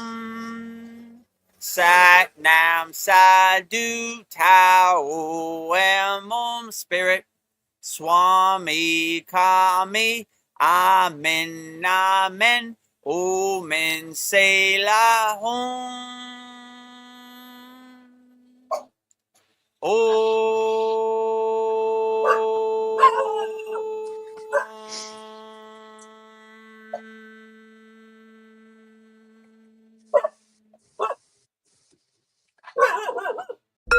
Sat Nam Sadhu Tao Om Spirit Swami Kami Amen Amen Omen Selah Hom.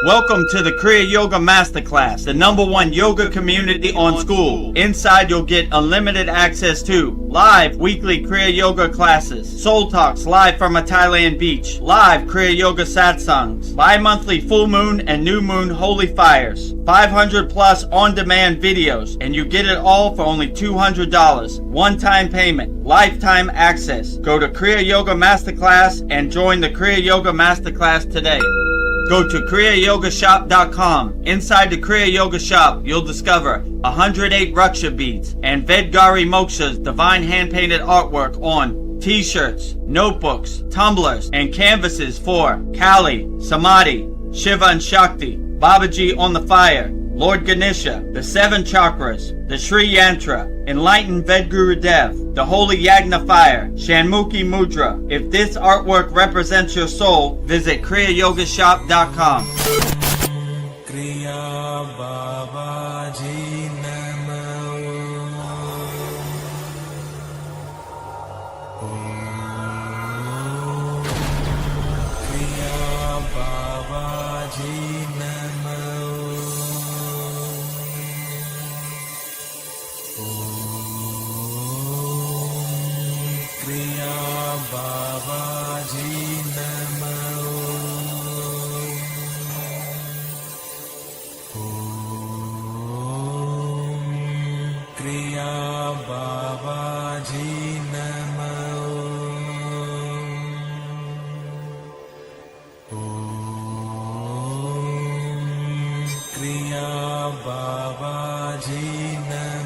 Welcome to the Kriya Yoga Masterclass, the #1 yoga community on SKOOL. Inside you'll get unlimited access to live weekly Kriya Yoga classes, soul talks live from a Thailand beach, live Kriya Yoga satsangs, bi-monthly full moon and new moon holy fires, 500 plus on-demand videos, and you get it all for only $200. One-time payment, lifetime access. Go to Kriya Yoga Masterclass and join the Kriya Yoga Masterclass today. Go to kriyayogashop.com. Inside the Kriya Yoga shop, you'll discover 108 Raksha beads and Vedgari Moksha's divine hand-painted artwork on t-shirts, notebooks, tumblers, and canvases for Kali, Samadhi, Shiva and Shakti, Babaji on the fire, Lord Ganesha, the 7 chakras, the Sri Yantra, enlightened Vedagurudev, the holy Yagna fire, Shanmukhi Mudra. If this artwork represents your soul, visit kriyayogashop.com. Kriya Babaji Namo. Kriya Babaji Namo. Kriya Babaji Namo. Kriya Babaji Namo. Kriya Babaji Namo.